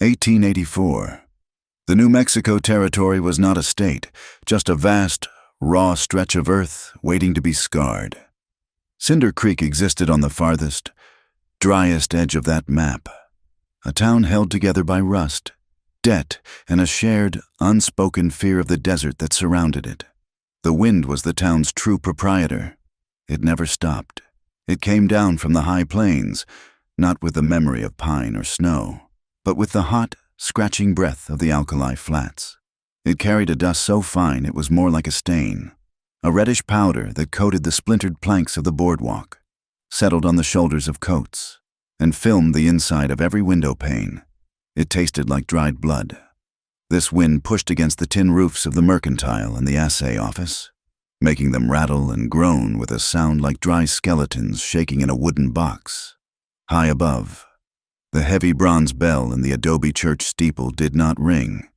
1884. The New Mexico Territory was not a state, just a vast, raw stretch of earth waiting to be scarred. Cinder Creek existed on the farthest, driest edge of that map, a town held together by rust, debt, and a shared, unspoken fear of the desert that surrounded it. The wind was the town's true proprietor. It never stopped. It came down from the high plains, not with the memory of pine or snow, but with the hot, scratching breath of the alkali flats. It carried a dust so fine it was more like a stain, a reddish powder that coated the splintered planks of the boardwalk, settled on the shoulders of coats, and filmed the inside of every window pane. It tasted like dried blood. This wind pushed against the tin roofs of the mercantile and the assay office, making them rattle and groan with a sound like dry skeletons shaking in a wooden box. High above, the heavy bronze bell in the adobe church steeple did not ring.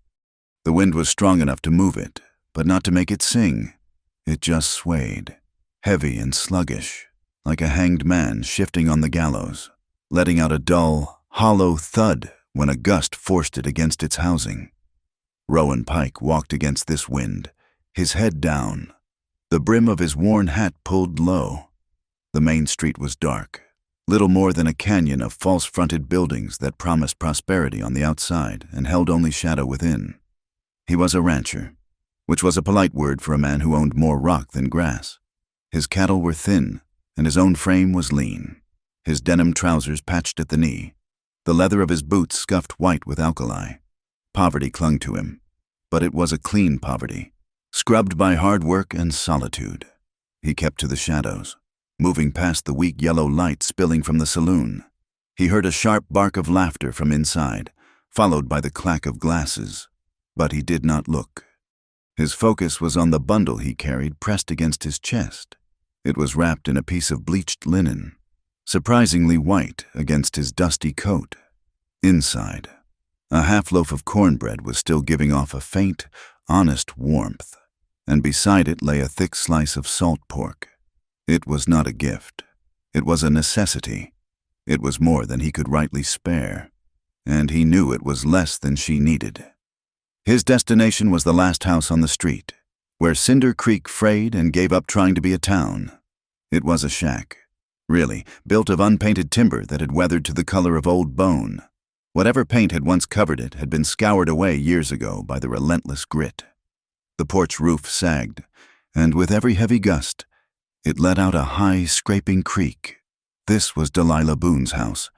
The wind was strong enough to move it, but not to make it sing. It just swayed, heavy and sluggish, like a hanged man shifting on the gallows, letting out a dull, hollow thud when a gust forced it against its housing. Rowan Pike walked against this wind, his head down, the brim of his worn hat pulled low. The main street was dark, little more than a canyon of false-fronted buildings that promised prosperity on the outside and held only shadow within. He was a rancher, which was a polite word for a man who owned more rock than grass. His cattle were thin, and his own frame was lean, his denim trousers patched at the knee, the leather of his boots scuffed white with alkali. Poverty clung to him, but it was a clean poverty, scrubbed by hard work and solitude. He kept to the shadows, moving past the weak yellow light spilling from the saloon. He heard a sharp bark of laughter from inside, followed by the clack of glasses, but he did not look. His focus was on the bundle he carried pressed against his chest. It was wrapped in a piece of bleached linen, surprisingly white against his dusty coat. Inside, a half-loaf of cornbread was still giving off a faint, honest warmth, and beside it lay a thick slice of salt pork. It was not a gift. It was a necessity. It was more than he could rightly spare, and he knew it was less than she needed. His destination was the last house on the street, where Cinder Creek frayed and gave up trying to be a town. It was a shack, really, built of unpainted timber that had weathered to the color of old bone. Whatever paint had once covered it had been scoured away years ago by the relentless grit. The porch roof sagged, and with every heavy gust, it let out a high, scraping creak. This was Delilah Boone's house.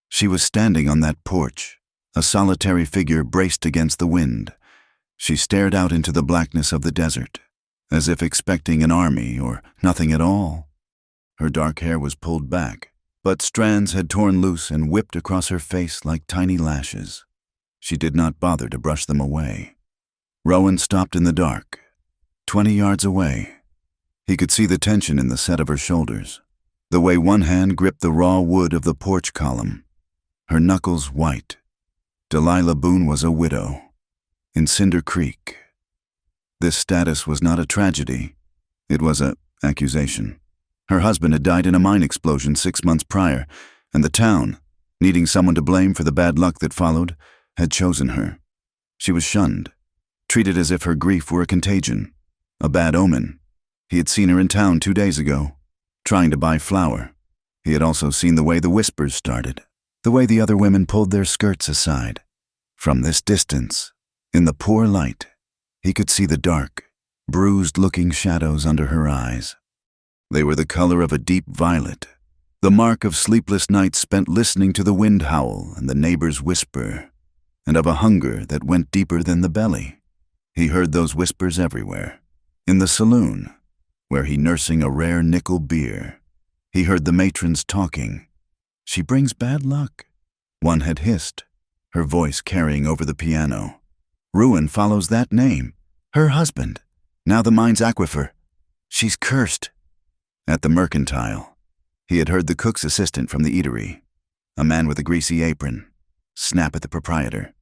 She was standing on that porch, a solitary figure braced against the wind. She stared out into the blackness of the desert, as if expecting an army or nothing at all. Her dark hair was pulled back, but strands had torn loose and whipped across her face like tiny lashes. She did not bother to brush them away. Rowan stopped in the dark, 20 yards away. He could see the tension in the set of her shoulders, the way one hand gripped the raw wood of the porch column, her knuckles white. Delilah Boone was a widow, in Cinder Creek. This status was not a tragedy. It was an accusation. Her husband had died in a mine explosion 6 months prior, and the town, needing someone to blame for the bad luck that followed, had chosen her. She was shunned, treated as if her grief were a contagion, a bad omen. He had seen her in town 2 days ago, trying to buy flour. He had also seen the way the whispers started, the way the other women pulled their skirts aside. From this distance, in the poor light, he could see the dark, bruised-looking shadows under her eyes. They were the color of a deep violet, the mark of sleepless nights spent listening to the wind howl and the neighbors whisper, and of a hunger that went deeper than the belly. He heard those whispers everywhere. In the saloon, where he nursing a rare nickel beer, he heard the matrons talking. "She brings bad luck," one had hissed, her voice carrying over the piano. "Ruin follows that name. Her husband. Now the mine's aquifer. She's cursed." At the mercantile, he had heard the cook's assistant from the eatery, a man with a greasy apron, snap at the proprietor.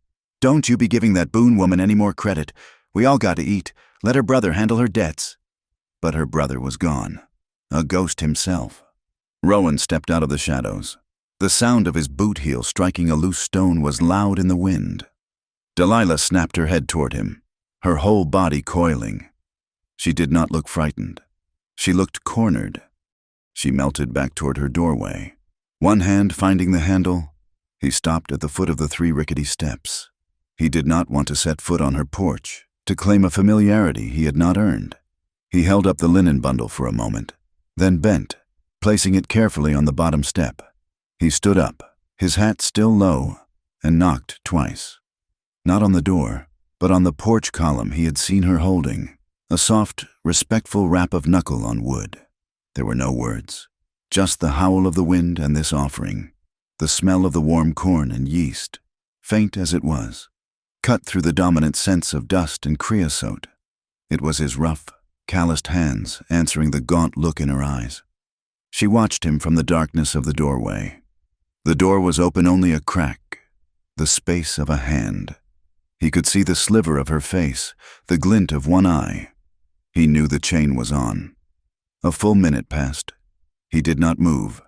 "Don't you be giving that Boone woman any more credit. We all got to eat. Let her brother handle her debts." But her brother was gone, a ghost himself. Rowan stepped out of the shadows. The sound of his boot heel striking a loose stone was loud in the wind. Delilah snapped her head toward him, her whole body coiling. She did not look frightened. She looked cornered. She melted back toward her doorway. One hand finding the handle, he stopped at the foot of the 3 rickety steps. He did not want to set foot on her porch, to claim a familiarity he had not earned. He held up the linen bundle for a moment, then bent, placing it carefully on the bottom step. He stood up, his hat still low, and knocked twice. Not on the door, but on the porch column he had seen her holding, a soft, respectful rap of knuckle on wood. There were no words, just the howl of the wind and this offering, the smell of the warm corn and yeast, faint as it was, cut through the dominant sense of dust and creosote. It was his rough, calloused hands answering the gaunt look in her eyes. She watched him from the darkness of the doorway. The door was open only a crack, the space of a hand. He could see the sliver of her face, the glint of one eye. He knew the chain was on. A full minute passed. He did not move.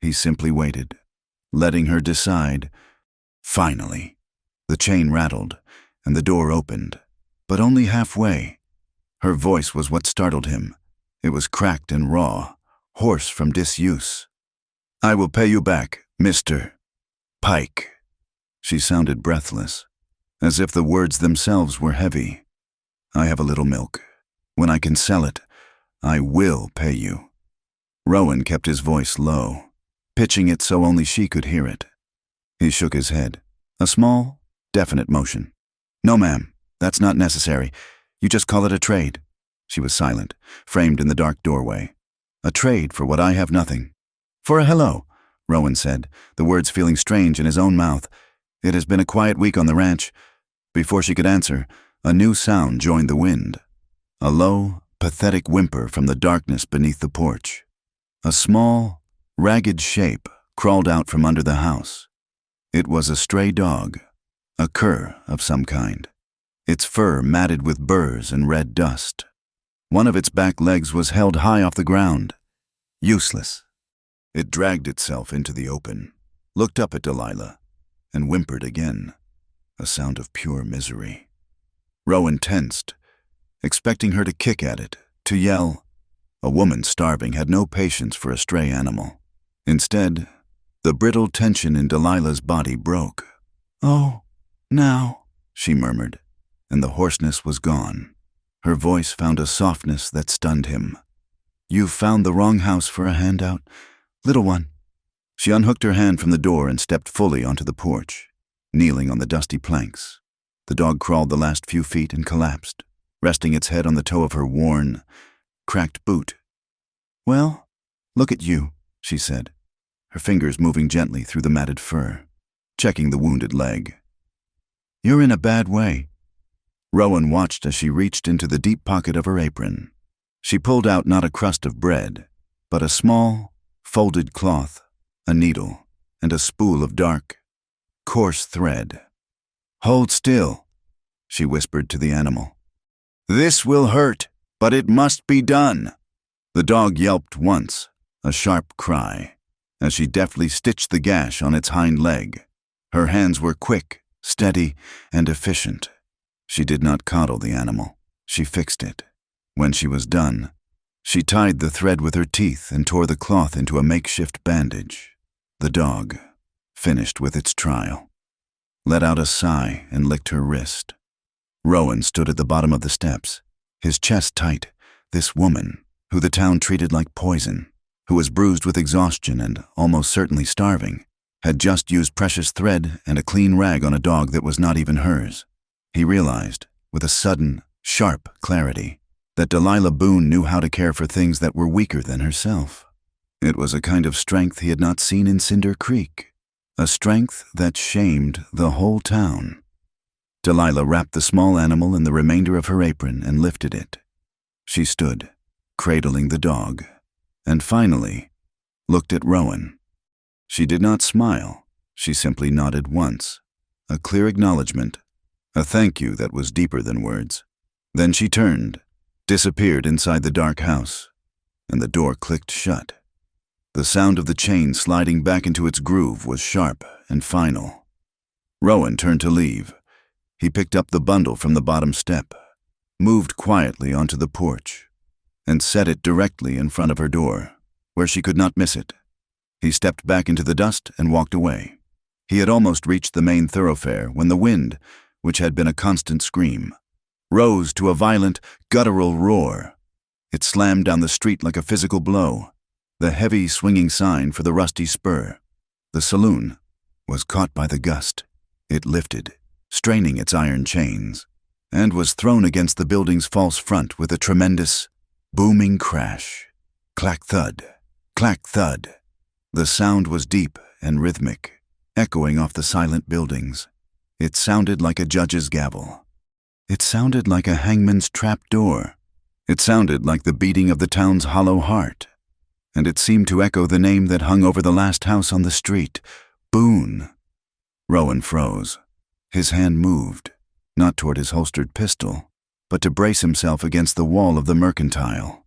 He simply waited, letting her decide. Finally, the chain rattled, and the door opened, but only halfway. Her voice was what startled him. It was cracked and raw, hoarse from disuse. "I will pay you back, Mr. Pike." She sounded breathless, as if the words themselves were heavy. "I have a little milk. When I can sell it, I will pay you." Rowan kept his voice low, pitching it so only she could hear it. He shook his head, a small, definite motion. "No, ma'am, that's not necessary. You just call it a trade." She was silent, framed in the dark doorway. "A trade for what I have nothing." "For a hello," Rowan said, the words feeling strange in his own mouth. "It has been a quiet week on the ranch." Before she could answer, a new sound joined the wind. A low, pathetic whimper from the darkness beneath the porch. A small, ragged shape crawled out from under the house. It was a stray dog, a cur of some kind, its fur matted with burrs and red dust. One of its back legs was held high off the ground, useless. It dragged itself into the open, looked up at Delilah, and whimpered again, a sound of pure misery. Rowan tensed, expecting her to kick at it, to yell. A woman starving had no patience for a stray animal. Instead, the brittle tension in Delilah's body broke. "Oh, now," she murmured, and the hoarseness was gone. Her voice found a softness that stunned him. "You've found the wrong house for a handout, little one." She unhooked her hand from the door and stepped fully onto the porch, kneeling on the dusty planks. The dog crawled the last few feet and collapsed, resting its head on the toe of her worn, cracked boot. "Well, look at you," she said, her fingers moving gently through the matted fur, checking the wounded leg. "You're in a bad way." Rowan watched as she reached into the deep pocket of her apron. She pulled out not a crust of bread, but a small, folded cloth, a needle, and a spool of dark, coarse thread. "Hold still," she whispered to the animal. "This will hurt, but it must be done." The dog yelped once, a sharp cry, as she deftly stitched the gash on its hind leg. Her hands were quick, steady, and efficient. She did not coddle the animal. She fixed it. When she was done, she tied the thread with her teeth and tore the cloth into a makeshift bandage. The dog, finished with its trial, let out a sigh and licked her wrist. Rowan stood at the bottom of the steps, his chest tight. This woman, who the town treated like poison, who was bruised with exhaustion and almost certainly starving, had just used precious thread and a clean rag on a dog that was not even hers. He realized, with a sudden, sharp clarity, that Delilah Boone knew how to care for things that were weaker than herself. It was a kind of strength he had not seen in Cinder Creek, a strength that shamed the whole town. Delilah wrapped the small animal in the remainder of her apron and lifted it. She stood, cradling the dog, and finally looked at Rowan. She did not smile. She simply nodded once, a clear acknowledgement, a thank you that was deeper than words. Then she turned, disappeared inside the dark house, and the door clicked shut. The sound of the chain sliding back into its groove was sharp and final. Rowan turned to leave. He picked up the bundle from the bottom step, moved quietly onto the porch, and set it directly in front of her door, where she could not miss it. He stepped back into the dust and walked away. He had almost reached the main thoroughfare when the wind, which had been a constant scream, rose to a violent, guttural roar. It slammed down the street like a physical blow, the heavy, swinging sign for the rusty spur. The saloon was caught by the gust. It lifted, straining its iron chains, and was thrown against the building's false front with a tremendous, booming crash. Clack-thud, clack-thud. The sound was deep and rhythmic, echoing off the silent buildings. It sounded like a judge's gavel. It sounded like a hangman's trap door. It sounded like the beating of the town's hollow heart. And it seemed to echo the name that hung over the last house on the street, Boone. Rowan froze. His hand moved, not toward his holstered pistol, but to brace himself against the wall of the mercantile.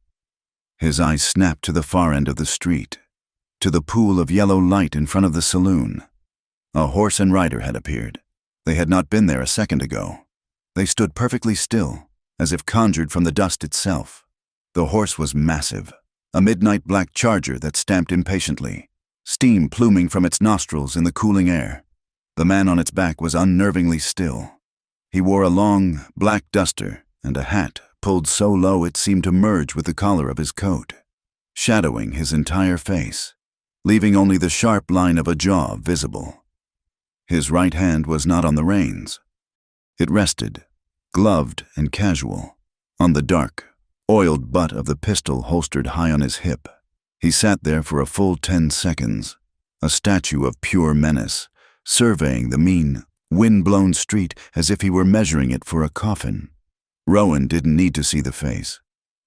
His eyes snapped to the far end of the street, to the pool of yellow light in front of the saloon. A horse and rider had appeared. They had not been there a second ago. They stood perfectly still, as if conjured from the dust itself. The horse was massive, a midnight black charger that stamped impatiently, steam pluming from its nostrils in the cooling air. The man on its back was unnervingly still. He wore a long, black duster and a hat pulled so low it seemed to merge with the collar of his coat, shadowing his entire face, leaving only the sharp line of a jaw visible. His right hand was not on the reins. It rested, gloved and casual, on the dark, oiled butt of the pistol holstered high on his hip. He sat there for a full 10 seconds, a statue of pure menace, surveying the mean, wind-blown street as if he were measuring it for a coffin. Rowan didn't need to see the face.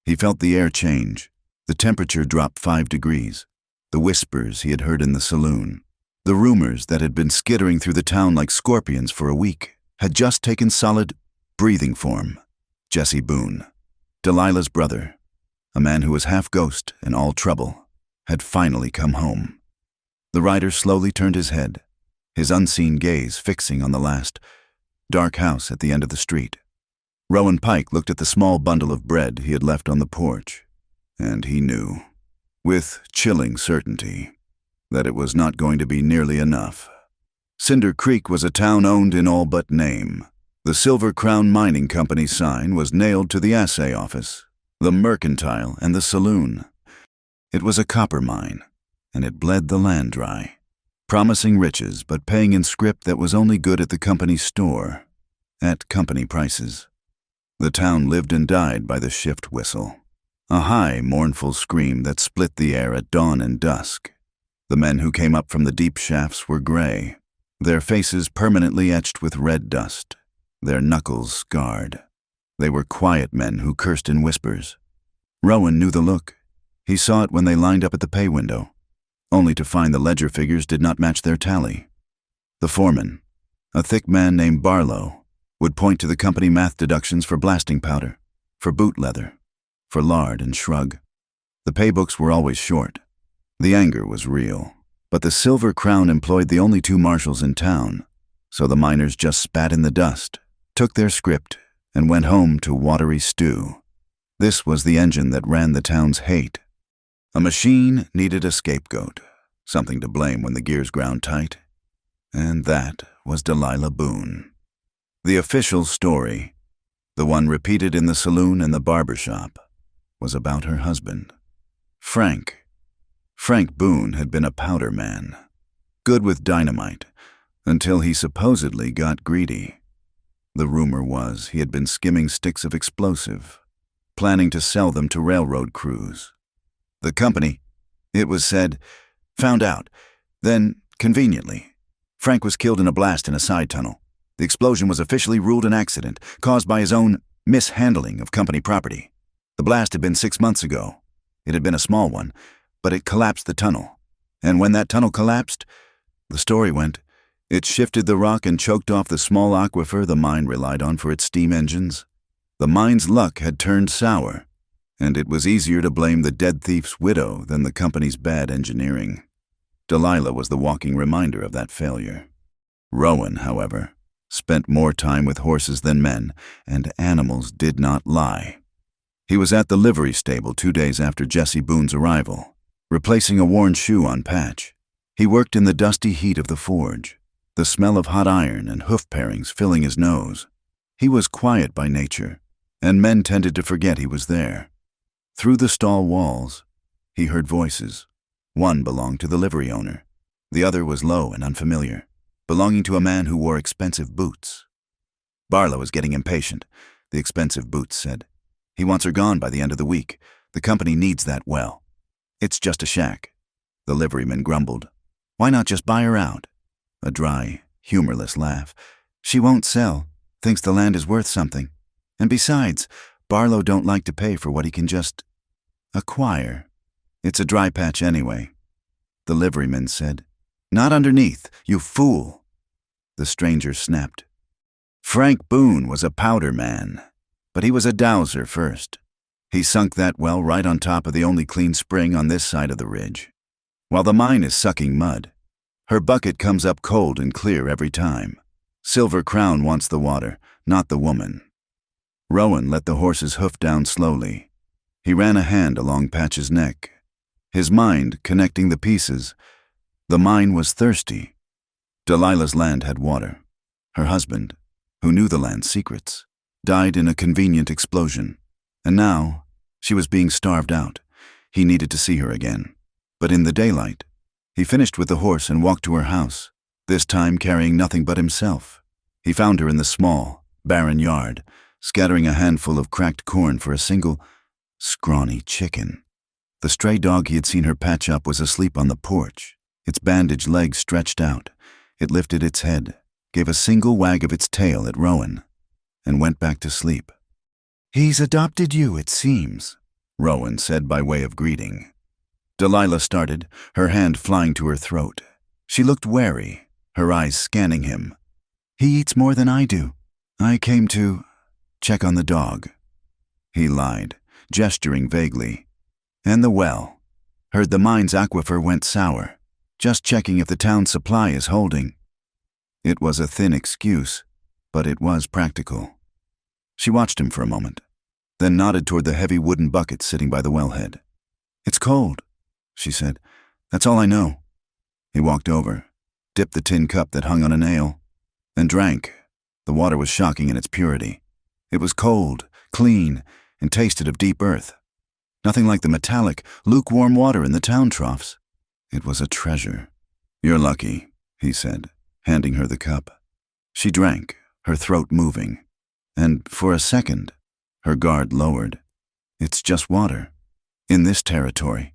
He felt the air change, the temperature drop 5 degrees, the whispers he had heard in the saloon, the rumors that had been skittering through the town like scorpions for a week, had just taken solid, breathing form. Jesse Boone, Delilah's brother, a man who was half ghost and all trouble, had finally come home. The rider slowly turned his head, his unseen gaze fixing on the last, dark house at the end of the street. Rowan Pike looked at the small bundle of bread he had left on the porch, and he knew, with chilling certainty, that it was not going to be nearly enough. Cinder Creek was a town owned in all but name. The Silver Crown Mining Company sign was nailed to the assay office, the mercantile, and the saloon. It was a copper mine, and it bled the land dry, promising riches but paying in scrip that was only good at the company's store, at company prices. The town lived and died by the shift whistle, a high, mournful scream that split the air at dawn and dusk. The men who came up from the deep shafts were gray, their faces permanently etched with red dust, their knuckles scarred. They were quiet men who cursed in whispers. Rowan knew the look. He saw it when they lined up at the pay window, only to find the ledger figures did not match their tally. The foreman, a thick man named Barlow, would point to the company math deductions for blasting powder, for boot leather, for lard, and shrug. The pay books were always short. The anger was real, but the Silver Crown employed the only 2 marshals in town, so the miners just spat in the dust, took their script, and went home to watery stew. This was the engine that ran the town's hate. A machine needed a scapegoat, something to blame when the gears ground tight, and that was Delilah Boone. The official story, the one repeated in the saloon and the barber shop, was about her husband, Frank. Frank Boone had been a powder man, good with dynamite, until he supposedly got greedy. The rumor was he had been skimming sticks of explosive, planning to sell them to railroad crews. The company, it was said, found out. Then, conveniently, Frank was killed in a blast in a side tunnel. The explosion was officially ruled an accident, caused by his own mishandling of company property. The blast had been 6 months ago. It had been a small one, but it collapsed the tunnel. And when that tunnel collapsed, the story went, it shifted the rock and choked off the small aquifer the mine relied on for its steam engines. The mine's luck had turned sour, And it was easier to blame the dead thief's widow than the company's bad engineering. Delilah was the walking reminder of that failure. Rowan, however, spent more time with horses than men, and animals did not lie. He was at the livery stable 2 days after Jesse Boone's arrival, replacing a worn shoe on Patch. He worked in the dusty heat of the forge, the smell of hot iron and hoof parings filling his nose. He was quiet by nature, and men tended to forget he was there. Through the stall walls, he heard voices. One belonged to the livery owner. The other was low and unfamiliar, belonging to a man who wore expensive boots. Barlow was getting impatient, the expensive boots said. He wants her gone by the end of the week. The company needs that well. It's just a shack. The liveryman grumbled. Why not just buy her out? A dry, humorless laugh. She won't sell, thinks the land is worth something. And besides, Barlow don't like to pay for what he can just acquire. It's a dry patch anyway. The liveryman said. Not underneath, you fool. The stranger snapped. Frank Boone was a powder man, but he was a dowser first. He sunk that well right on top of the only clean spring on this side of the ridge. While the mine is sucking mud, her bucket comes up cold and clear every time. Silver Crown wants the water, not the woman. Rowan let the horse's hoof down slowly. He ran a hand along Patch's neck, his mind connecting the pieces. The mine was thirsty. Delilah's land had water. Her husband, who knew the land's secrets, died in a convenient explosion. And now, she was being starved out. He needed to see her again. But in the daylight, he finished with the horse and walked to her house, this time carrying nothing but himself. He found her in the small, barren yard, scattering a handful of cracked corn for a single, scrawny chicken. The stray dog he had seen her patch up was asleep on the porch, its bandaged legs stretched out. It lifted its head, gave a single wag of its tail at Rowan, and went back to sleep. He's adopted you, it seems, Rowan said by way of greeting. Delilah started, her hand flying to her throat. She looked wary, her eyes scanning him. He eats more than I do. I came to check on the dog. He lied, gesturing vaguely. And the well. Heard the mine's aquifer went sour. Just checking if the town's supply is holding. It was a thin excuse, but it was practical. She watched him for a moment, then nodded toward the heavy wooden bucket sitting by the wellhead. It's cold, she said. That's all I know. He walked over, dipped the tin cup that hung on a nail, and drank. The water was shocking in its purity. It was cold, clean, and tasted of deep earth. Nothing like the metallic, lukewarm water in the town troughs. It was a treasure. You're lucky, he said, handing her the cup. She drank, her throat moving, and for a second, her guard lowered. It's just water. In this territory,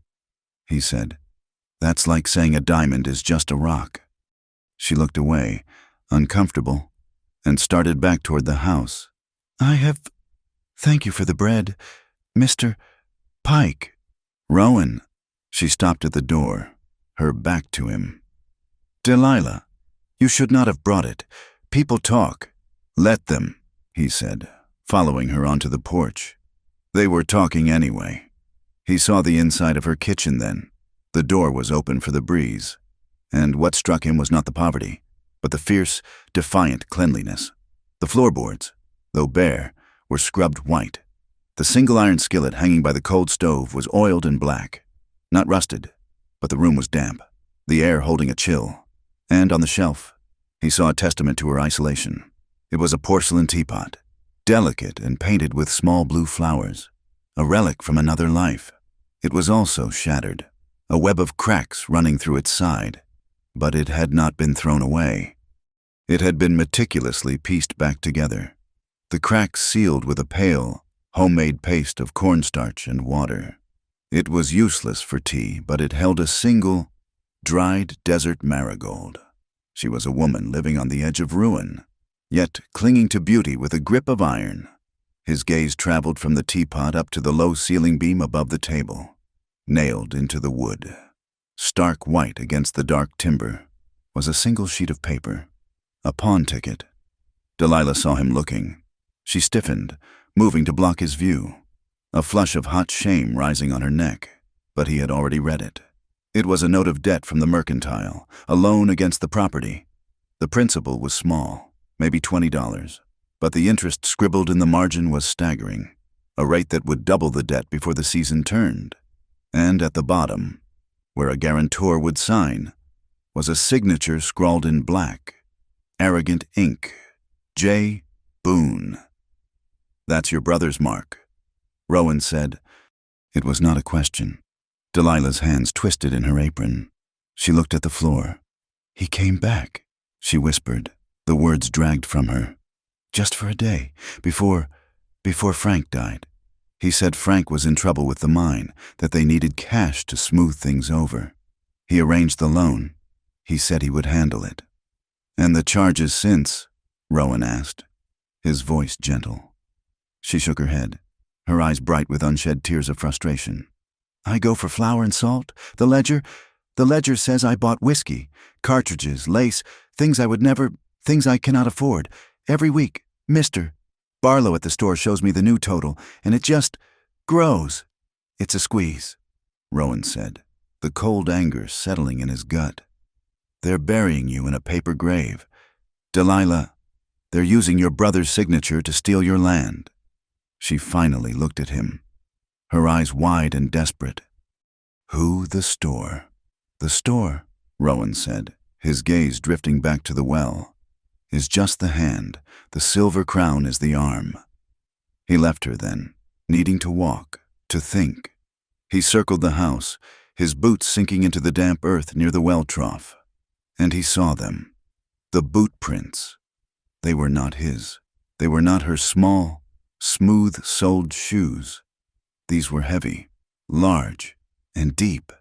he said. That's like saying a diamond is just a rock. She looked away, uncomfortable, and started back toward the house. Thank you for the bread, Mr. Pike. Rowan. She stopped at the door, her back to him. Delilah, you should not have brought it. People talk. Let them, he said, following her onto the porch. They were talking anyway. He saw the inside of her kitchen then. The door was open for the breeze. And what struck him was not the poverty, but the fierce, defiant cleanliness. The floorboards, though bare, were scrubbed white. The single iron skillet hanging by the cold stove was oiled and black. Not rusted, but the room was damp, the air holding a chill. And on the shelf, he saw a testament to her isolation. It was a porcelain teapot, delicate and painted with small blue flowers, a relic from another life. It was also shattered, a web of cracks running through its side, but it had not been thrown away. It had been meticulously pieced back together, the cracks sealed with a pale, homemade paste of cornstarch and water. It was useless for tea, but it held a single, dried desert marigold. She was a woman living on the edge of ruin, yet clinging to beauty with a grip of iron. His gaze traveled from the teapot up to the low ceiling beam above the table, nailed into the wood. Stark white against the dark timber was a single sheet of paper, a pawn ticket. Delilah saw him looking. She stiffened, moving to block his view. a flush of hot shame rising on her neck, but he had already read it. It was a note of debt from the mercantile, a loan against the property. The principal was small, maybe $20, but the interest scribbled in the margin was staggering, a rate that would double the debt before the season turned. And at the bottom, where a guarantor would sign, was a signature scrawled in black, arrogant ink, J. Boone. "That's your brother's mark," Rowan said. It was not a question. Delilah's hands twisted in her apron. She looked at the floor. "He came back," she whispered, the words dragged from her. "Just for a day, before Frank died. He said Frank was in trouble with the mine, that they needed cash to smooth things over. He arranged the loan. He said he would handle it." "And the charges since?" Rowan asked, his voice gentle. She shook her head, her eyes bright with unshed tears of frustration. "I go for flour and salt. The ledger says I bought whiskey, cartridges, lace, things I cannot afford. Every week, Mr. Barlow at the store shows me the new total, and it just grows." "It's a squeeze," Rowan said, the cold anger settling in his gut. "They're burying you in a paper grave. Delilah, they're using your brother's signature to steal your land." She finally looked at him, her eyes wide and desperate. "Who the store?" "The store," Rowan said, his gaze drifting back to the well, "is just the hand. The silver crown is the arm." He left her then, needing to walk, to think. He circled the house, his boots sinking into the damp earth near the well trough. And he saw them. The boot prints. They were not his. They were not her small, smooth-soled shoes. These were heavy, large, and deep.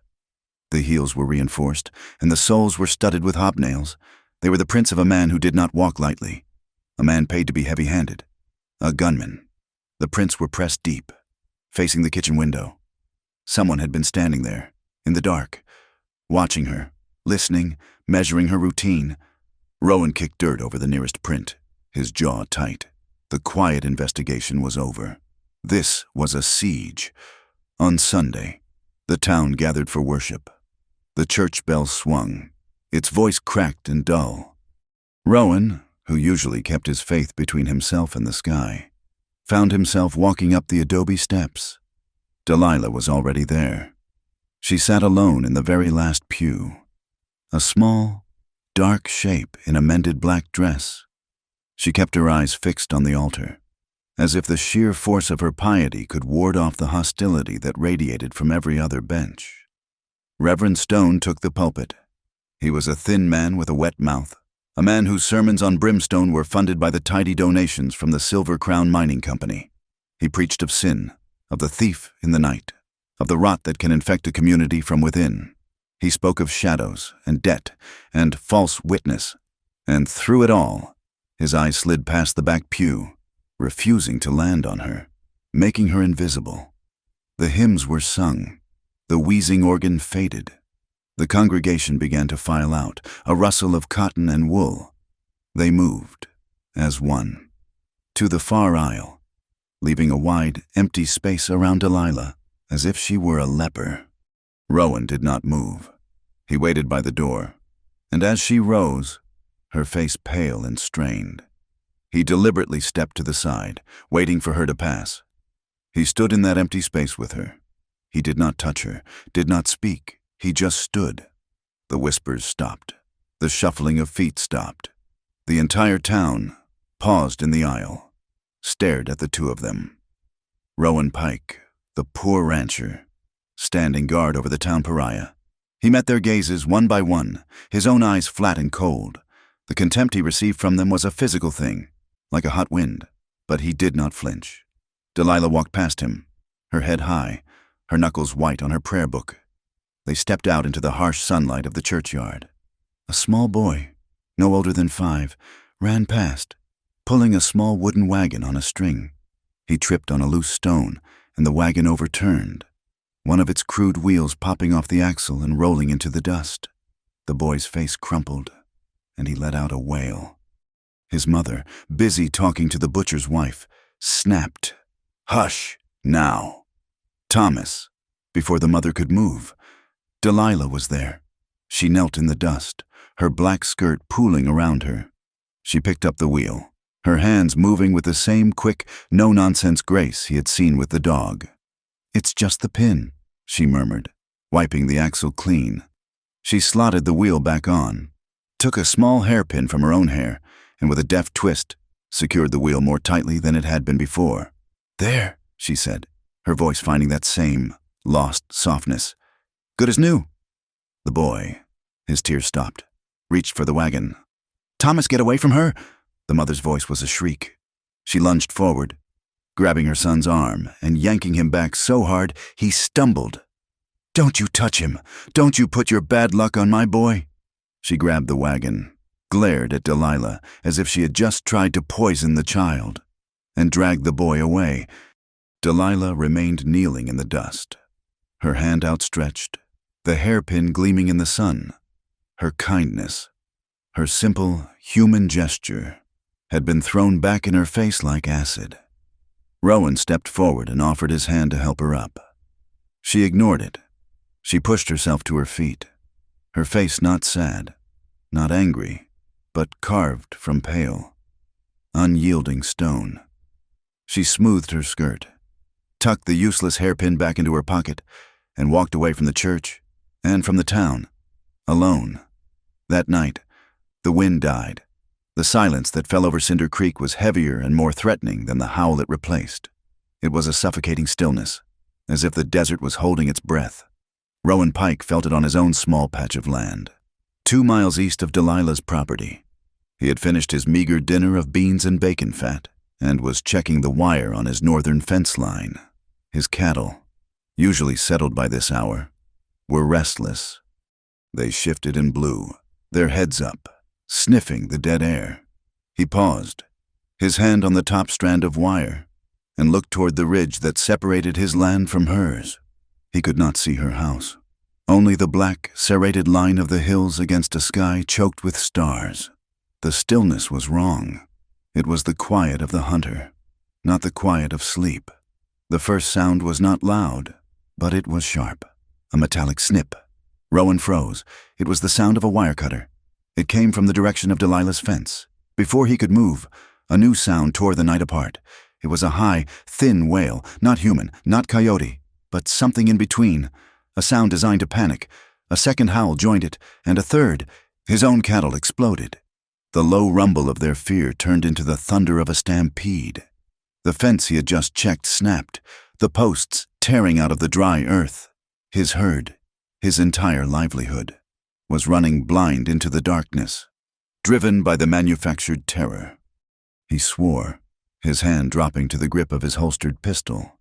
The heels were reinforced, and the soles were studded with hobnails. They were the prints of a man who did not walk lightly, a man paid to be heavy-handed, a gunman. The prints were pressed deep, facing the kitchen window. Someone had been standing there, in the dark, watching her, listening, measuring her routine. Rowan kicked dirt over the nearest print, his jaw tight. The quiet investigation was over. This was a siege. On Sunday, the town gathered for worship. The church bell swung, its voice cracked and dull. Rowan, who usually kept his faith between himself and the sky, found himself walking up the adobe steps. Delilah was already there. She sat alone in the very last pew, a small, dark shape in a mended black dress. She kept her eyes fixed on the altar, as if the sheer force of her piety could ward off the hostility that radiated from every other bench. Reverend Stone took the pulpit. He was a thin man with a wet mouth, a man whose sermons on brimstone were funded by the tidy donations from the Silver Crown Mining Company. He preached of sin, of the thief in the night, of the rot that can infect a community from within. He spoke of shadows and debt and false witness, and through it all, his eyes slid past the back pew, refusing to land on her, making her invisible. The hymns were sung. The wheezing organ faded. The congregation began to file out, a rustle of cotton and wool. They moved, as one, to the far aisle, leaving a wide, empty space around Delilah, as if she were a leper. Rowan did not move. He waited by the door, and as she rose, her face pale and strained, he deliberately stepped to the side, waiting for her to pass. He stood in that empty space with her. He did not touch her, did not speak. He just stood. The whispers stopped. The shuffling of feet stopped. The entire town paused in the aisle, stared at the two of them. Rowan Pike, the poor rancher, standing guard over the town pariah. He met their gazes one by one, his own eyes flat and cold. The contempt he received from them was a physical thing, like a hot wind, but he did not flinch. Delilah walked past him, her head high, her knuckles white on her prayer book. They stepped out into the harsh sunlight of the churchyard. A small boy, no older than 5, ran past, pulling a small wooden wagon on a string. He tripped on a loose stone, and the wagon overturned, one of its crude wheels popping off the axle and rolling into the dust. The boy's face crumpled, and he let out a wail. His mother, busy talking to the butcher's wife, snapped, "Hush, now!" Thomas. Before the mother could move, Delilah was there. She knelt in the dust, her black skirt pooling around her. She picked up the wheel, her hands moving with the same quick, no-nonsense grace he had seen with the dog. "It's just the pin," she murmured, wiping the axle clean. She slotted the wheel back on, took a small hairpin from her own hair, and with a deft twist, secured the wheel more tightly than it had been before. "There," she said, her voice finding that same lost softness. "Good as new." The boy, his tears stopped, reached for the wagon. "Thomas, get away from her!" The mother's voice was a shriek. She lunged forward, grabbing her son's arm and yanking him back so hard he stumbled. "Don't you touch him! Don't you put your bad luck on my boy!" She grabbed the wagon, glared at Delilah as if she had just tried to poison the child, and dragged the boy away. Delilah remained kneeling in the dust, her hand outstretched, the hairpin gleaming in the sun. Her kindness, her simple human gesture, had been thrown back in her face like acid. Rowan stepped forward and offered his hand to help her up. She ignored it. She pushed herself to her feet, her face not sad, not angry, but carved from pale, unyielding stone. She smoothed her skirt, tucked the useless hairpin back into her pocket, and walked away from the church and from the town, alone. That night, the wind died. The silence that fell over Cinder Creek was heavier and more threatening than the howl it replaced. It was a suffocating stillness, as if the desert was holding its breath. Rowan Pike felt it on his own small patch of land, 2 miles east of Delilah's property. He had finished his meager dinner of beans and bacon fat and was checking the wire on his northern fence line. His cattle, usually settled by this hour, were restless. They shifted and blew, their heads up, sniffing the dead air. He paused, his hand on the top strand of wire, and looked toward the ridge that separated his land from hers. He could not see her house, only the black, serrated line of the hills against a sky choked with stars. The stillness was wrong. It was the quiet of the hunter, not the quiet of sleep. The first sound was not loud, but it was sharp, a metallic snip. Rowan froze. It was the sound of a wire cutter. It came from the direction of Delilah's fence. Before he could move, a new sound tore the night apart. It was a high, thin wail, not human, not coyote, but something in between, a sound designed to panic. A second howl joined it, and a third. His own cattle exploded. The low rumble of their fear turned into the thunder of a stampede. The fence he had just checked snapped, the posts tearing out of the dry earth. His herd, his entire livelihood, was running blind into the darkness, driven by the manufactured terror. He swore, his hand dropping to the grip of his holstered pistol.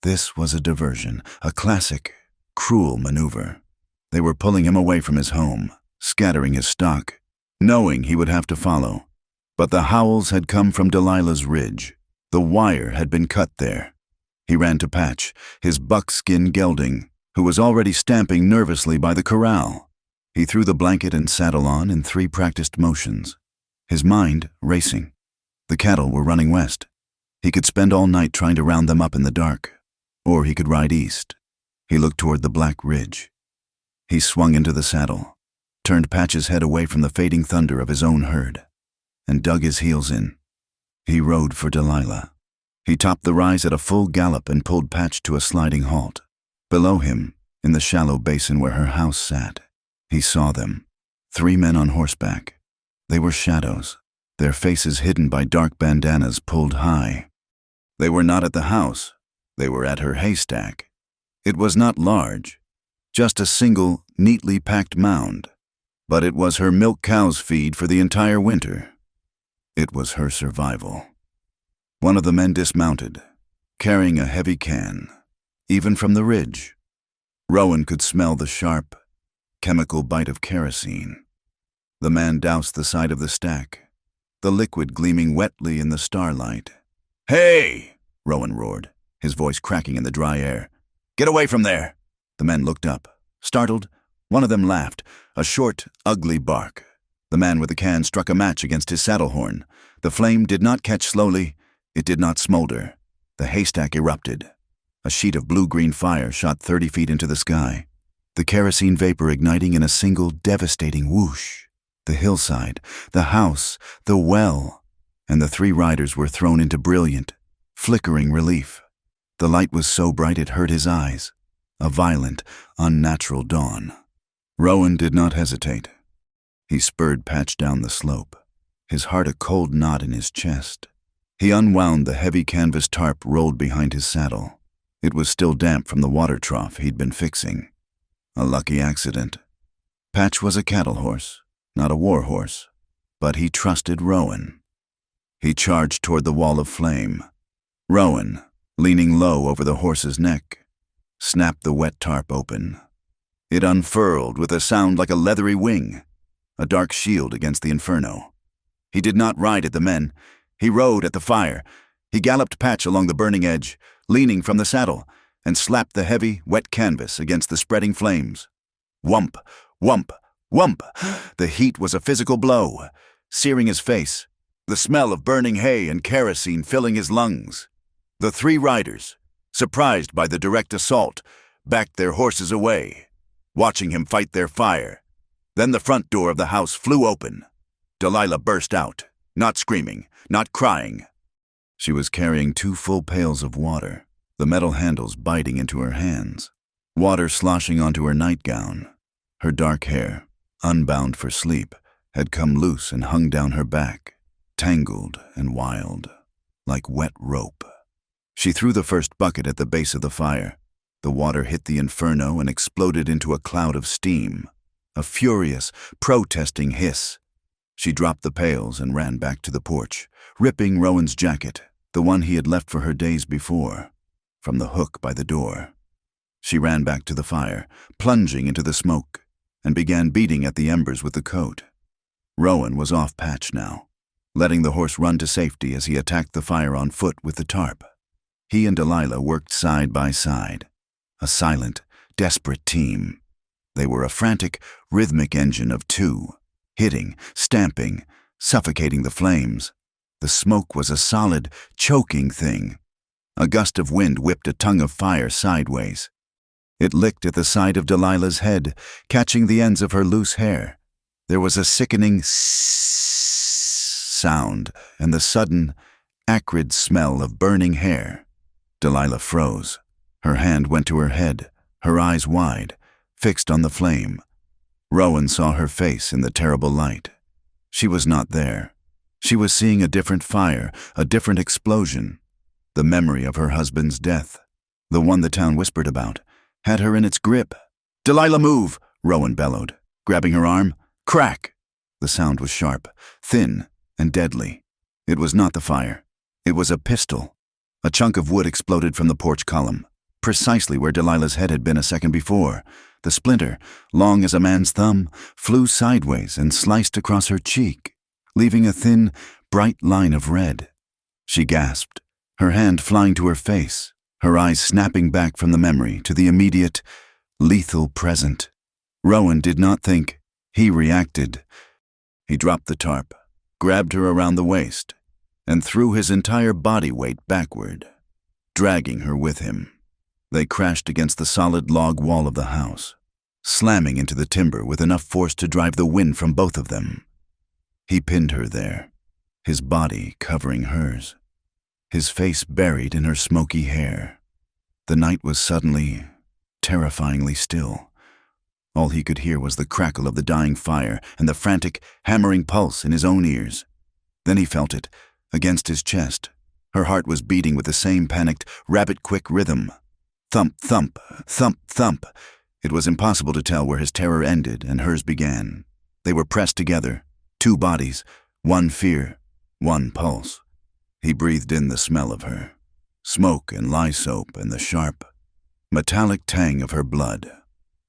This was a diversion, a classic, cruel maneuver. They were pulling him away from his home, scattering his stock, knowing he would have to follow. But the howls had come from Delilah's ridge. The wire had been cut there. He ran to Patch, his buckskin gelding, who was already stamping nervously by the corral. He threw the blanket and saddle on in 3 practiced motions, his mind racing. The cattle were running west. He could spend all night trying to round them up in the dark, or he could ride east. He looked toward the black ridge. He swung into the saddle, turned Patch's head away from the fading thunder of his own herd, and dug his heels in. He rode for Delilah. He topped the rise at a full gallop and pulled Patch to a sliding halt. Below him, in the shallow basin where her house sat, he saw them, 3 men on horseback. They were shadows, their faces hidden by dark bandanas pulled high. They were not at the house. They were at her haystack. It was not large, just a single, neatly packed mound, but it was her milk cow's feed for the entire winter. It was her survival. One of the men dismounted, carrying a heavy can, even from the ridge. Rowan could smell the sharp, chemical bite of kerosene. The man doused the side of the stack, the liquid gleaming wetly in the starlight. "Hey!" Rowan roared, his voice cracking in the dry air. "Get away from there!" The men looked up. Startled, one of them laughed, a short, ugly bark. The man with the can struck a match against his saddle horn. The flame did not catch slowly. It did not smolder. The haystack erupted. A sheet of blue-green fire shot 30 feet into the sky, the kerosene vapor igniting in a single devastating whoosh. The hillside, the house, the well, and the 3 riders were thrown into brilliant, flickering relief. The light was so bright it hurt his eyes. A violent, unnatural dawn. Rowan did not hesitate. He spurred Patch down the slope, his heart a cold knot in his chest. He unwound the heavy canvas tarp rolled behind his saddle. It was still damp from the water trough he'd been fixing. A lucky accident. Patch was a cattle horse, not a war horse, but he trusted Rowan. He charged toward the wall of flame. Rowan, leaning low over the horse's neck, snapped the wet tarp open. It unfurled with a sound like a leathery wing, a dark shield against the inferno. He did not ride at the men. He rode at the fire. He galloped Patch along the burning edge, leaning from the saddle, and slapped the heavy, wet canvas against the spreading flames. Whump, whump, whump! The heat was a physical blow, searing his face, the smell of burning hay and kerosene filling his lungs. The 3 riders, surprised by the direct assault, backed their horses away, watching him fight their fire. Then the front door of the house flew open. Delilah burst out, not screaming, not crying. She was carrying 2 full pails of water, the metal handles biting into her hands, water sloshing onto her nightgown. Her dark hair, unbound for sleep, had come loose and hung down her back, tangled and wild, like wet rope. She threw the first bucket at the base of the fire. The water hit the inferno and exploded into a cloud of steam, a furious, protesting hiss. She dropped the pails and ran back to the porch, ripping Rowan's jacket, the one he had left for her days before, from the hook by the door. She ran back to the fire, plunging into the smoke, and began beating at the embers with the coat. Rowan was off Patch now, letting the horse run to safety as he attacked the fire on foot with the tarp. He and Delilah worked side by side, a silent, desperate team. They were a frantic, rhythmic engine of 2, hitting, stamping, suffocating the flames. The smoke was a solid, choking thing. A gust of wind whipped a tongue of fire sideways. It licked at the side of Delilah's head, catching the ends of her loose hair. There was a sickening sound and the sudden, acrid smell of burning hair. Delilah froze. Her hand went to her head, her eyes wide, fixed on the flame. Rowan saw her face in the terrible light. She was not there. She was seeing a different fire, a different explosion. The memory of her husband's death, the one the town whispered about, had her in its grip. "Delilah, move!" Rowan bellowed, grabbing her arm. Crack! The sound was sharp, thin, and deadly. It was not the fire. It was a pistol. A chunk of wood exploded from the porch column, precisely where Delilah's head had been a second before. The splinter, long as a man's thumb, flew sideways and sliced across her cheek, leaving a thin, bright line of red. She gasped, her hand flying to her face, her eyes snapping back from the memory to the immediate, lethal present. Rowan did not think. He reacted. He dropped the tarp, grabbed her around the waist, and threw his entire body weight backward, dragging her with him. They crashed against the solid log wall of the house, slamming into the timber with enough force to drive the wind from both of them. He pinned her there, his body covering hers, his face buried in her smoky hair. The night was suddenly, terrifyingly still. All he could hear was the crackle of the dying fire and the frantic, hammering pulse in his own ears. Then he felt it, against his chest. Her heart was beating with the same panicked, rabbit-quick rhythm. Thump, thump, thump, thump. It was impossible to tell where his terror ended and hers began. They were pressed together, 2 bodies, 1 fear, 1 pulse. He breathed in the smell of her, smoke and lye soap and the sharp, metallic tang of her blood.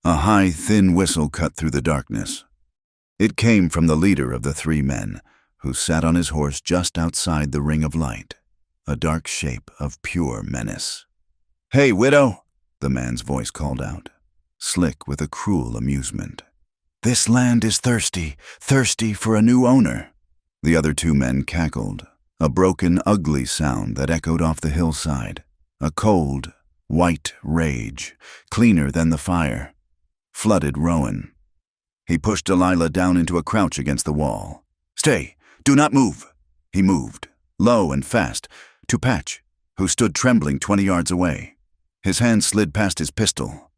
A high, thin whistle cut through the darkness. It came from the leader of the 3 men, who sat on his horse just outside the ring of light, a dark shape of pure menace. "Hey, widow," the man's voice called out, slick with a cruel amusement. "This land is thirsty, thirsty for a new owner." The other 2 men cackled, a broken, ugly sound that echoed off the hillside, a cold, White rage, cleaner than the fire, flooded Rowan. He pushed Delilah down into a crouch against the wall. "Stay! Do not move!" He moved, low and fast, to Patch, who stood trembling 20 yards away. His hand slid past his pistol,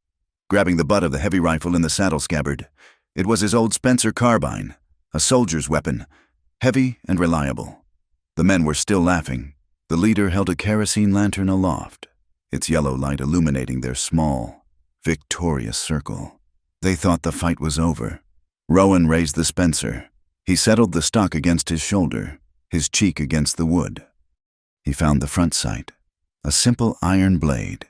grabbing the butt of the heavy rifle in the saddle scabbard. It was his old Spencer carbine, a soldier's weapon, heavy and reliable. The men were still laughing. The leader held a kerosene lantern aloft, its yellow light illuminating their small, victorious circle. They thought the fight was over. Rowan raised the Spencer. He settled the stock against his shoulder, his cheek against the wood. He found the front sight, a simple iron blade.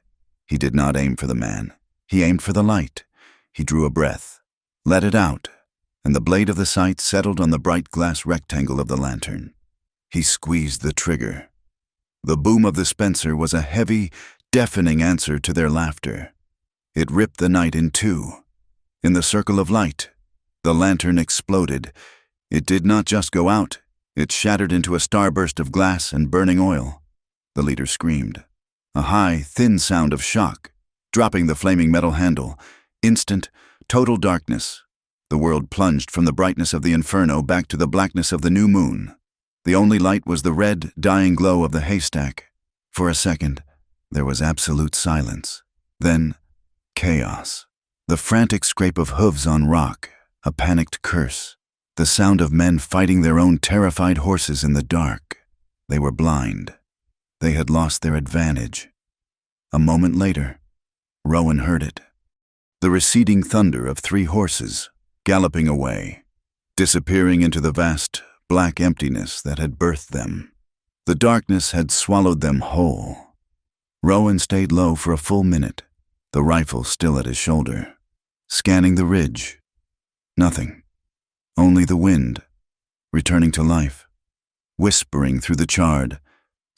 He did not aim for the man. He aimed for the light. He drew a breath, let it out, and the blade of the sight settled on the bright glass rectangle of the lantern. He squeezed the trigger. The boom of the Spencer was a heavy, deafening answer to their laughter. It ripped the night in two. In the circle of light, the lantern exploded. It did not just go out. It shattered into a starburst of glass and burning oil. The leader screamed. A high, thin sound of shock, dropping the flaming metal handle. Instant, total darkness. The world plunged from the brightness of the inferno back to the blackness of the new moon. The only light was the red, dying glow of the haystack. For a second, there was absolute silence. Then, chaos. The frantic scrape of hooves on rock, a panicked curse. The sound of men fighting their own terrified horses in the dark. They were blind. They had lost their advantage. A moment later, Rowan heard it. The receding thunder of 3 horses, galloping away, disappearing into the vast, black emptiness that had birthed them. The darkness had swallowed them whole. Rowan stayed low for a full minute, the rifle still at his shoulder, scanning the ridge. Nothing. Only the wind, returning to life, whispering through the charred,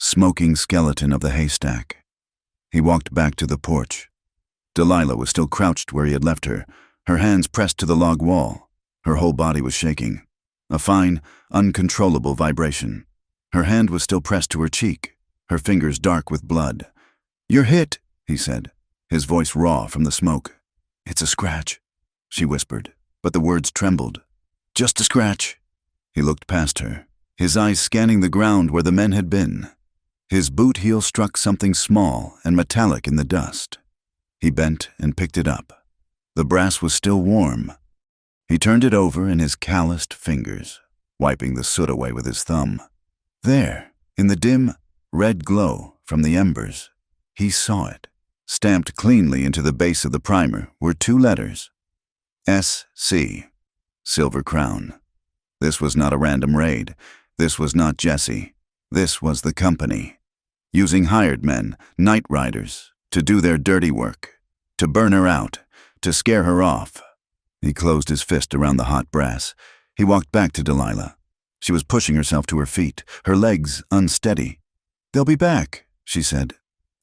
smoking skeleton of the haystack. He walked back to the porch. Delilah was still crouched where he had left her, her hands pressed to the log wall. Her whole body was shaking, a fine, uncontrollable vibration. Her hand was still pressed to her cheek, her fingers dark with blood. "You're hit," he said, his voice raw from the smoke. "It's a scratch," she whispered, but the words trembled. "Just a scratch." He looked past her, his eyes scanning the ground where the men had been. His boot heel struck something small and metallic in the dust. He bent and picked it up. The brass was still warm. He turned it over in his calloused fingers, wiping the soot away with his thumb. There, in the dim, red glow from the embers, he saw it. Stamped cleanly into the base of the primer were 2 letters. S.C. Silver Crown. This was not a random raid. This was not Jesse. This was the company. Using hired men, night riders, to do their dirty work, to burn her out, to scare her off. He closed his fist around the hot brass. He walked back to Delilah. She was pushing herself to her feet, her legs unsteady. "They'll be back," she said.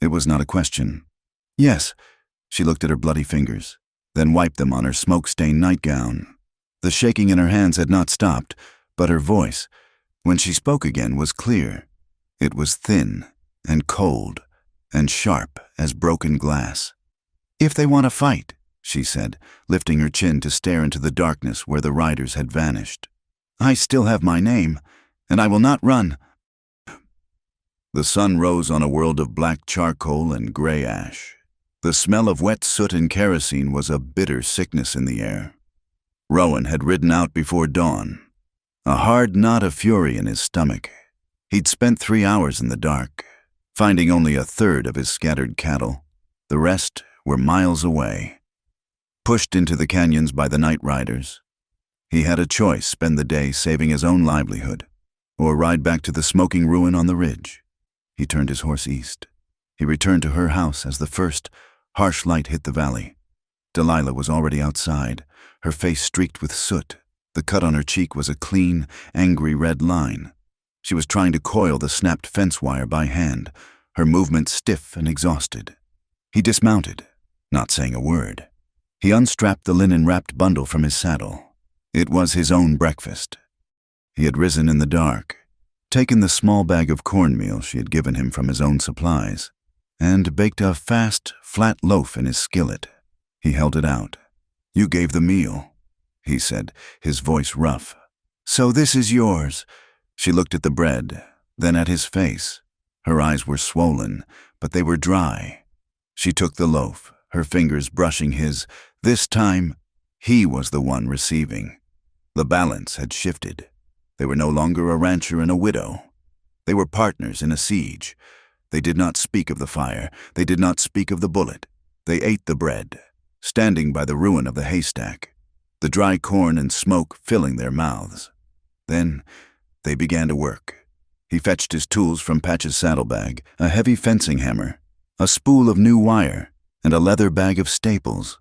It was not a question. "Yes." She looked at her bloody fingers, then wiped them on her smoke-stained nightgown. The shaking in her hands had not stopped, but her voice, when she spoke again, was clear. It was thin and cold and sharp as broken glass. "If they want to fight," she said, lifting her chin to stare into the darkness where the riders had vanished. "I still have my name, and I will not run." The sun rose on a world of black charcoal and gray ash. The smell of wet soot and kerosene was a bitter sickness in the air. Rowan had ridden out before dawn, a hard knot of fury in his stomach. He'd spent 3 hours in the dark, finding only a third of his scattered cattle. The rest were miles away, pushed into the canyons by the night riders. He had a choice: spend the day saving his own livelihood, or ride back to the smoking ruin on the ridge. He turned his horse east. He returned to her house as the first, harsh light hit the valley. Delilah was already outside, her face streaked with soot. The cut on her cheek was a clean, angry red line. She was trying to coil the snapped fence wire by hand, her movements stiff and exhausted. He dismounted, not saying a word. He unstrapped the linen-wrapped bundle from his saddle. It was his own breakfast. He had risen in the dark, taken the small bag of cornmeal she had given him from his own supplies, and baked a fast, flat loaf in his skillet. He held it out. "You gave the meal," he said, his voice rough. "So this is yours." She looked at the bread, then at his face. Her eyes were swollen, but they were dry. She took the loaf, her fingers brushing his. This time, he was the one receiving. The balance had shifted. They were no longer a rancher and a widow. They were partners in a siege. They did not speak of the fire. They did not speak of the bullet. They ate the bread, standing by the ruin of the haystack, the dry corn and smoke filling their mouths. Then they began to work. He fetched his tools from Patch's saddlebag, a heavy fencing hammer, a spool of new wire, and a leather bag of staples.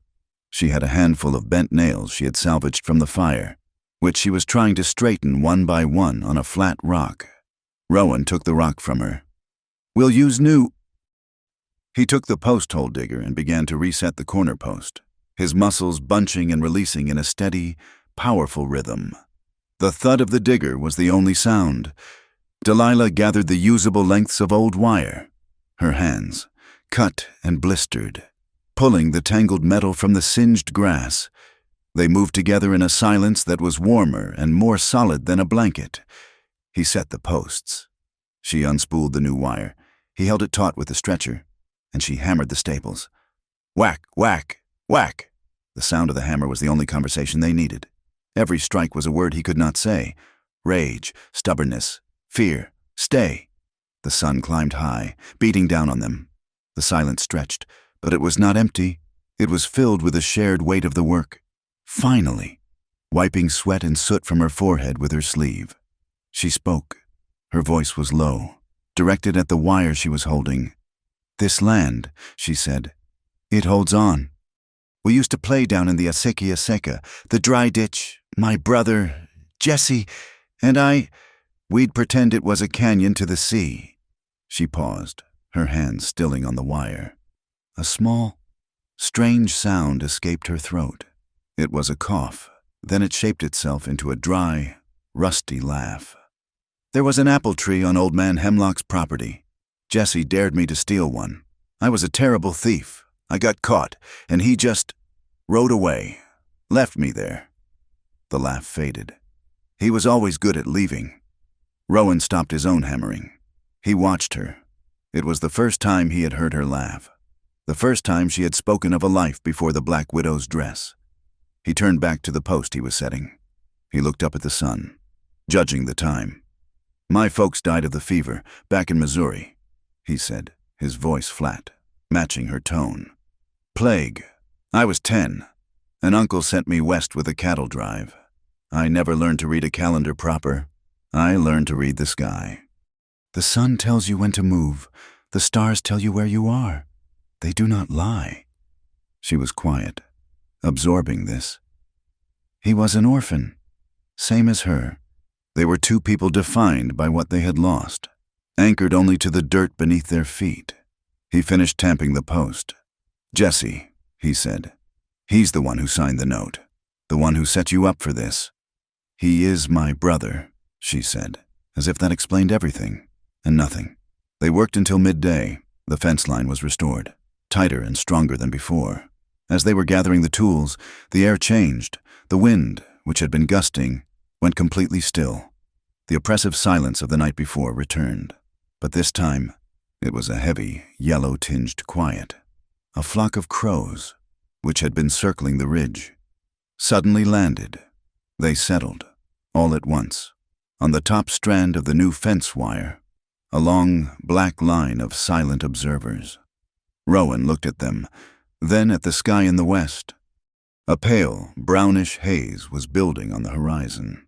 She had a handful of bent nails she had salvaged from the fire, which she was trying to straighten one by one on a flat rock. Rowan took the rock from her. "We'll use new—" He took the post hole digger and began to reset the corner post, his muscles bunching and releasing in a steady, powerful rhythm. The thud of the digger was the only sound. Delilah gathered the usable lengths of old wire, her hands, cut and blistered, pulling the tangled metal from the singed grass. They moved together in a silence that was warmer and more solid than a blanket. He set the posts. She unspooled the new wire. He held it taut with the stretcher, and she hammered the staples. Whack, whack, whack. The sound of the hammer was the only conversation they needed. Every strike was a word he could not say. Rage, stubbornness, fear, stay. The sun climbed high, beating down on them. The silence stretched, but it was not empty. It was filled with the shared weight of the work. Finally, wiping sweat and soot from her forehead with her sleeve, she spoke. Her voice was low, directed at the wire she was holding. "This land," she said, "it holds on. We used to play down in the Aseki, the dry ditch. My brother, Jesse, and I, we'd pretend it was a canyon to the sea." She paused, her hands stilling on the wire. A small, strange sound escaped her throat. It was a cough. Then it shaped itself into a dry, rusty laugh. "There was an apple tree on Old Man Hemlock's property. Jesse dared me to steal one. I was a terrible thief. I got caught, and he just rode away, left me there." The laugh faded. He was always good at leaving. Rowan stopped his own hammering. He watched her. It was the first time he had heard her laugh. The first time she had spoken of a life before the Black Widow's dress. He turned back to the post he was setting. He looked up at the sun, judging the time. "My folks died of the fever, back in Missouri," he said, his voice flat, matching her tone. "Plague. I was 10. An uncle sent me west with a cattle drive. I never learned to read a calendar proper. I learned to read the sky. The sun tells you when to move. The stars tell you where you are. They do not lie." She was quiet, absorbing this. He was an orphan, same as her. They were two people defined by what they had lost, anchored only to the dirt beneath their feet. He finished tamping the post. "Jesse," he said. "He's the one who signed the note, the one who set you up for this." "He is my brother," she said, as if that explained everything and nothing. They worked until midday. The fence line was restored, tighter and stronger than before. As they were gathering the tools, the air changed. The wind, which had been gusting, went completely still. The oppressive silence of the night before returned. But this time, it was a heavy, yellow-tinged quiet. A flock of crows, which had been circling the ridge, suddenly landed. They settled, all at once, on the top strand of the new fence wire, a long, black line of silent observers. Rowan looked at them, then at the sky in the west. A pale, brownish haze was building on the horizon.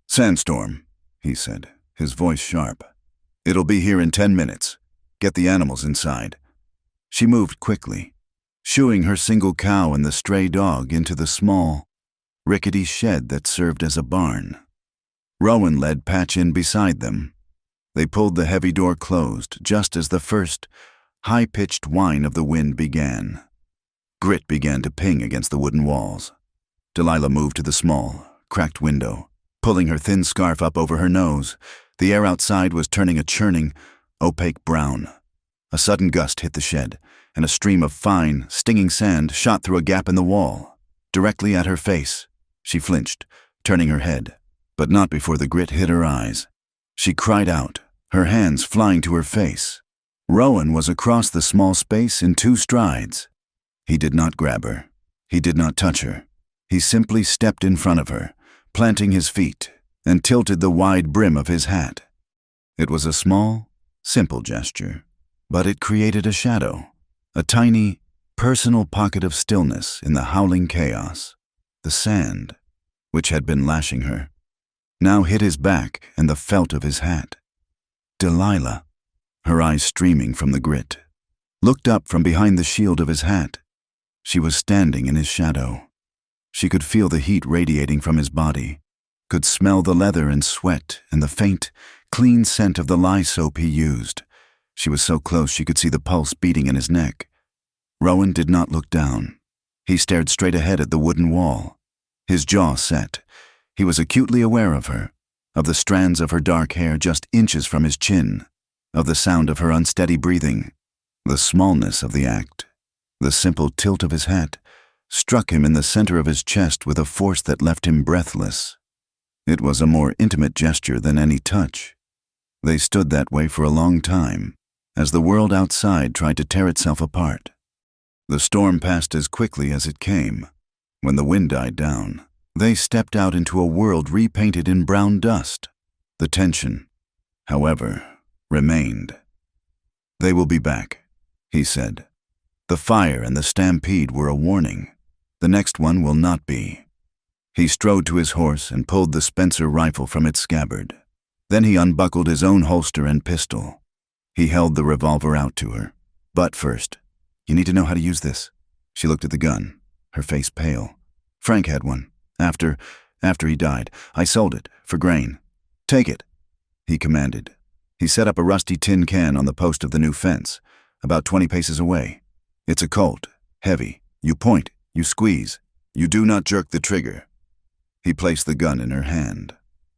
"Sandstorm," he said, his voice sharp. "It'll be here in 10 minutes. Get the animals inside." She moved quickly, shooing her single cow and the stray dog into the small, rickety shed that served as a barn. Rowan led Patch in beside them. They pulled the heavy door closed just as the first, high-pitched whine of the wind began. Grit began to ping against the wooden walls. Delilah moved to the small, cracked window, pulling her thin scarf up over her nose. The air outside was turning a churning, opaque brown. A sudden gust hit the shed, and a stream of fine, stinging sand shot through a gap in the wall, directly at her face. She flinched, turning her head, but not before the grit hit her eyes. She cried out, her hands flying to her face. Rowan was across the small space in 2 strides. He did not grab her. He did not touch her. He simply stepped in front of her, planting his feet, and tilted the wide brim of his hat. It was a small, simple gesture, but it created a shadow, a tiny, personal pocket of stillness in the howling chaos. The sand, which had been lashing her, now hit his back and the felt of his hat. Delilah, her eyes streaming from the grit, looked up from behind the shield of his hat. She was standing in his shadow. She could feel the heat radiating from his body, could smell the leather and sweat and the faint, clean scent of the lye soap he used. She was so close she could see the pulse beating in his neck. Rowan did not look down. He stared straight ahead at the wooden wall. His jaw set. He was acutely aware of her, of the strands of her dark hair just inches from his chin, of the sound of her unsteady breathing. The smallness of the act, the simple tilt of his hat, struck him in the center of his chest with a force that left him breathless. It was a more intimate gesture than any touch. They stood that way for a long time, as the world outside tried to tear itself apart. The storm passed as quickly as it came. When the wind died down, they stepped out into a world repainted in brown dust. The tension, however, remained. "They will be back," he said. "The fire and the stampede were a warning. The next one will not be." He strode to his horse and pulled the Spencer rifle from its scabbard. Then he unbuckled his own holster and pistol. He held the revolver out to her. "But first, you need to know how to use this." She looked at the gun, her face pale. "Frank had one. After he died, I sold it, for grain. Take it," he commanded. He set up a rusty tin can on the post of the new fence, about 20 paces away. "It's a Colt, heavy. You point, you squeeze. You do not jerk the trigger." He placed the gun in her hand.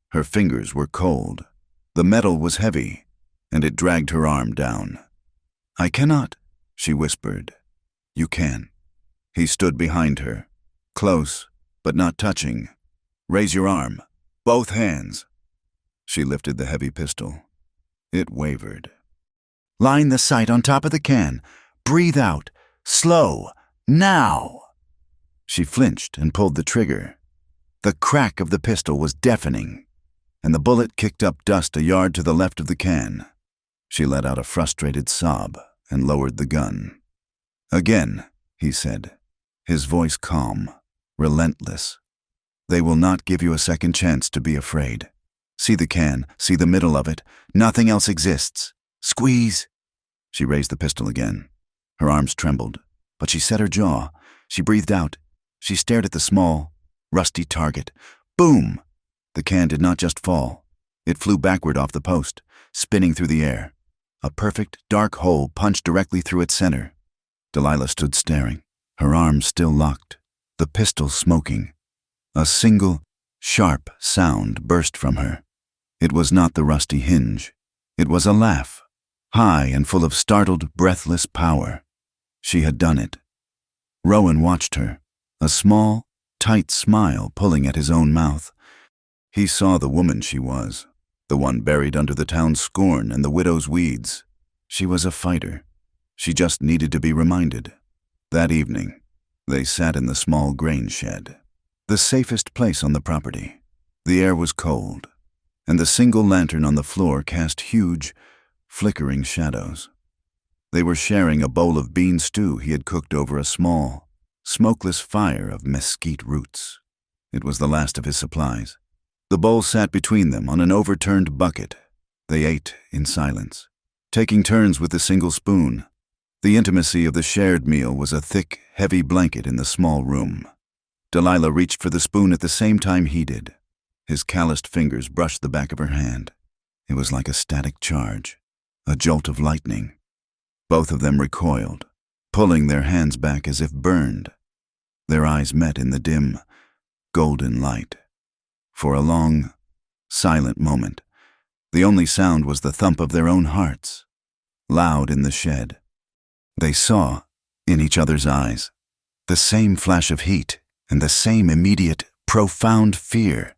Her fingers were cold. The metal was heavy, and it dragged her arm down. "I cannot," she whispered. "You can." He stood behind her, close, but not touching. "Raise your arm. Both hands." She lifted the heavy pistol. It wavered. "Line the sight on top of the can. Breathe out. Slow. Now." She flinched and pulled the trigger. The crack of the pistol was deafening, and the bullet kicked up dust a yard to the left of the can. She let out a frustrated sob and lowered the gun. "Again," he said, his voice calm, relentless. "They will not give you a second chance to be afraid. See the can, see the middle of it. Nothing else exists. Squeeze." She raised the pistol again. Her arms trembled, but she set her jaw. She breathed out. She stared at the small, rusty target. Boom! The can did not just fall. It flew backward off the post, spinning through the air. A perfect, dark hole punched directly through its center. Delilah stood staring, her arms still locked, the pistol smoking. A single, sharp sound burst from her. It was not the rusty hinge. It was a laugh, high and full of startled, breathless power. She had done it. Rowan watched her, a small, tight smile pulling at his own mouth. He saw the woman she was, the one buried under the town's scorn and the widow's weeds. She was a fighter. She just needed to be reminded. That evening, they sat in the small grain shed, the safest place on the property. The air was cold, and the single lantern on the floor cast huge, flickering shadows. They were sharing a bowl of bean stew he had cooked over a small, smokeless fire of mesquite roots. It was the last of his supplies. The bowl sat between them on an overturned bucket. They ate in silence, taking turns with the single spoon. The intimacy of the shared meal was a thick, heavy blanket in the small room. Delilah reached for the spoon at the same time he did. His calloused fingers brushed the back of her hand. It was like a static charge, a jolt of lightning. Both of them recoiled, pulling their hands back as if burned. Their eyes met in the dim, golden light. For a long, silent moment, the only sound was the thump of their own hearts. loud in the shed. They saw, in each other's eyes, the same flash of heat and the same immediate, profound fear.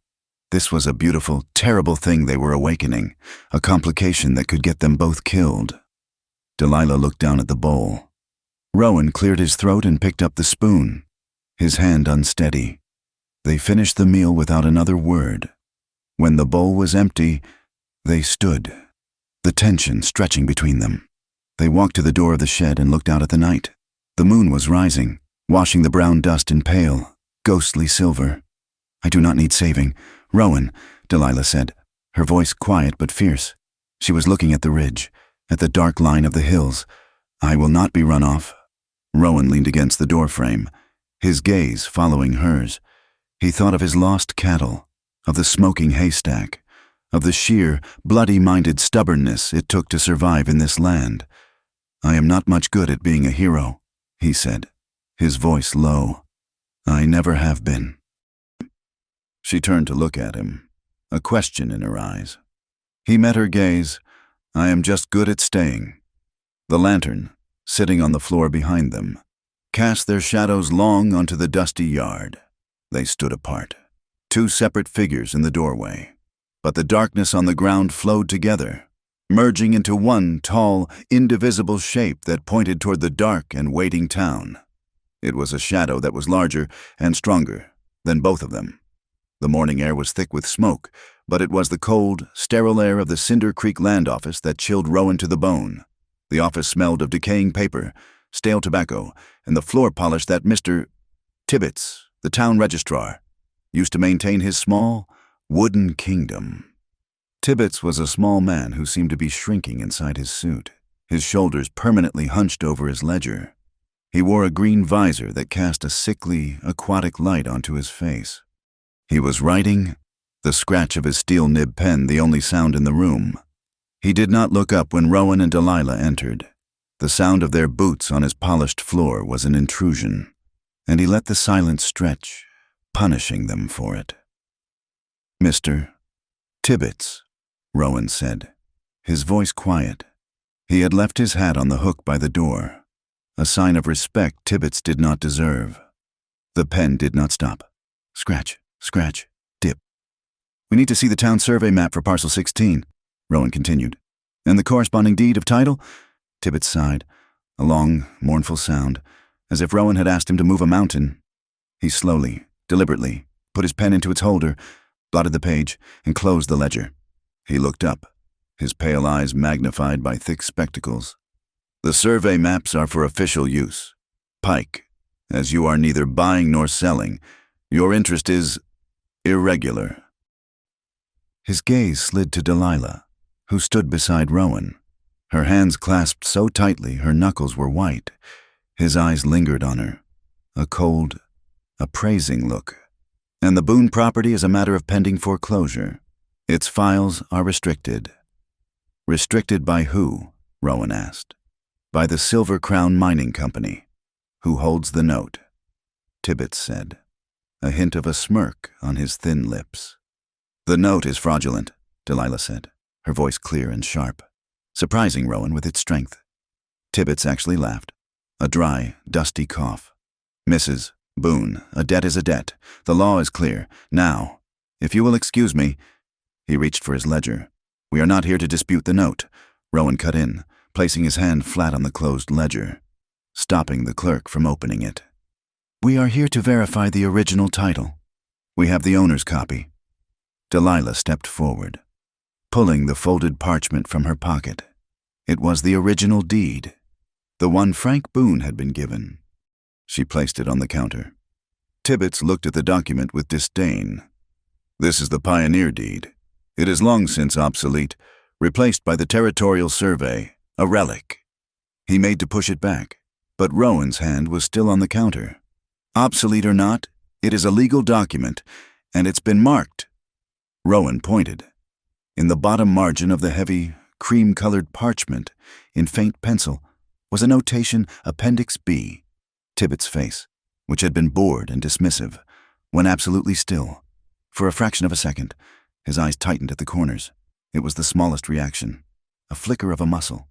This was a beautiful, terrible thing they were awakening, a complication that could get them both killed. Delilah looked down at the bowl. Rowan cleared his throat and picked up the spoon, his hand unsteady. They finished the meal without another word. When the bowl was empty, they stood, the tension stretching between them. They walked to the door of the shed and looked out at the night. The moon was rising, washing the brown dust in pale, ghostly silver. "I do not need saving, Rowan," Delilah said, her voice quiet but fierce. She was looking at the ridge, at the dark line of the hills. "I will not be run off." Rowan leaned against the doorframe, his gaze following hers. He thought of his lost cattle, of the smoking haystack, of the sheer, bloody-minded stubbornness it took to survive in this land. "I am not much good at being a hero," he said, his voice low. "I never have been." She turned to look at him, a question in her eyes. He met her gaze. "I am just good at staying." The lantern, sitting on the floor behind them, cast their shadows long onto the dusty yard. They stood apart, two separate figures in the doorway. But the darkness on the ground flowed together, merging into one tall, indivisible shape that pointed toward the dark and waiting town. It was a shadow that was larger and stronger than both of them. The morning air was thick with smoke, but it was the cold, sterile air of the Cinder Creek land office that chilled Rowan to the bone. The office smelled of decaying paper, stale tobacco, and the floor polish that Mr. Tibbets, the town registrar, used to maintain his small, wooden kingdom. Tibbets was a small man who seemed to be shrinking inside his suit, his shoulders permanently hunched over his ledger. He wore a green visor that cast a sickly, aquatic light onto his face. He was writing, the scratch of his steel nib pen the only sound in the room. He did not look up when Rowan and Delilah entered. The sound of their boots on his polished floor was an intrusion, and he let the silence stretch, punishing them for it. "Mr. Tibbets," Rowan said, his voice quiet. He had left his hat on the hook by the door, a sign of respect Tibbets did not deserve. The pen did not stop. Scratch, scratch, dip. "We need to see the town survey map for parcel 16, Rowan continued. "And the corresponding deed of title?" Tibbets sighed, a long, mournful sound, as if Rowan had asked him to move a mountain. He slowly, deliberately, put his pen into its holder, blotted the page, and closed the ledger. He looked up, his pale eyes magnified by thick spectacles. "The survey maps are for official use. Pike, as you are neither buying nor selling, your interest is irregular." His gaze slid to Delilah, who stood beside Rowan. Her hands clasped so tightly her knuckles were white. His eyes lingered on her, a cold, appraising look. "And the Boone property is a matter of pending foreclosure. Its files are restricted." "Restricted by who?" Rowan asked. "By the Silver Crown Mining Company." "Who holds the note?" Tibbets said, a hint of a smirk on his thin lips. "The note is fraudulent," Delilah said, her voice clear and sharp, surprising Rowan with its strength. Tibbets actually laughed, a dry, dusty cough. "Mrs. Boone, a debt is a debt. The law is clear. Now, if you will excuse me—" He reached for his ledger. "We are not here to dispute the note," Rowan cut in, placing his hand flat on the closed ledger, stopping the clerk from opening it. "We are here to verify the original title. We have the owner's copy." Delilah stepped forward, pulling the folded parchment from her pocket. It was the original deed, the one Frank Boone had been given. She placed it on the counter. Tibbets looked at the document with disdain. "This is the pioneer deed. It is long since obsolete, replaced by the territorial survey, a relic." He made to push it back, but Rowan's hand was still on the counter. "Obsolete or not, it is a legal document, and it's been marked." Rowan pointed. In the bottom margin of the heavy, cream-colored parchment, in faint pencil, was a notation Appendix B. Tibbets' face, which had been bored and dismissive, went absolutely still. For a fraction of a second, his eyes tightened at the corners. It was the smallest reaction, a flicker of a muscle.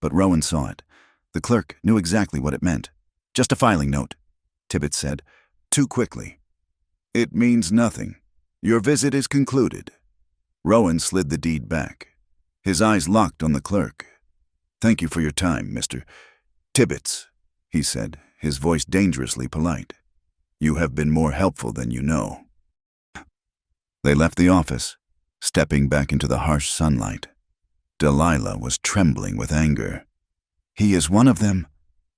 but Rowan saw it. The clerk knew exactly what it meant. "Just a filing note," Tibbets said, too quickly. "It means nothing. Your visit is concluded." Rowan slid the deed back. His eyes locked on the clerk. "Thank you for your time, Mr. Tibbets," he said, his voice dangerously polite. "You have been more helpful than you know." They left the office, stepping back into the harsh sunlight. Delilah was trembling with anger. "He is one of them.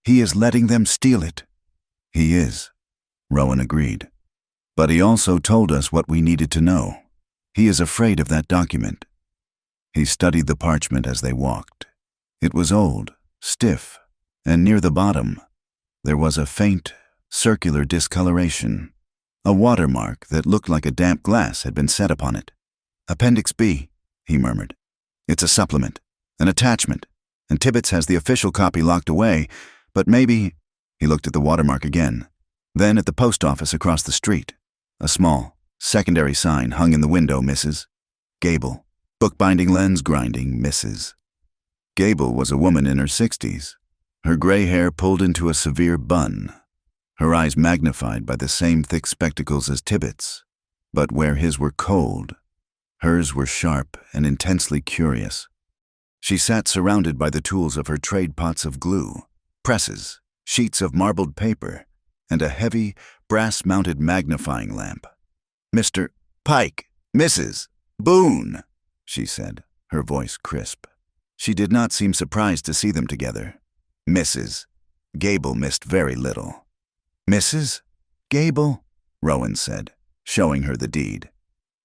He is letting them steal it." "He is," Rowan agreed. "But he also told us what we needed to know. He is afraid of that document." He studied the parchment as they walked. It was old, stiff, and near the bottom, there was a faint, circular discoloration. A watermark that looked like a damp glass had been set upon it. "Appendix B," he murmured. "It's a supplement, an attachment, and Tibbets has the official copy locked away, but maybe—" He looked at the watermark again, then at the post office across the street. A small, secondary sign hung in the window, "Mrs. Gable. Bookbinding lens grinding, Mrs." Gable was a woman in her 60s, her gray hair pulled into a severe bun, her eyes magnified by the same thick spectacles as Tibbets, but where his were cold, hers were sharp and intensely curious. She sat surrounded by the tools of her trade, pots of glue, presses, sheets of marbled paper, and a heavy, brass-mounted magnifying lamp. "Mr. Pike, Mrs. Boone," she said, her voice crisp. She did not seem surprised to see them together. Mrs. Gable missed very little. "Mrs. Gable," Rowan said, showing her the deed.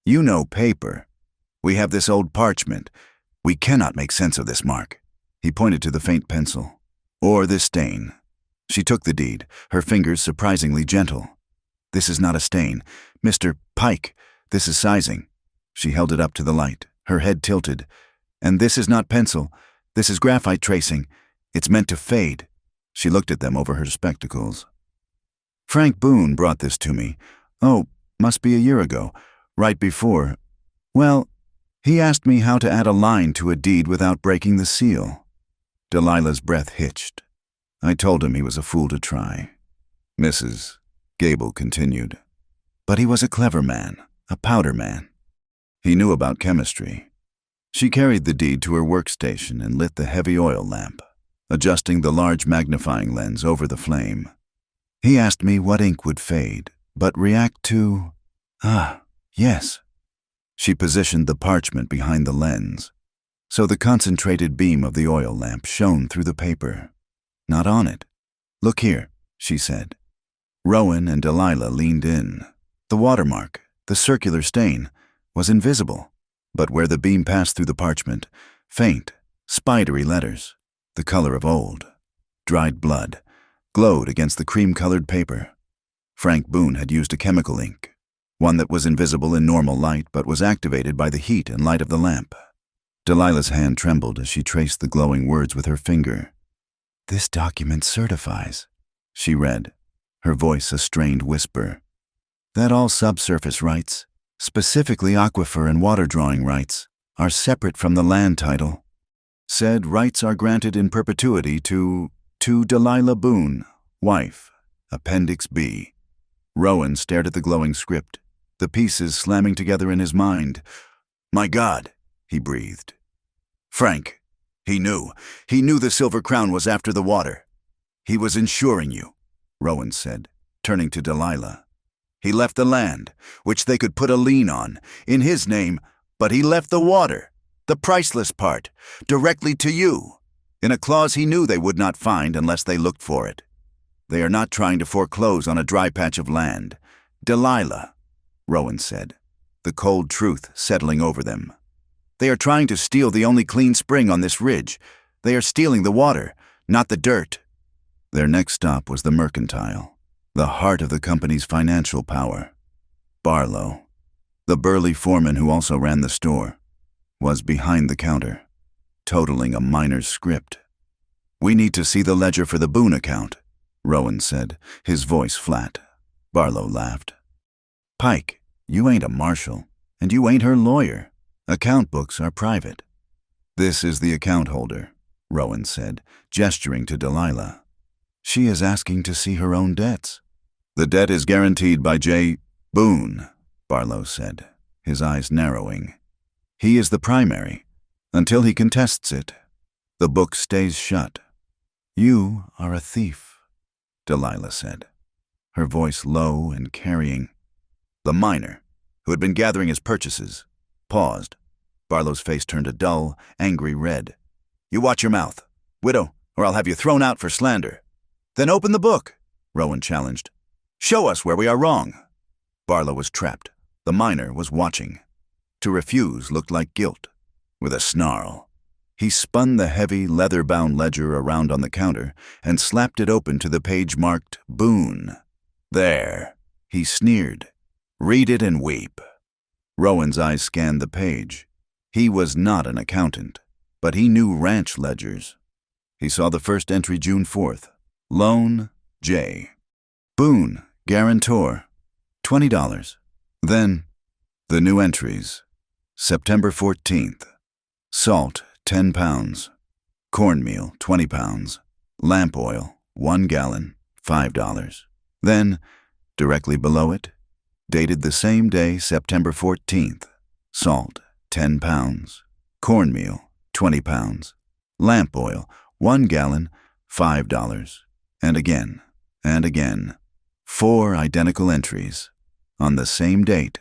"You know paper. We have this old parchment. We cannot make sense of this mark." He pointed to the faint pencil. "Or this stain." She took the deed, her fingers surprisingly gentle. "This is not a stain. Mr. Pike, this is sizing." She held it up to the light, her head tilted. "And this is not pencil. This is graphite tracing. It's meant to fade." She looked at them over her spectacles. "Frank Boone brought this to me. Oh, must be a year ago, right before. Well, he asked me how to add a line to a deed without breaking the seal." Delilah's breath hitched. "I told him he was a fool to try." Mrs. Gable continued. "But he was a clever man, a powder man. He knew about chemistry." She carried the deed to her workstation and lit the heavy oil lamp, adjusting the large magnifying lens over the flame. "He asked me what ink would fade, but react to— yes." She positioned the parchment behind the lens, so the concentrated beam of the oil lamp shone through the paper. Not on it. "Look here," she said. Rowan and Delilah leaned in. The watermark, the circular stain, was invisible, but where the beam passed through the parchment, faint, spidery letters, the color of old, dried blood, glowed against the cream-colored paper. Frank Boone had used a chemical ink, one that was invisible in normal light but was activated by the heat and light of the lamp. Delilah's hand trembled as she traced the glowing words with her finger. "This document certifies," she read, her voice a strained whisper, "that all subsurface rights, specifically aquifer and water drawing rights, are separate from the land title. Said rights are granted in perpetuity to Delilah Boone, wife, Appendix B." Rowan stared at the glowing script, the pieces slamming together in his mind. "My God," he breathed. "Frank, he knew the Silver Crown was after the water. He was insuring you," Rowan said, turning to Delilah. "He left the land, which they could put a lien on, in his name, but he left the water, the priceless part, directly to you, in a clause he knew they would not find unless they looked for it. They are not trying to foreclose on a dry patch of land. Delilah," Rowan said, the cold truth settling over them. "They are trying to steal the only clean spring on this ridge. They are stealing the water, not the dirt." Their next stop was the mercantile, the heart of the company's financial power. Barlow, the burly foreman who also ran the store, was behind the counter, totaling a miner's script. "We need to see the ledger for the Boone account," Rowan said, his voice flat. Barlow laughed. "Pike, you ain't a marshal, and you ain't her lawyer. Account books are private." "This is the account holder," Rowan said, gesturing to Delilah. She is asking to see her own debts. The debt is guaranteed by J. Boone, Barlow said, his eyes narrowing. He is the primary. Until he contests it, the book stays shut. You are a thief, Delilah said, her voice low and carrying. The miner, who had been gathering his purchases, paused. Barlow's face turned a dull, angry red. You watch your mouth, widow, or I'll have you thrown out for slander. Then open the book, Rowan challenged. Show us where we are wrong. Barlow was trapped. The miner was watching. To refuse looked like guilt. With a snarl, he spun the heavy, leather-bound ledger around on the counter and slapped it open to the page marked Boone. There, he sneered. Read it and weep. Rowan's eyes scanned the page. He was not an accountant, but he knew ranch ledgers. He saw the first entry June 4th. Loan, J. Boone, guarantor, $20. Then, the new entries. September 14th. Salt, 10 pounds. Cornmeal, 20 pounds. Lamp oil, 1 gallon, $5. Then, directly below it, dated the same day, September 14th. Salt, 10 pounds. Cornmeal, 20 pounds. Lamp oil, 1 gallon, $5. And again, and again. 4 identical entries. On the same date,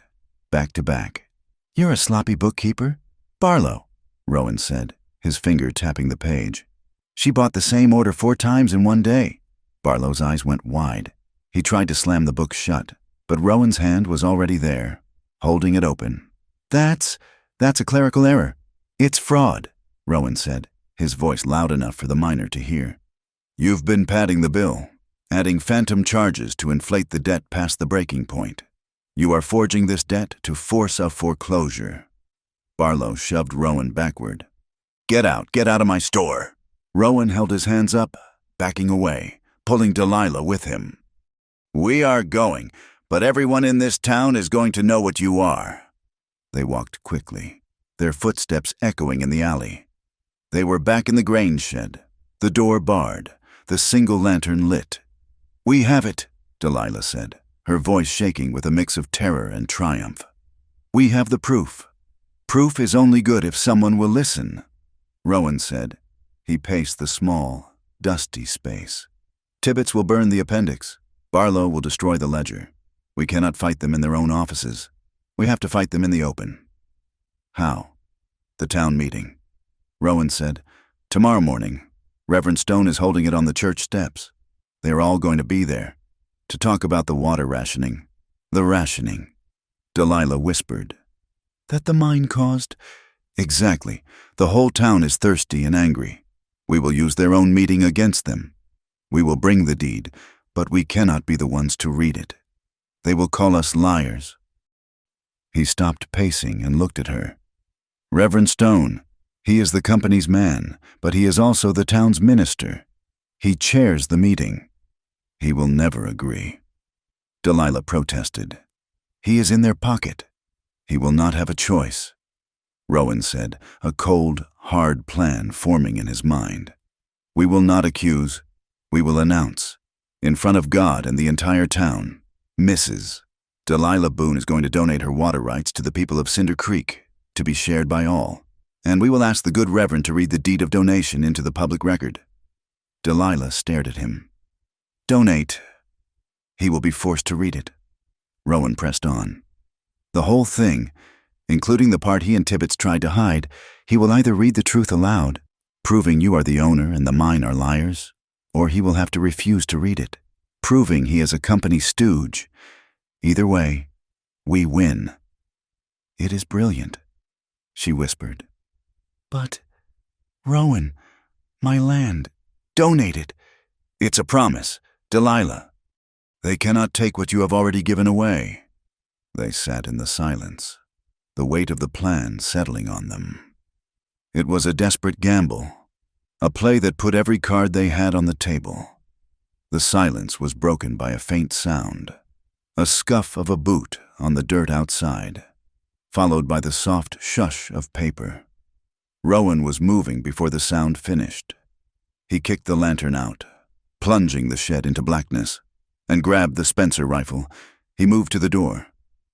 back to back. You're a sloppy bookkeeper? Barlow, Rowan said, his finger tapping the page. She bought the same order 4 times in one day. Barlow's eyes went wide. He tried to slam the book shut, but Rowan's hand was already there, holding it open. That's a clerical error. It's fraud, Rowan said, his voice loud enough for the miner to hear. You've been padding the bill, adding phantom charges to inflate the debt past the breaking point. You are forging this debt to force a foreclosure. Barlow shoved Rowan backward. Get out of my store. Rowan held his hands up, backing away, pulling Delilah with him. We are going, but everyone in this town is going to know what you are. They walked quickly, their footsteps echoing in the alley. They were back in the grain shed, the door barred, the single lantern lit. We have it, Delilah said, her voice shaking with a mix of terror and triumph. We have the proof. Proof is only good if someone will listen, Rowan said. He paced the small, dusty space. Tibbets will burn the appendix. Barlow will destroy the ledger. We cannot fight them in their own offices. We have to fight them in the open. How? The town meeting. Rowan said, Tomorrow morning. Reverend Stone is holding it on the church steps. They are all going to be there, to talk about the water rationing. The rationing. Delilah whispered. That the mine caused? Exactly. The whole town is thirsty and angry. We will use their own meeting against them. We will bring the deed, but we cannot be the ones to read it. They will call us liars. He stopped pacing and looked at her. Reverend Stone, he is the company's man, but he is also the town's minister. He chairs the meeting. He will never agree. Delilah protested. He is in their pocket. He will not have a choice. Rowan said, a cold, hard plan forming in his mind. We will not accuse. We will announce. In front of God and the entire town. Mrs. Delilah Boone is going to donate her water rights to the people of Cinder Creek, to be shared by all. And we will ask the good reverend to read the deed of donation into the public record. Delilah stared at him. Donate. He will be forced to read it. Rowan pressed on. The whole thing, including the part he and Tibbets tried to hide, he will either read the truth aloud, proving you are the owner and the mine are liars, or he will have to refuse to read it, proving he is a company stooge. Either way, we win. It is brilliant, she whispered. But, Rowan, my land, donate it. It's a promise, Delilah. They cannot take what you have already given away. They sat in the silence, the weight of the plan settling on them. It was a desperate gamble, a play that put every card they had on the table. The silence was broken by a faint sound, a scuff of a boot on the dirt outside, followed by the soft shush of paper. Rowan was moving before the sound finished, He kicked the lantern out, plunging the shed into blackness, and grabbed the Spencer rifle. He moved to the door,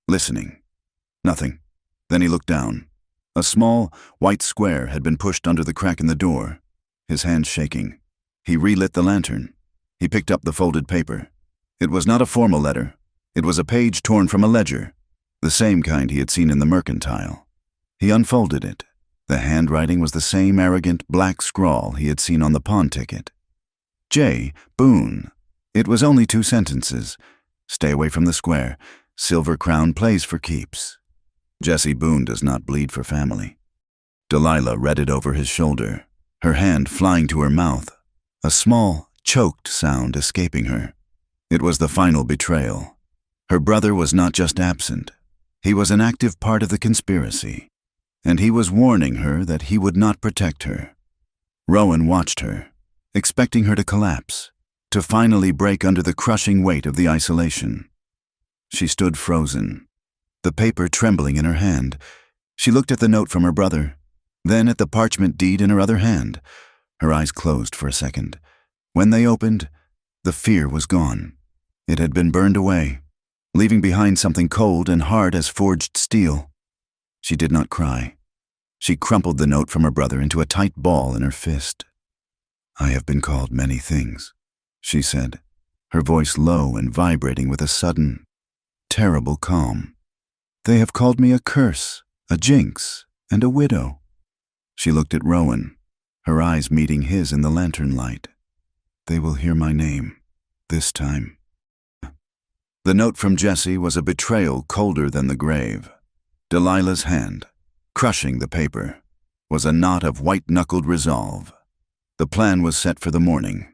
listening. Nothing. Then he looked down. A small, white square had been pushed under the crack in the door, his hands shaking. He relit the lantern. He picked up the folded paper. It was not a formal letter. It was a page torn from a ledger, the same kind he had seen in the Mercantile. He unfolded it. The handwriting was the same arrogant black scrawl he had seen on the pawn ticket. J. Boone. It was only 2 sentences. Stay away from the square. Silver Crown plays for keeps. Jesse Boone does not bleed for family. Delilah read it over his shoulder, her hand flying to her mouth, a small, choked sound escaping her. It was the final betrayal. Her brother was not just absent. He was an active part of the conspiracy, and he was warning her that he would not protect her. Rowan watched her, expecting her to collapse, to finally break under the crushing weight of the isolation. She stood frozen, the paper trembling in her hand. She looked at the note from her brother, then at the parchment deed in her other hand. Her eyes closed for a second. When they opened, the fear was gone. It had been burned away, leaving behind something cold and hard as forged steel. She did not cry. She crumpled the note from her brother into a tight ball in her fist. "I have been called many things," she said, her voice low and vibrating with a sudden, terrible calm. "They have called me a curse, a jinx, and a widow." She looked at Rowan, her eyes meeting his in the lantern light. "They will hear my name, this time." The note from Jesse was a betrayal colder than the grave. Delilah's hand, crushing the paper, was a knot of white-knuckled resolve. The plan was set for the morning,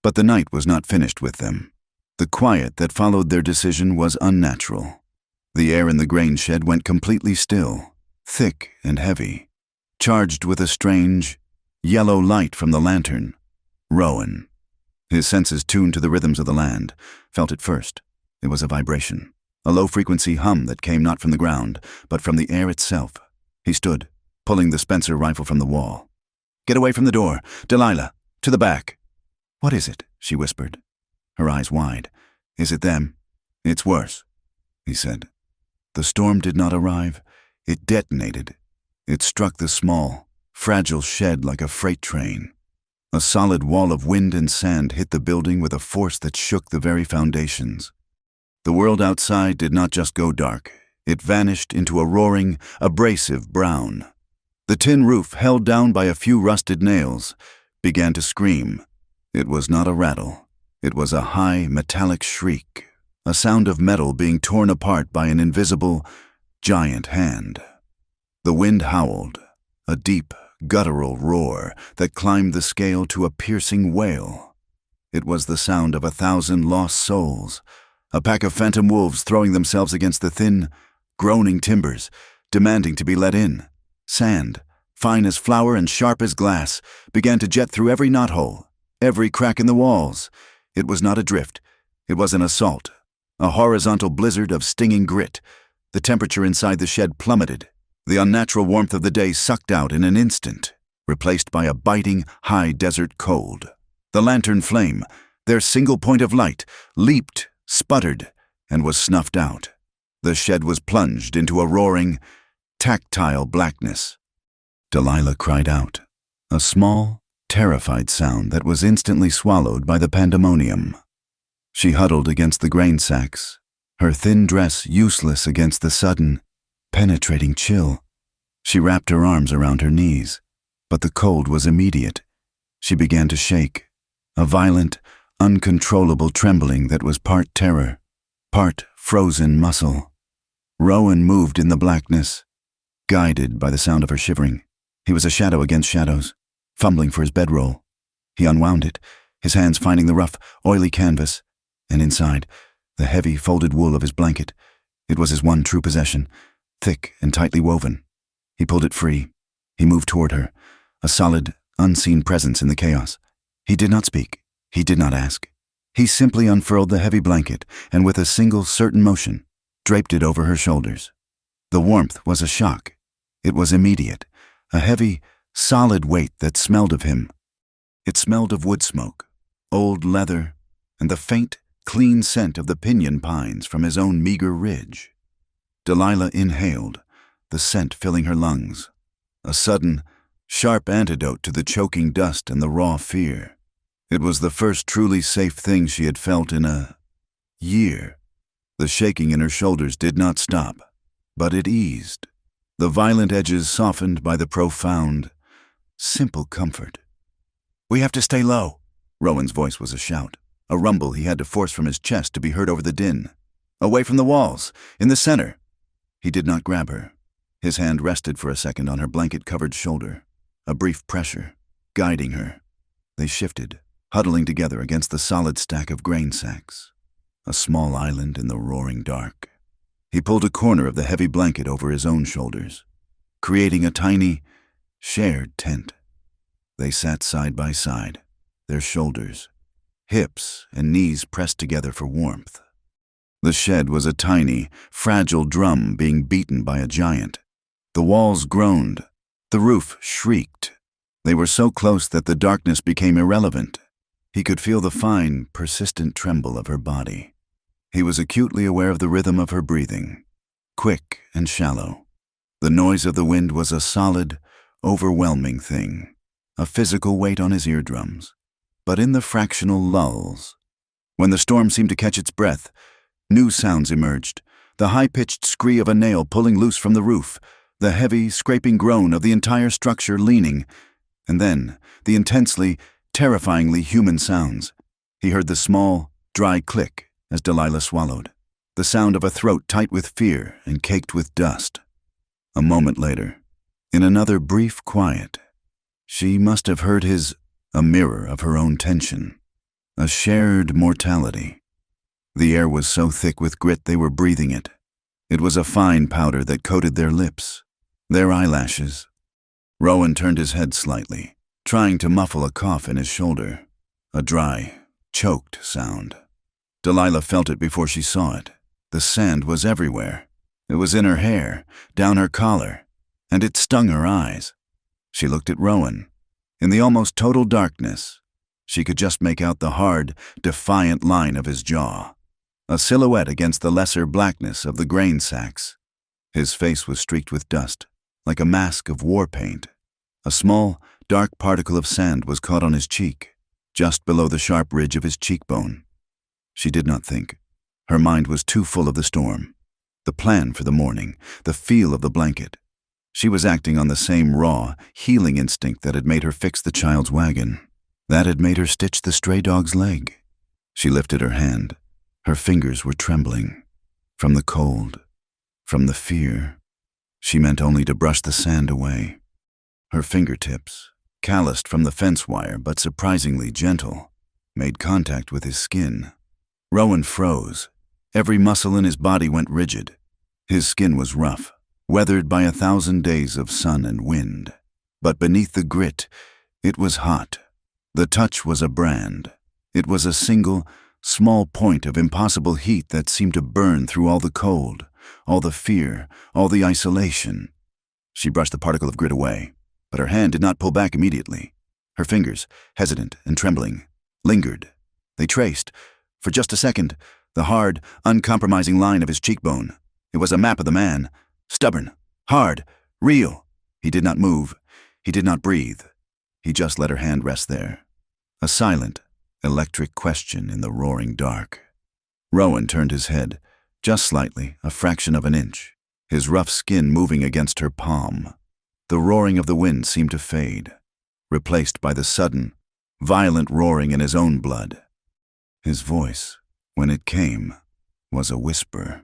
but the night was not finished with them. The quiet that followed their decision was unnatural. The air in the grain shed went completely still, thick and heavy, charged with a strange, yellow light from the lantern. Rowan, his senses tuned to the rhythms of the land, felt it first. It was a vibration, a low-frequency hum that came not from the ground, but from the air itself. He stood, pulling the Spencer rifle from the wall. "Get away from the door. Delilah, to the back." "What is it?" she whispered, her eyes wide. "Is it them?" "It's worse," he said. The storm did not arrive. It detonated. It struck the small, fragile shed like a freight train. A solid wall of wind and sand hit the building with a force that shook the very foundations. The world outside did not just go dark. It vanished into a roaring, abrasive brown. The tin roof, held down by a few rusted nails, began to scream. It was not a rattle. It was a high, metallic shriek, a sound of metal being torn apart by an invisible, giant hand. The wind howled, a deep, guttural roar that climbed the scale to a piercing wail. It was the sound of 1,000 lost souls, a pack of phantom wolves throwing themselves against the thin, groaning timbers, demanding to be let in. Sand, fine as flour and sharp as glass, began to jet through every knothole, every crack in the walls. It was not a drift. It was an assault, a horizontal blizzard of stinging grit. The temperature inside the shed plummeted. The unnatural warmth of the day sucked out in an instant, replaced by a biting, high desert cold. The lantern flame, their single point of light, leaped, sputtered, and was snuffed out. The shed was plunged into a roaring, tactile blackness. Delilah cried out, a small, terrified sound that was instantly swallowed by the pandemonium. She huddled against the grain sacks, her thin dress useless against the sudden, penetrating chill. She wrapped her arms around her knees, but the cold was immediate. She began to shake, a violent, uncontrollable trembling that was part terror, part frozen muscle. Rowan moved in the blackness, guided by the sound of her shivering. He was a shadow against shadows, fumbling for his bedroll. He unwound it, his hands finding the rough, oily canvas, and inside, the heavy, folded wool of his blanket. It was his one true possession, thick and tightly woven. He pulled it free. He moved toward her, a solid, unseen presence in the chaos. He did not speak. He did not ask. He simply unfurled the heavy blanket and with a single certain motion, draped it over her shoulders. The warmth was a shock. It was immediate, a heavy, solid weight that smelled of him. It smelled of wood smoke, old leather, and the faint, clean scent of the pinyon pines from his own meager ridge. Delilah inhaled, the scent filling her lungs, a sudden, sharp antidote to the choking dust and the raw fear. It was the first truly safe thing she had felt in a year. The shaking in her shoulders did not stop, but it eased, the violent edges softened by the profound, simple comfort. "We have to stay low." Rowan's voice was a shout, a rumble he had to force from his chest to be heard over the din. "Away from the walls, in the center." He did not grab her. His hand rested for a second on her blanket-covered shoulder, a brief pressure, guiding her. They shifted, huddling together against the solid stack of grain sacks, a small island in the roaring dark. He pulled a corner of the heavy blanket over his own shoulders, creating a tiny, shared tent. They sat side by side, their shoulders, hips, and knees pressed together for warmth. The shed was a tiny, fragile drum being beaten by a giant. The walls groaned, the roof shrieked. They were so close that the darkness became irrelevant. He could feel the fine, persistent tremble of her body. He was acutely aware of the rhythm of her breathing, quick and shallow. The noise of the wind was a solid, overwhelming thing, a physical weight on his eardrums. But in the fractional lulls, when the storm seemed to catch its breath, new sounds emerged, the high-pitched scree of a nail pulling loose from the roof, the heavy, scraping groan of the entire structure leaning, and then the intensely, terrifyingly human sounds. He heard the small, dry click as Delilah swallowed, the sound of a throat tight with fear and caked with dust. A moment later, in another brief quiet, she must have heard a mirror of her own tension, a shared mortality. The air was so thick with grit they were breathing it. It was a fine powder that coated their lips, their eyelashes. Rowan turned his head slightly, trying to muffle a cough in his shoulder, a dry, choked sound. Delilah felt it before she saw it. The sand was everywhere. It was in her hair, down her collar, and it stung her eyes. She looked at Rowan. In the almost total darkness, she could just make out the hard, defiant line of his jaw, a silhouette against the lesser blackness of the grain sacks. His face was streaked with dust, like a mask of war paint. A small, dark particle of sand was caught on his cheek, just below the sharp ridge of his cheekbone. She did not think. Her mind was too full of the storm, the plan for the morning, the feel of the blanket. She was acting on the same raw, healing instinct that had made her fix the child's wagon, that had made her stitch the stray dog's leg. She lifted her hand. Her fingers were trembling, from the cold, from the fear. She meant only to brush the sand away. Her fingertips, calloused from the fence wire but surprisingly gentle, made contact with his skin. Rowan froze. Every muscle in his body went rigid. His skin was rough, weathered by 1,000 days of sun and wind. But beneath the grit, it was hot. The touch was a brand. It was a single, small point of impossible heat that seemed to burn through all the cold, all the fear, all the isolation. She brushed the particle of grit away, but her hand did not pull back immediately. Her fingers, hesitant and trembling, lingered. They traced, for just a second, the hard, uncompromising line of his cheekbone. It was a map of the man, stubborn, hard, real. He did not move. He did not breathe. He just let her hand rest there. A silent, electric question in the roaring dark. Rowan turned his head, just slightly, a fraction of an inch, his rough skin moving against her palm. The roaring of the wind seemed to fade, replaced by the sudden, violent roaring in his own blood. His voice, when it came, was a whisper.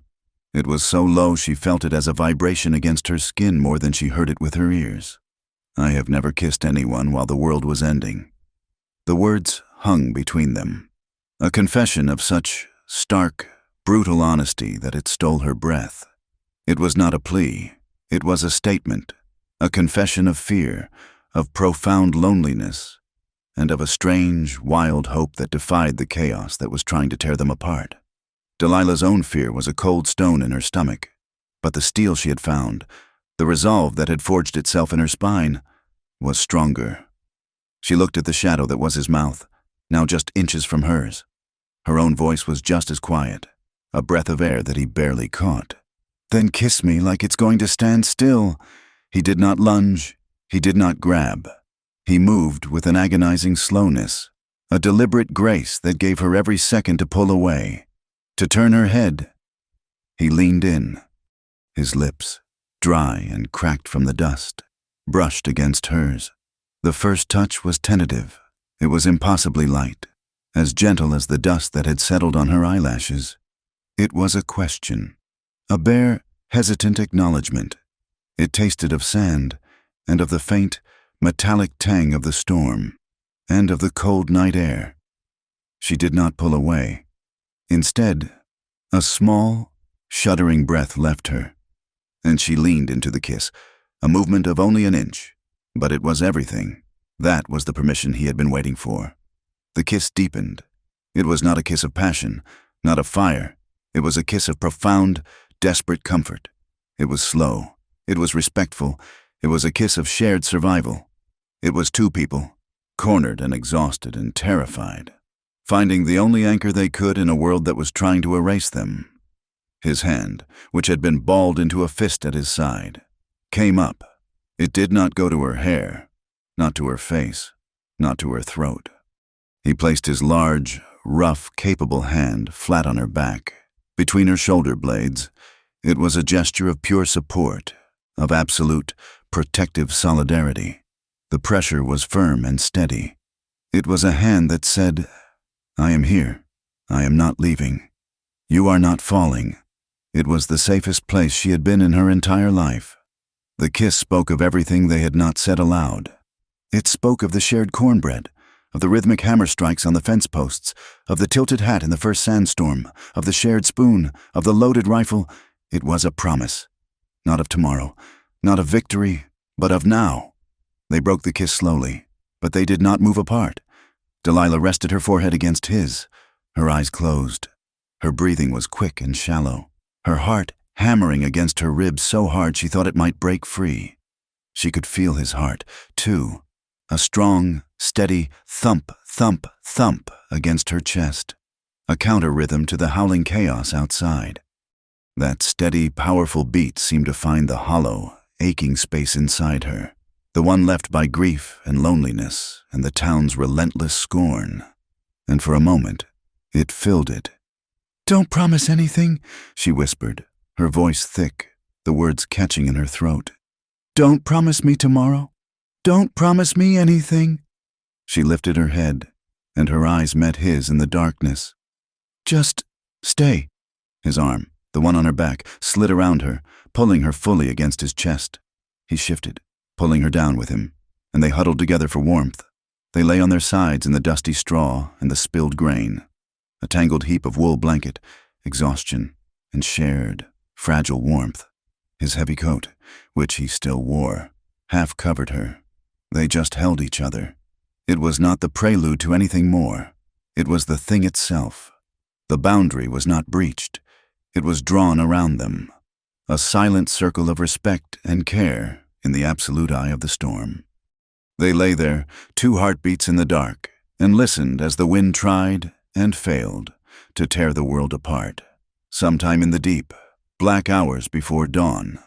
It was so low she felt it as a vibration against her skin more than she heard it with her ears. "I have never kissed anyone while the world was ending." The words hung between them, a confession of such stark, brutal honesty that it stole her breath. It was not a plea. It was a statement, a confession of fear, of profound loneliness, and of a strange, wild hope that defied the chaos that was trying to tear them apart. Delilah's own fear was a cold stone in her stomach, but the steel she had found, the resolve that had forged itself in her spine, was stronger. She looked at the shadow that was his mouth, now just inches from hers. Her own voice was just as quiet, a breath of air that he barely caught. "Then kiss me like it's going to stand still." He did not lunge. He did not grab. He moved with an agonizing slowness, a deliberate grace that gave her every second to pull away, to turn her head. He leaned in. His lips, dry and cracked from the dust, brushed against hers. The first touch was tentative. It was impossibly light, as gentle as the dust that had settled on her eyelashes. It was a question, a bare, hesitant acknowledgement. It tasted of sand, and of the faint, metallic tang of the storm, and of the cold night air. She did not pull away. Instead, a small, shuddering breath left her, and she leaned into the kiss, a movement of only an inch. But it was everything. That was the permission he had been waiting for. The kiss deepened. It was not a kiss of passion, not of fire. It was a kiss of profound, desperate comfort. It was slow. It was respectful. It was a kiss of shared survival. It was two people, cornered and exhausted and terrified, finding the only anchor they could in a world that was trying to erase them. His hand, which had been balled into a fist at his side, came up. It did not go to her hair, not to her face, not to her throat. He placed his large, rough, capable hand flat on her back, between her shoulder blades. It was a gesture of pure support, of absolute, protective solidarity. The pressure was firm and steady. It was a hand that said, "I am here. I am not leaving. You are not falling." It was the safest place she had been in her entire life. The kiss spoke of everything they had not said aloud. It spoke of the shared cornbread, of the rhythmic hammer strikes on the fence posts, of the tilted hat in the first sandstorm, of the shared spoon, of the loaded rifle. It was a promise. Not of tomorrow, not of victory, but of now. They broke the kiss slowly, but they did not move apart. Delilah rested her forehead against his, her eyes closed. Her breathing was quick and shallow, her heart hammering against her ribs so hard she thought it might break free. She could feel his heart, too, a strong, steady thump, thump, thump against her chest, a counter-rhythm to the howling chaos outside. That steady, powerful beat seemed to find the hollow, aching space inside her, the one left by grief and loneliness and the town's relentless scorn. And for a moment, it filled it. "Don't promise anything," she whispered, her voice thick, the words catching in her throat. "Don't promise me tomorrow. Don't promise me anything." She lifted her head, and her eyes met his in the darkness. "Just stay." His arm, the one on her back, slid around her, pulling her fully against his chest. He shifted, pulling her down with him, and they huddled together for warmth. They lay on their sides in the dusty straw and the spilled grain, a tangled heap of wool blanket, exhaustion, and shared, fragile warmth. His heavy coat, which he still wore, half covered her. They just held each other. It was not the prelude to anything more. It was the thing itself. The boundary was not breached. It was drawn around them, a silent circle of respect and care in the absolute eye of the storm. They lay there, two heartbeats in the dark, and listened as the wind tried and failed to tear the world apart. Sometime in the deep, black hours before dawn,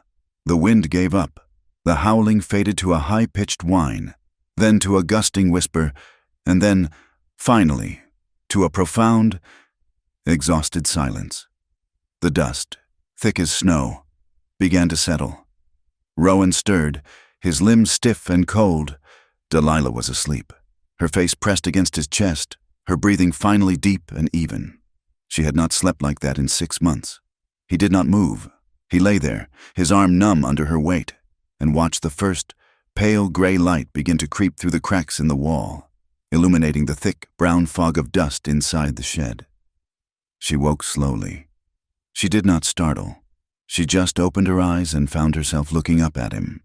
the wind gave up. The howling faded to a high-pitched whine, then to a gusting whisper, and then, finally, to a profound, exhausted silence. The dust, thick as snow, began to settle. Rowan stirred, his limbs stiff and cold. Delilah was asleep, her face pressed against his chest, her breathing finally deep and even. She had not slept like that in 6 months. He did not move. He lay there, his arm numb under her weight, and watched the first, pale gray light begin to creep through the cracks in the wall, illuminating the thick, brown fog of dust inside the shed. She woke slowly. She did not startle. She just opened her eyes and found herself looking up at him.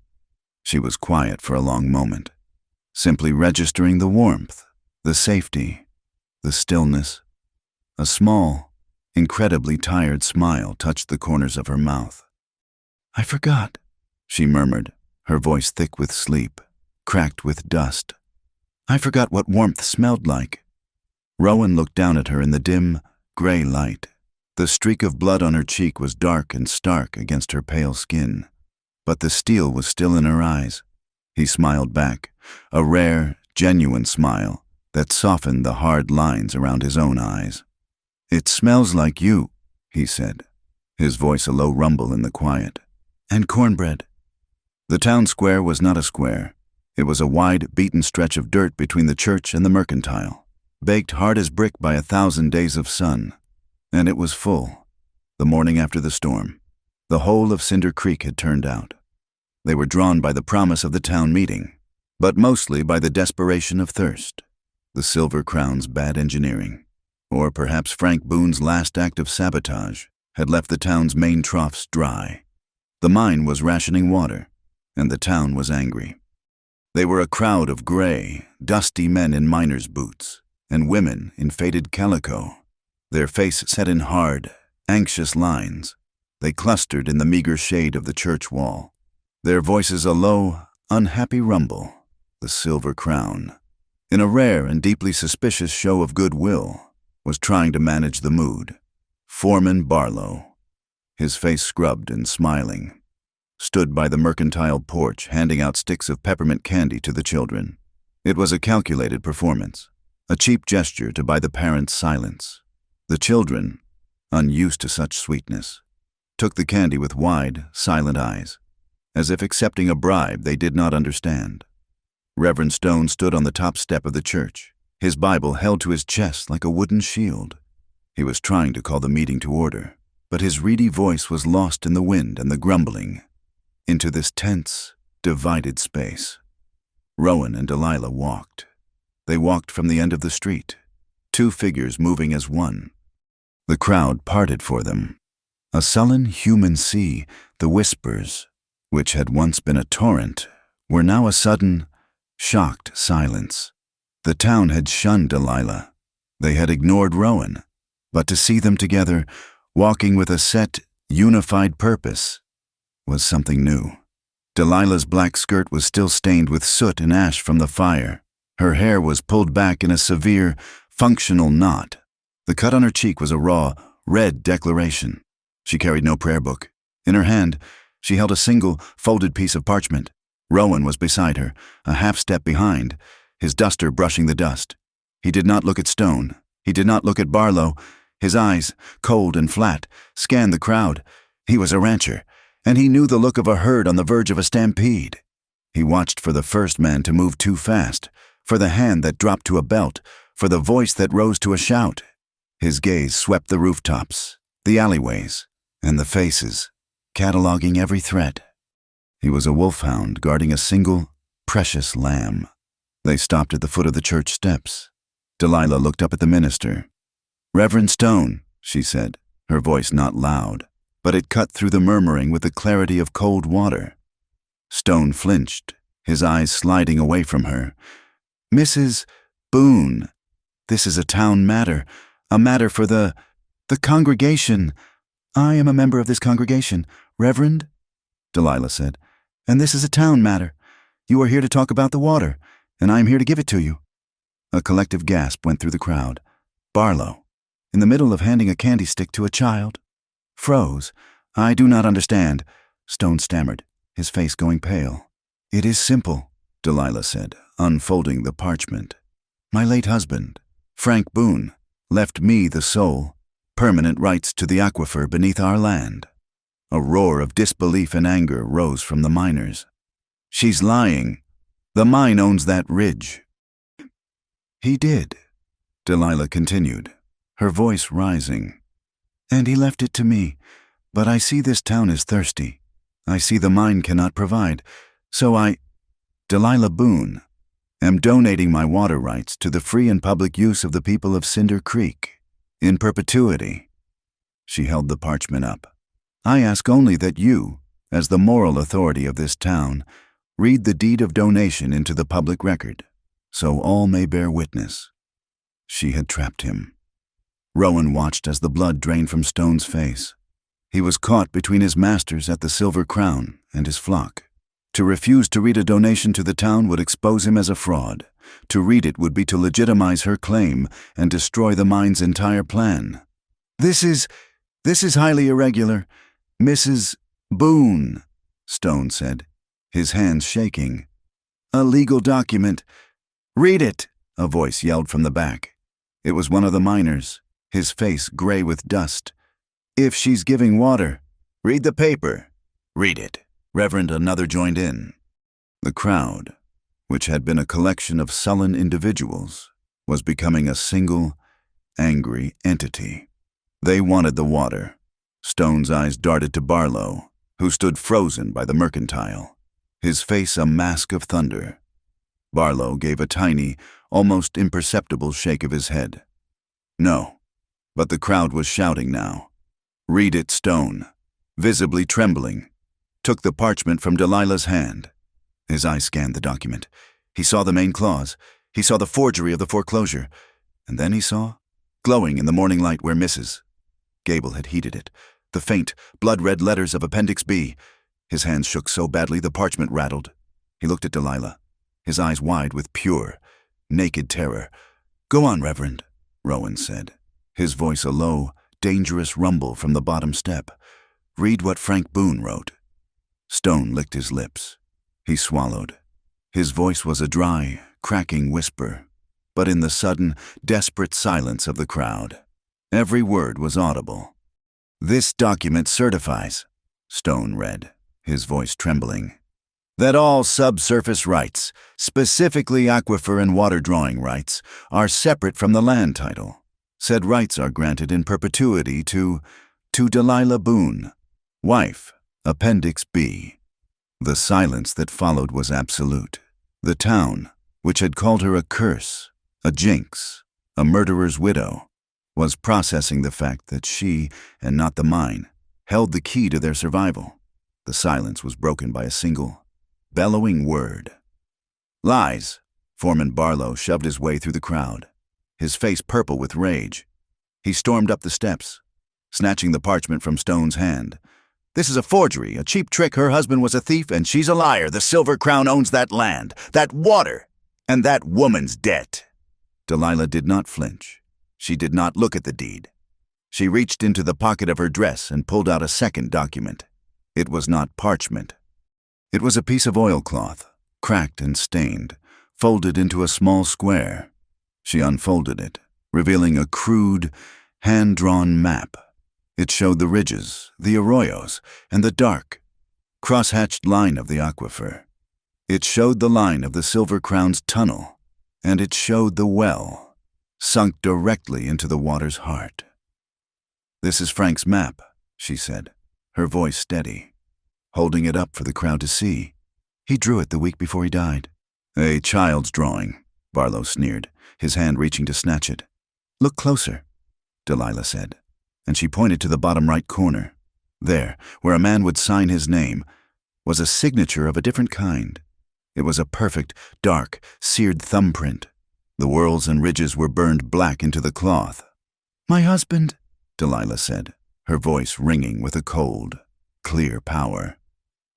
She was quiet for a long moment, simply registering the warmth, the safety, the stillness. A small, incredibly tired smile touched the corners of her mouth. "I forgot," she murmured, her voice thick with sleep, cracked with dust. I forgot what warmth smelled like. Rowan looked down at her in the dim, gray light. The streak of blood on her cheek was dark and stark against her pale skin, but the steel was still in her eyes. He smiled back, a rare, genuine smile that softened the hard lines around his own eyes. "It smells like you," he said, his voice a low rumble in the quiet. "And cornbread." The town square was not a square. It was a wide, beaten stretch of dirt between the church and the mercantile, baked hard as brick by 1,000 days of sun. And it was full. The morning after the storm, the whole of Cinder Creek had turned out. They were drawn by the promise of the town meeting, but mostly by the desperation of thirst, the Silver Crown's bad engineering, or perhaps Frank Boone's last act of sabotage had left the town's main troughs dry. The mine was rationing water, and the town was angry. They were a crowd of gray, dusty men in miners' boots, and women in faded calico, their face set in hard, anxious lines. They clustered in the meager shade of the church wall, their voices a low, unhappy rumble. The Silver Crown, in a rare and deeply suspicious show of goodwill, was trying to manage the mood. Foreman Barlow, his face scrubbed and smiling, stood by the mercantile porch handing out sticks of peppermint candy to the children. It was a calculated performance, a cheap gesture to buy the parents' silence. The children, unused to such sweetness, took the candy with wide, silent eyes, as if accepting a bribe they did not understand. Reverend Stone stood on the top step of the church, his Bible held to his chest like a wooden shield. He was trying to call the meeting to order, but his reedy voice was lost in the wind and the grumbling, into this tense, divided space. Rowan and Delilah walked. They walked from the end of the street, two figures moving as one. The crowd parted for them. A sullen human sea, the whispers, which had once been a torrent, were now a sudden, shocked silence. The town had shunned Delilah. They had ignored Rowan. But to see them together, walking with a set, unified purpose, was something new. Delilah's black skirt was still stained with soot and ash from the fire. Her hair was pulled back in a severe, functional knot. The cut on her cheek was a raw, red declaration. She carried no prayer book. In her hand, she held a single, folded piece of parchment. Rowan was beside her, a half-step behind, his duster brushing the dust. He did not look at Stone. He did not look at Barlow. His eyes, cold and flat, scanned the crowd. He was a rancher, and he knew the look of a herd on the verge of a stampede. He watched for the first man to move too fast, for the hand that dropped to a belt, for the voice that rose to a shout. His gaze swept the rooftops, the alleyways, and the faces, cataloging every threat. He was a wolfhound guarding a single, precious lamb. They stopped at the foot of the church steps. Delilah looked up at the minister. "Reverend Stone," she said, her voice not loud, but it cut through the murmuring with the clarity of cold water. Stone flinched, his eyes sliding away from her. "Mrs. Boone, this is a town matter, a matter for the congregation. I am a member of this congregation, Reverend," Delilah said, "and this is a town matter. You are here to talk about the water, and I am here to give it to you." A collective gasp went through the crowd. Barlow, in the middle of handing a candy stick to a child, froze. "I do not understand," Stone stammered, his face going pale. "It is simple," Delilah said, unfolding the parchment. "My late husband, Frank Boone, left me the sole, permanent rights to the aquifer beneath our land." A roar of disbelief and anger rose from the miners. "She's lying. The mine owns that ridge." "He did," Delilah continued, her voice rising. "And he left it to me. But I see this town is thirsty. I see the mine cannot provide. So I, Delilah Boone, am donating my water rights to the free and public use of the people of Cinder Creek, in perpetuity." She held the parchment up. "I ask only that you, as the moral authority of this town, read the deed of donation into the public record, so all may bear witness." She had trapped him. Rowan watched as the blood drained from Stone's face. He was caught between his masters at the Silver Crown and his flock, To refuse to read a donation to the town would expose him as a fraud. To read it would be to legitimize her claim and destroy the mine's entire plan. This is highly irregular. Mrs. Boone, Stone said, his hands shaking. A legal document. Read it, a voice yelled from the back. It was one of the miners, his face gray with dust. If she's giving water, read the paper. Read it. Reverend, another joined in. The crowd, which had been a collection of sullen individuals, was becoming a single, angry entity. They wanted the water. Stone's eyes darted to Barlow, who stood frozen by the mercantile, his face a mask of thunder. Barlow gave a tiny, almost imperceptible shake of his head. No, but the crowd was shouting now. Read it, Stone, visibly trembling, took the parchment from Delilah's hand. His eyes scanned the document. He saw the main clause. He saw the forgery of the foreclosure. And then he saw, glowing in the morning light where Mrs. Gable had heated it, the faint, blood-red letters of Appendix B. His hands shook so badly the parchment rattled. He looked at Delilah, his eyes wide with pure, naked terror. Go on, Reverend, Rowan said, his voice a low, dangerous rumble from the bottom step. Read what Frank Boone wrote. Stone licked his lips. He swallowed. His voice was a dry, cracking whisper, but in the sudden, desperate silence of the crowd, every word was audible. This document certifies, Stone read, his voice trembling, that all subsurface rights, specifically aquifer and water drawing rights, are separate from the land title. Said rights are granted in perpetuity to Delilah Boone, wife, Appendix B. The silence that followed was absolute. The town, which had called her a curse, a jinx, a murderer's widow, was processing the fact that she, and not the mine, held the key to their survival. The silence was broken by a single, bellowing word. Lies. Foreman Barlow shoved his way through the crowd, his face purple with rage. He stormed up the steps, snatching the parchment from Stone's hand. This is a forgery, a cheap trick. Her husband was a thief, and she's a liar. The Silver Crown owns that land, that water, and that woman's debt. Delilah did not flinch. She did not look at the deed. She reached into the pocket of her dress and pulled out a second document. It was not parchment. It was a piece of oilcloth, cracked and stained, folded into a small square. She unfolded it, revealing a crude, hand-drawn map. It showed the ridges, the arroyos, and the dark, cross-hatched line of the aquifer. It showed the line of the Silver Crown's tunnel, and it showed the well, sunk directly into the water's heart. This is Frank's map, she said, her voice steady, holding it up for the crowd to see. He drew it the week before he died. A child's drawing, Barlow sneered, his hand reaching to snatch it. Look closer, Delilah said, and she pointed to the bottom right corner. There, where a man would sign his name, was a signature of a different kind. It was a perfect, dark, seared thumbprint. The whorls and ridges were burned black into the cloth. My husband, Delilah said, her voice ringing with a cold, clear power,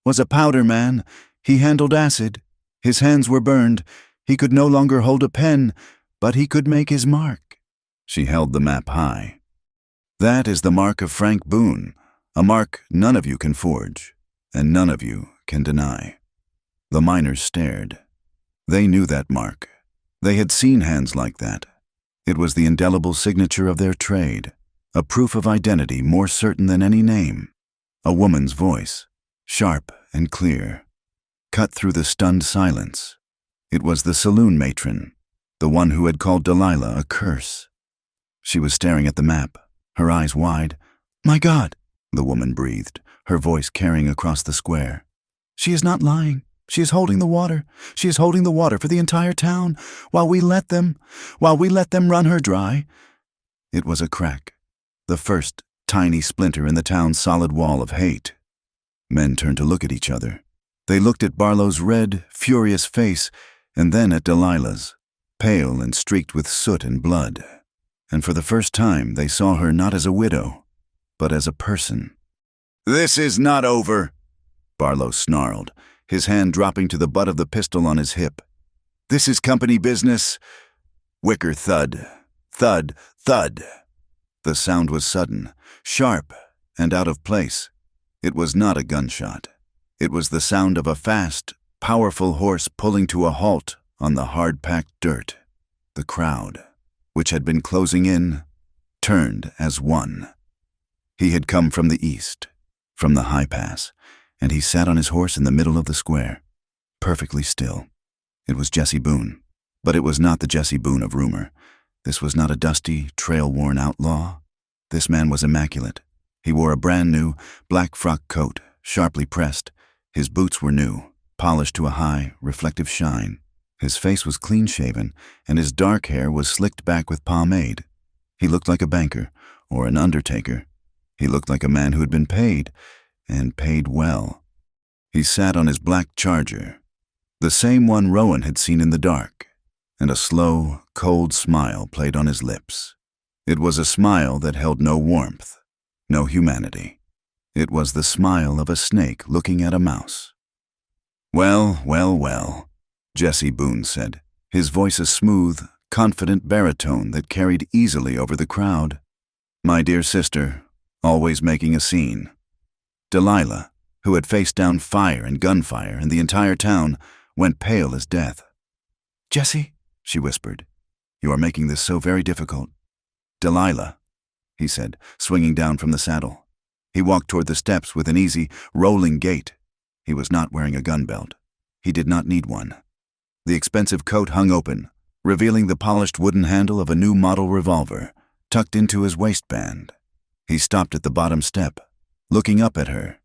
was a powder man. He handled acid. His hands were burned. He could no longer hold a pen, but he could make his mark. She held the map high. That is the mark of Frank Boone, a mark none of you can forge, and none of you can deny. The miners stared. They knew that mark. They had seen hands like that. It was the indelible signature of their trade, a proof of identity more certain than any name. A woman's voice, sharp and clear, cut through the stunned silence. It was the saloon matron, the one who had called Delilah a curse. She was staring at the map, her eyes wide. My God, the woman breathed, her voice carrying across the square. She is not lying. She is holding the water. She is holding the water for the entire town, while we let them run her dry. It was a crack, the first tiny splinter in the town's solid wall of hate. Men turned to look at each other. They looked at Barlow's red, furious face, and then at Delilah's, pale and streaked with soot and blood. And for the first time they saw her not as a widow, but as a person. This is not over, Barlow snarled, his hand dropping to the butt of the pistol on his hip. "This is company business." Wicker thud, thud, thud. The sound was sudden, sharp, and out of place. It was not a gunshot. It was the sound of a fast, powerful horse pulling to a halt on the hard-packed dirt. The crowd, which had been closing in, turned as one. He had come from the east, from the high pass, and he sat on his horse in the middle of the square, perfectly still. It was Jesse Boone, but it was not the Jesse Boone of rumor. This was not a dusty, trail-worn outlaw. This man was immaculate. He wore a brand-new, black frock coat, sharply pressed. His boots were new, polished to a high, reflective shine. His face was clean-shaven, and his dark hair was slicked back with pomade. He looked like a banker, or an undertaker. He looked like a man who had been paid, and paid well. He sat on his black charger, the same one Rowan had seen in the dark, and a slow, cold smile played on his lips. It was a smile that held no warmth, no humanity. It was the smile of a snake looking at a mouse. "Well, well, well," Jesse Boone said, his voice a smooth, confident baritone that carried easily over the crowd. "My dear sister, always making a scene." Delilah, who had faced down fire and gunfire and the entire town, went pale as death. "Jesse," she whispered, "you are making this so very difficult." "Delilah," he said, swinging down from the saddle. He walked toward the steps with an easy, rolling gait. He was not wearing a gun belt. He did not need one. The expensive coat hung open, revealing the polished wooden handle of a new model revolver, tucked into his waistband. He stopped at the bottom step, looking up at her,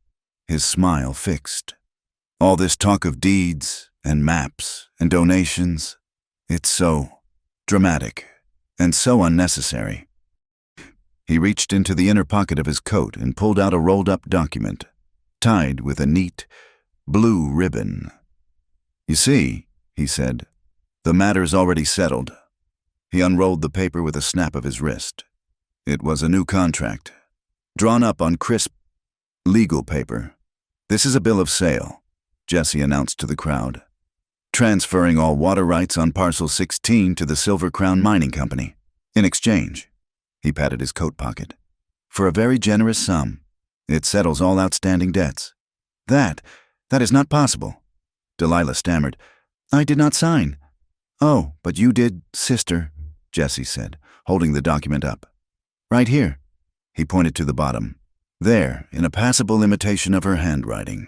his smile fixed. All this talk of deeds and maps and donations, it's so dramatic and so unnecessary. He reached into the inner pocket of his coat and pulled out a rolled-up document, tied with a neat, blue ribbon. "You see," he said, "the matter's already settled." He unrolled the paper with a snap of his wrist. It was a new contract, drawn up on crisp, legal paper. "This is a bill of sale," Jesse announced to the crowd, "transferring all water rights on Parcel 16 to the Silver Crown Mining Company. In exchange," he patted his coat pocket, "for a very generous sum. It settles all outstanding debts." That is not possible," Delilah stammered. "I did not sign." "Oh, but you did, sister," Jesse said, holding the document up. "Right here." He pointed to the bottom. There, in a passable imitation of her handwriting,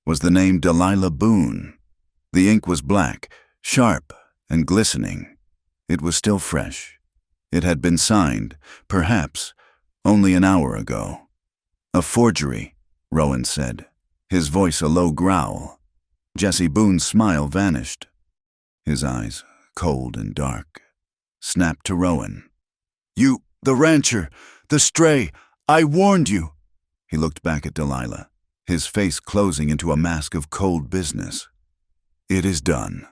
was the name Delilah Boone. The ink was black, sharp, and glistening. It was still fresh. It had been signed, perhaps, only an hour ago. "A forgery," Rowan said, his voice a low growl. Jesse Boone's smile vanished. His eyes, cold and dark, snapped to Rowan. "You, the rancher, the stray, I warned you." He looked back at Delilah, his face closing into a mask of cold business. "It is done."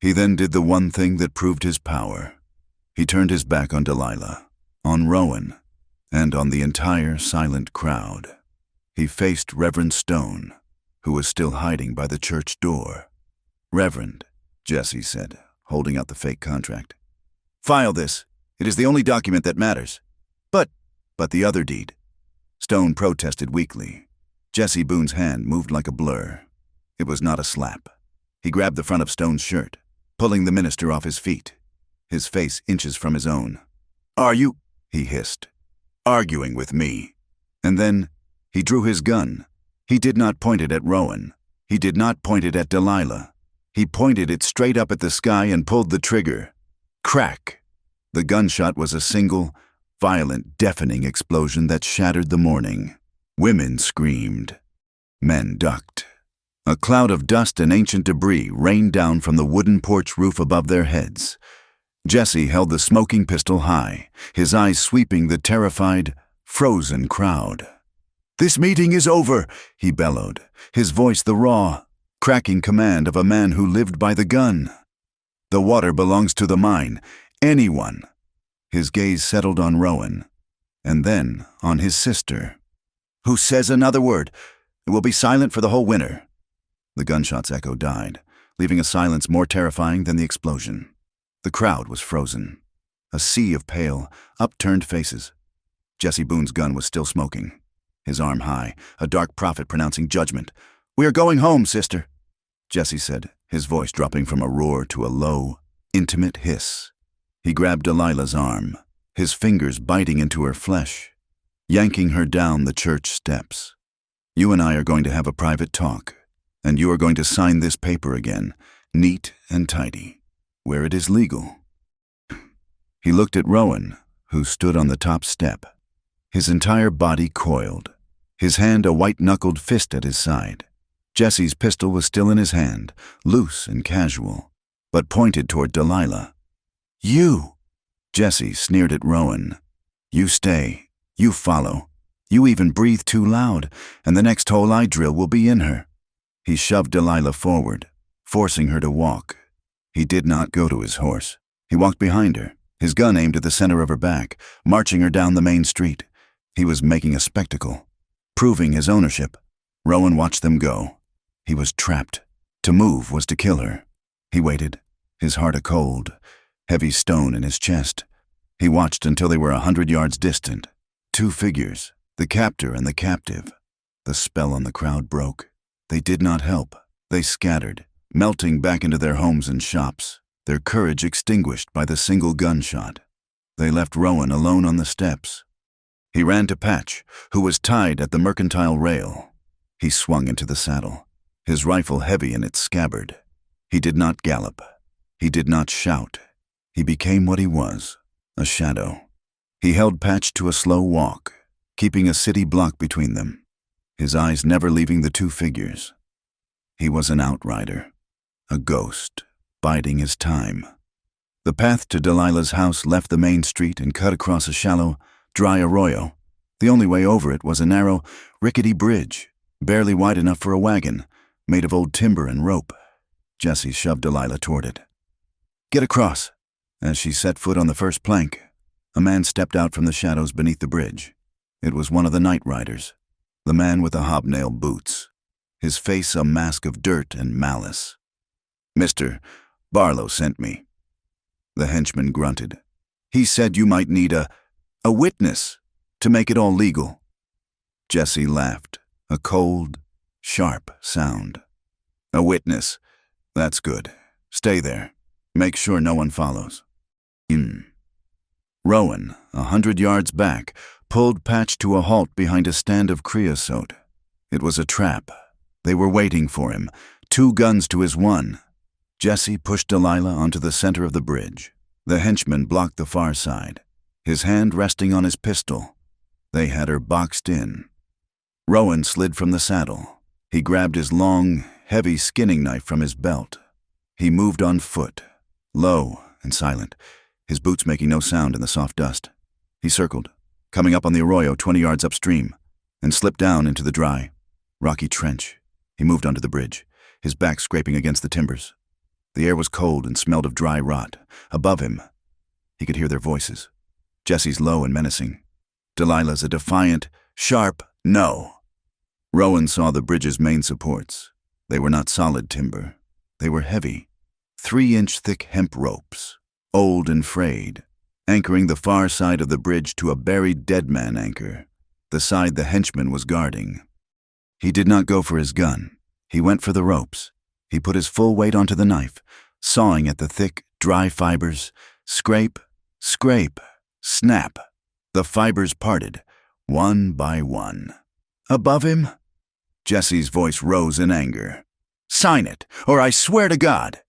He then did the one thing that proved his power. He turned his back on Delilah, on Rowan, and on the entire silent crowd. He faced Reverend Stone, who was still hiding by the church door. "Reverend," Jesse said, holding out the fake contract. "File this. It is the only document that matters." But the other deed." Stone protested weakly. Jesse Boone's hand moved like a blur. It was not a slap. He grabbed the front of Stone's shirt, pulling the minister off his feet, his face inches from his own. "Are you," he hissed, "arguing with me?" And then he drew his gun. He did not point it at Rowan. He did not point it at Delilah. He pointed it straight up at the sky and pulled the trigger. Crack! The gunshot was a single, violent, deafening explosion that shattered the morning. Women screamed. Men ducked. A cloud of dust and ancient debris rained down from the wooden porch roof above their heads. Jesse held the smoking pistol high, his eyes sweeping the terrified, frozen crowd. "This meeting is over," he bellowed, his voice the raw, cracking command of a man who lived by the gun. "The water belongs to the mine. Anyone." His gaze settled on Rowan, and then on his sister. "Who says another word? It will be silent for the whole winter." The gunshot's echo died, leaving a silence more terrifying than the explosion. The crowd was frozen. A sea of pale, upturned faces. Jesse Boone's gun was still smoking, his arm high, a dark prophet pronouncing judgment. "We are going home, sister," Jesse said, his voice dropping from a roar to a low, intimate hiss. He grabbed Delilah's arm, his fingers biting into her flesh, yanking her down the church steps. "You and I are going to have a private talk, and you are going to sign this paper again, neat and tidy, where it is legal." He looked at Rowan, who stood on the top step, his entire body coiled, his hand a white-knuckled fist at his side. Jesse's pistol was still in his hand, loose and casual, but pointed toward Delilah. "You!" Jesse sneered at Rowan. "You stay. You follow. You even breathe too loud, and the next hole I drill will be in her." He shoved Delilah forward, forcing her to walk. He did not go to his horse. He walked behind her, his gun aimed at the center of her back, marching her down the main street. He was making a spectacle, proving his ownership. Rowan watched them go. He was trapped. To move was to kill her. He waited, his heart a cold, heavy stone in his chest. He watched until they were 100 yards distant. Two figures, the captor and the captive. The spell on the crowd broke. They did not help. They scattered, melting back into their homes and shops, their courage extinguished by the single gunshot. They left Rowan alone on the steps. He ran to Patch, who was tied at the mercantile rail. He swung into the saddle, his rifle heavy in its scabbard. He did not gallop. He did not shout. He became what he was, a shadow. He held Patch to a slow walk, keeping a city block between them, his eyes never leaving the two figures. He was an outrider, a ghost, biding his time. The path to Delilah's house left the main street and cut across a shallow, dry arroyo. The only way over it was a narrow, rickety bridge, barely wide enough for a wagon, made of old timber and rope. Jesse shoved Delilah toward it. "Get across." As she set foot on the first plank, a man stepped out from the shadows beneath the bridge. It was one of the night riders, the man with the hobnail boots, his face a mask of dirt and malice. "Mr. Barlow sent me." The henchman grunted. "He said you might need a witness to make it all legal." Jesse laughed, a cold, sharp sound. "A witness. That's good. Stay there. Make sure no one follows." Rowan, 100 yards back, pulled Patch to a halt behind a stand of creosote. It was a trap. They were waiting for him, 2 guns to his 1. Jesse pushed Delilah onto the center of the bridge. The henchman blocked the far side, his hand resting on his pistol. They had her boxed in. Rowan slid from the saddle. He grabbed his long, heavy skinning knife from his belt. He moved on foot, low and silent, his boots making no sound in the soft dust. He circled, coming up on the arroyo 20 yards upstream, and slipped down into the dry, rocky trench. He moved onto the bridge, his back scraping against the timbers. The air was cold and smelled of dry rot. Above him, he could hear their voices. Jesse's low and menacing. Delilah's a defiant, sharp no. Rowan saw the bridge's main supports. They were not solid timber. They were heavy, 3-inch thick hemp ropes, old and frayed, anchoring the far side of the bridge to a buried dead man anchor, the side the henchman was guarding. He did not go for his gun. He went for the ropes. He put his full weight onto the knife, sawing at the thick, dry fibers. Scrape, scrape, snap. The fibers parted, one by one. Above him? Jesse's voice rose in anger. "Sign it, or I swear to God!"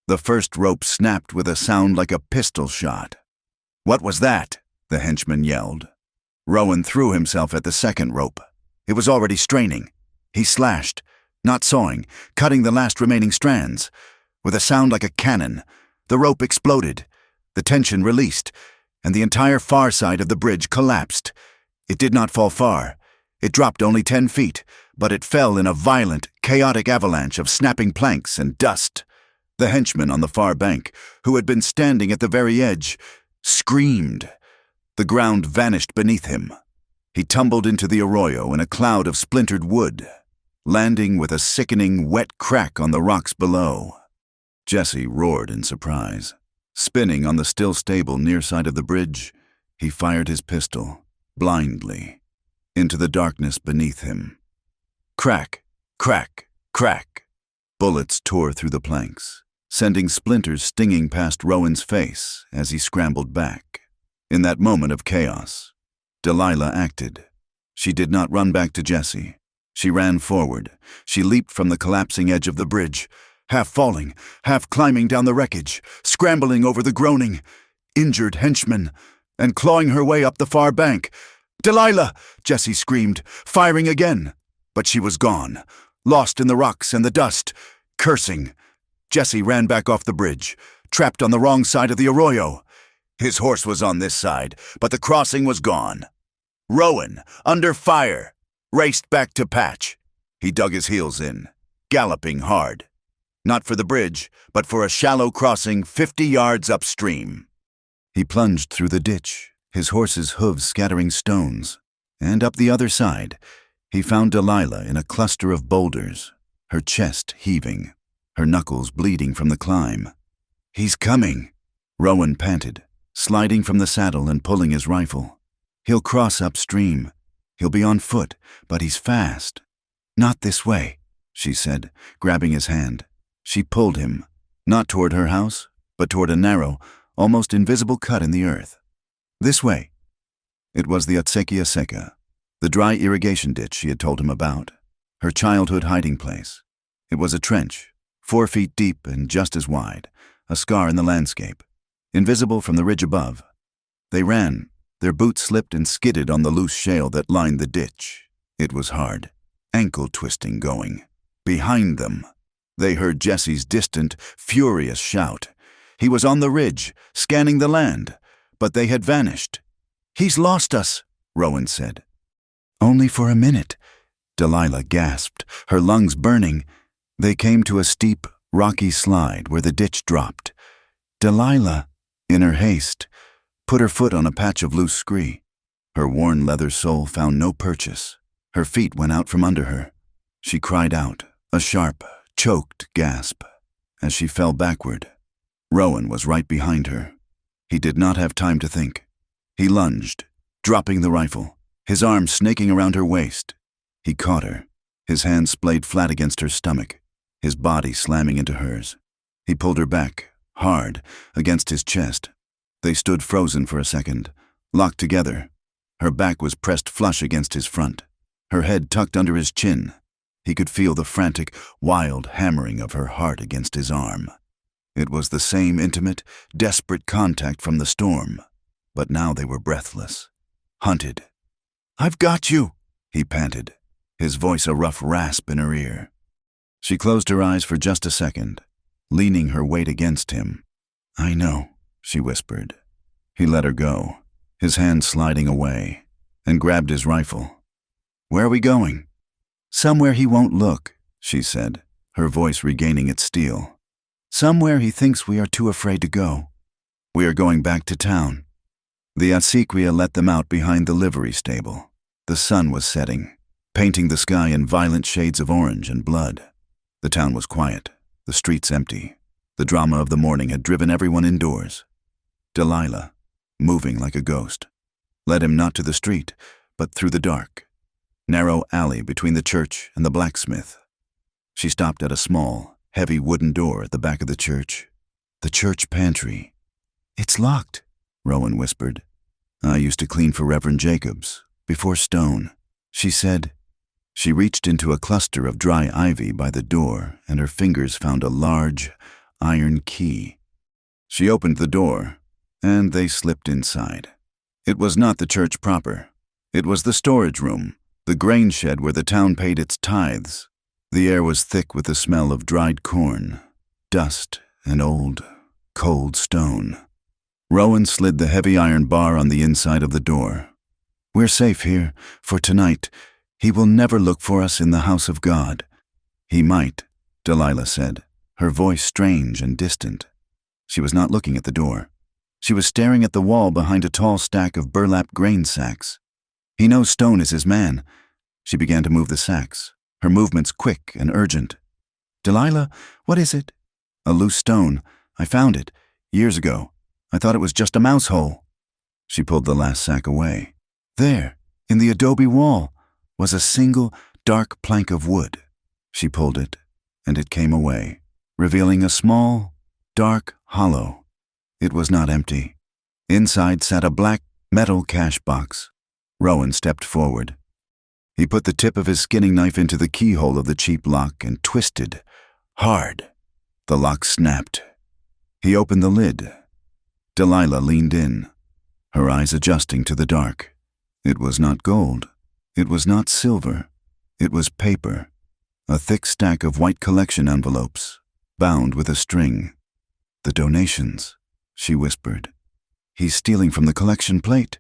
The first rope snapped with a sound like a pistol shot. "What was that?" the henchman yelled. Rowan threw himself at the second rope. It was already straining. He slashed, not sawing, cutting the last remaining strands. With a sound like a cannon, the rope exploded. The tension released, and the entire far side of the bridge collapsed. It did not fall far. It dropped only 10 feet, but it fell in a violent, chaotic avalanche of snapping planks and dust. The henchman on the far bank, who had been standing at the very edge, screamed. The ground vanished beneath him. He tumbled into the arroyo in a cloud of splintered wood. landing with a sickening, wet crack on the rocks below. Jesse roared in surprise. Spinning on the still stable near side of the bridge, he fired his pistol, blindly, into the darkness beneath him. Crack, crack, crack. Bullets tore through the planks, sending splinters stinging past Rowan's face as he scrambled back. In that moment of chaos, Delilah acted. She did not run back to Jesse. She ran forward. She leaped from the collapsing edge of the bridge, half falling, half climbing down the wreckage, scrambling over the groaning, injured henchmen, and clawing her way up the far bank. "Delilah!" Jesse screamed, firing again. But she was gone, lost in the rocks and the dust, cursing. Jesse ran back off the bridge, trapped on the wrong side of the arroyo. His horse was on this side, but the crossing was gone. Rowan, under fire, raced back to Patch. He dug his heels in, galloping hard. Not for the bridge, but for a shallow crossing 50 yards upstream. He plunged through the ditch, his horse's hooves scattering stones, and up the other side, he found Delilah in a cluster of boulders, her chest heaving, her knuckles bleeding from the climb. "He's coming," Rowan panted, sliding from the saddle and pulling his rifle. "He'll cross upstream. He'll be on foot, but he's fast." "Not this way," she said, grabbing his hand. She pulled him, not toward her house, but toward a narrow, almost invisible cut in the earth. "This way." It was the Otsekia Seka, the dry irrigation ditch she had told him about, her childhood hiding place. It was a trench, 4 feet deep and just as wide, a scar in the landscape, invisible from the ridge above. They ran. Their boots slipped and skidded on the loose shale that lined the ditch. It was hard, ankle-twisting going. Behind them, they heard Jesse's distant, furious shout. He was on the ridge, scanning the land, but they had vanished. "He's lost us," Rowan said. "Only for a minute," Delilah gasped, her lungs burning. They came to a steep, rocky slide where the ditch dropped. Delilah, in her haste, put her foot on a patch of loose scree. Her worn leather sole found no purchase. Her feet went out from under her. She cried out, a sharp, choked gasp, as she fell backward. Rowan was right behind her. He did not have time to think. He lunged, dropping the rifle, his arm snaking around her waist. He caught her, his hand splayed flat against her stomach, his body slamming into hers. He pulled her back, hard, against his chest. They stood frozen for a second, locked together. Her back was pressed flush against his front, her head tucked under his chin. He could feel the frantic, wild hammering of her heart against his arm. It was the same intimate, desperate contact from the storm, but now they were breathless, hunted. "I've got you," he panted, his voice a rough rasp in her ear. She closed her eyes for just a second, leaning her weight against him. "I know," she whispered. He let her go, his hand sliding away, and grabbed his rifle. "Where are we going?" "Somewhere he won't look," she said, her voice regaining its steel. "Somewhere he thinks we are too afraid to go. We are going back to town." The Otsekia let them out behind the livery stable. The sun was setting, painting the sky in violent shades of orange and blood. The town was quiet, the streets empty. The drama of the morning had driven everyone indoors. Delilah, moving like a ghost, led him not to the street, but through the dark, narrow alley between the church and the blacksmith. She stopped at a small, heavy wooden door at the back of the church pantry. "It's locked," Rowan whispered. "I used to clean for Reverend Jacobs, before Stone," she said. She reached into a cluster of dry ivy by the door, and her fingers found a large, iron key. She opened the door, and they slipped inside. It was not the church proper. It was the storage room, the grain shed where the town paid its tithes. The air was thick with the smell of dried corn, dust, and old, cold stone. Rowan slid the heavy iron bar on the inside of the door. "We're safe here, for tonight. He will never look for us in the house of God." "He might," Delilah said, her voice strange and distant. She was not looking at the door. She was staring at the wall behind a tall stack of burlap grain sacks. "He knows Stone is his man." She began to move the sacks, her movements quick and urgent. "Delilah, what is it?" "A loose stone. I found it, years ago. I thought it was just a mouse hole." She pulled the last sack away. There, in the adobe wall, was a single, dark plank of wood. She pulled it, and it came away, revealing a small, dark hollow. It was not empty. Inside sat a black metal cash box. Rowan stepped forward. He put the tip of his skinning knife into the keyhole of the cheap lock and twisted, hard. The lock snapped. He opened the lid. Delilah leaned in, her eyes adjusting to the dark. It was not gold. It was not silver. It was paper, a thick stack of white collection envelopes, bound with a string. "The donations," she whispered. "He's stealing from the collection plate."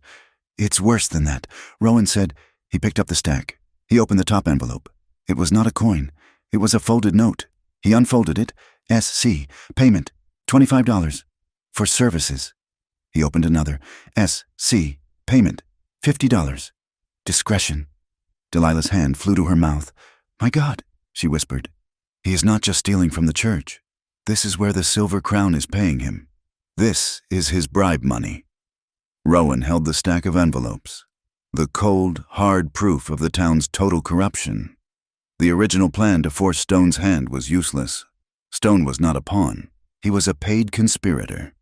"It's worse than that," Rowan said. He picked up the stack. He opened the top envelope. It was not a coin. It was a folded note. He unfolded it. "S.C. Payment, $25. For services." He opened another. "S.C. Payment, $50. Discretion." Delilah's hand flew to her mouth. "My God," she whispered. "He is not just stealing from the church. This is where the Silver Crown is paying him. This is his bribe money." Rowan held the stack of envelopes, the cold, hard proof of the town's total corruption. The original plan to force Stone's hand was useless. Stone was not a pawn. He was a paid conspirator.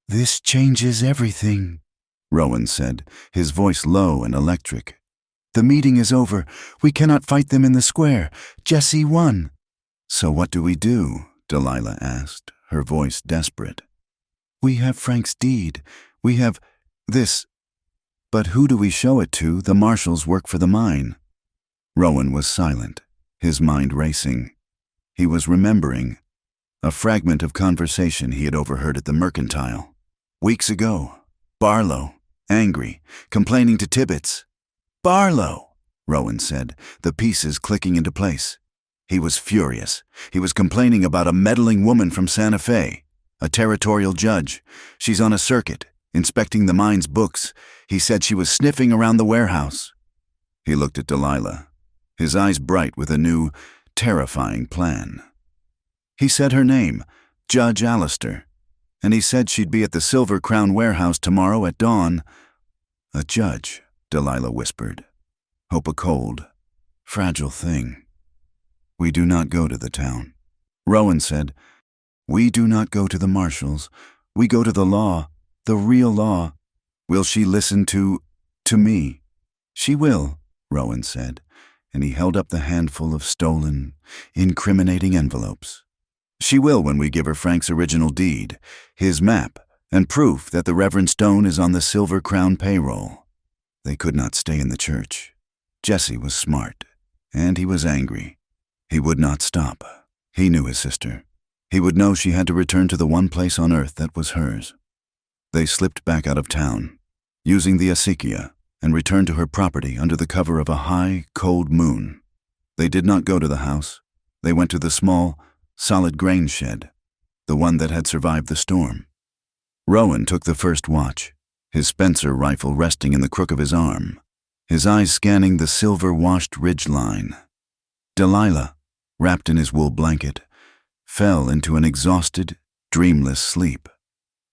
"This changes everything," Rowan said, his voice low and electric. "The meeting is over. We cannot fight them in the square. Jesse won." "So what do we do?" Delilah asked, her voice desperate. "We have Frank's deed. We have this. But who do we show it to? The marshals work for the mine." Rowan was silent, his mind racing. He was remembering a fragment of conversation he had overheard at the mercantile. Weeks ago, Barlow, angry, complaining to Tibbets. "Barlow," Rowan said, the pieces clicking into place. He was furious. He was complaining about a meddling woman from Santa Fe, a territorial judge. She's on a circuit, inspecting the mine's books. He said she was sniffing around the warehouse. He looked at Delilah, his eyes bright with a new, terrifying plan. He said her name, Judge Allister, and he said she'd be at the Silver Crown warehouse tomorrow at dawn. "A judge," Delilah whispered. "Hope a cold, fragile thing." "We do not go to the town." Rowan said, "We do not go to the marshals. We go to the law, the real law. Will she listen to me?" "She will," Rowan said, and he held up the handful of stolen, incriminating envelopes. "She will when we give her Frank's original deed, his map, and proof that the Reverend Stone is on the Silver Crown payroll." They could not stay in the church. Jesse was smart, and he was angry. He would not stop. He knew his sister. He would know she had to return to the one place on earth that was hers. They slipped back out of town, using the acequia, and returned to her property under the cover of a high, cold moon. They did not go to the house. They went to the small, solid grain shed, the one that had survived the storm. Rowan took the first watch, his Spencer rifle resting in the crook of his arm, his eyes scanning the silver-washed ridgeline. Delilah, wrapped in his wool blanket, fell into an exhausted, dreamless sleep.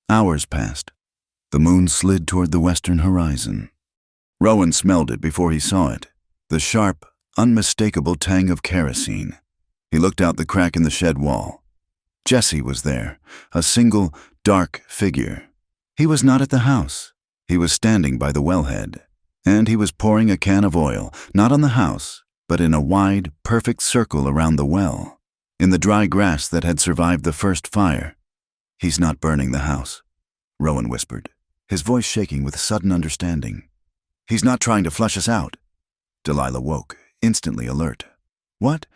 Hours passed. The moon slid toward the western horizon. Rowan smelled it before he saw it, the sharp, unmistakable tang of kerosene. He looked out the crack in the shed wall. Jesse was there, a single, dark figure. He was not at the house. He was standing by the wellhead, and he was pouring a can of oil, not on the house, but in a wide, perfect circle around the well, in the dry grass that had survived the first fire. "He's not burning the house," Rowan whispered, his voice shaking with sudden understanding. "He's not trying to flush us out." Delilah woke, instantly alert. "What?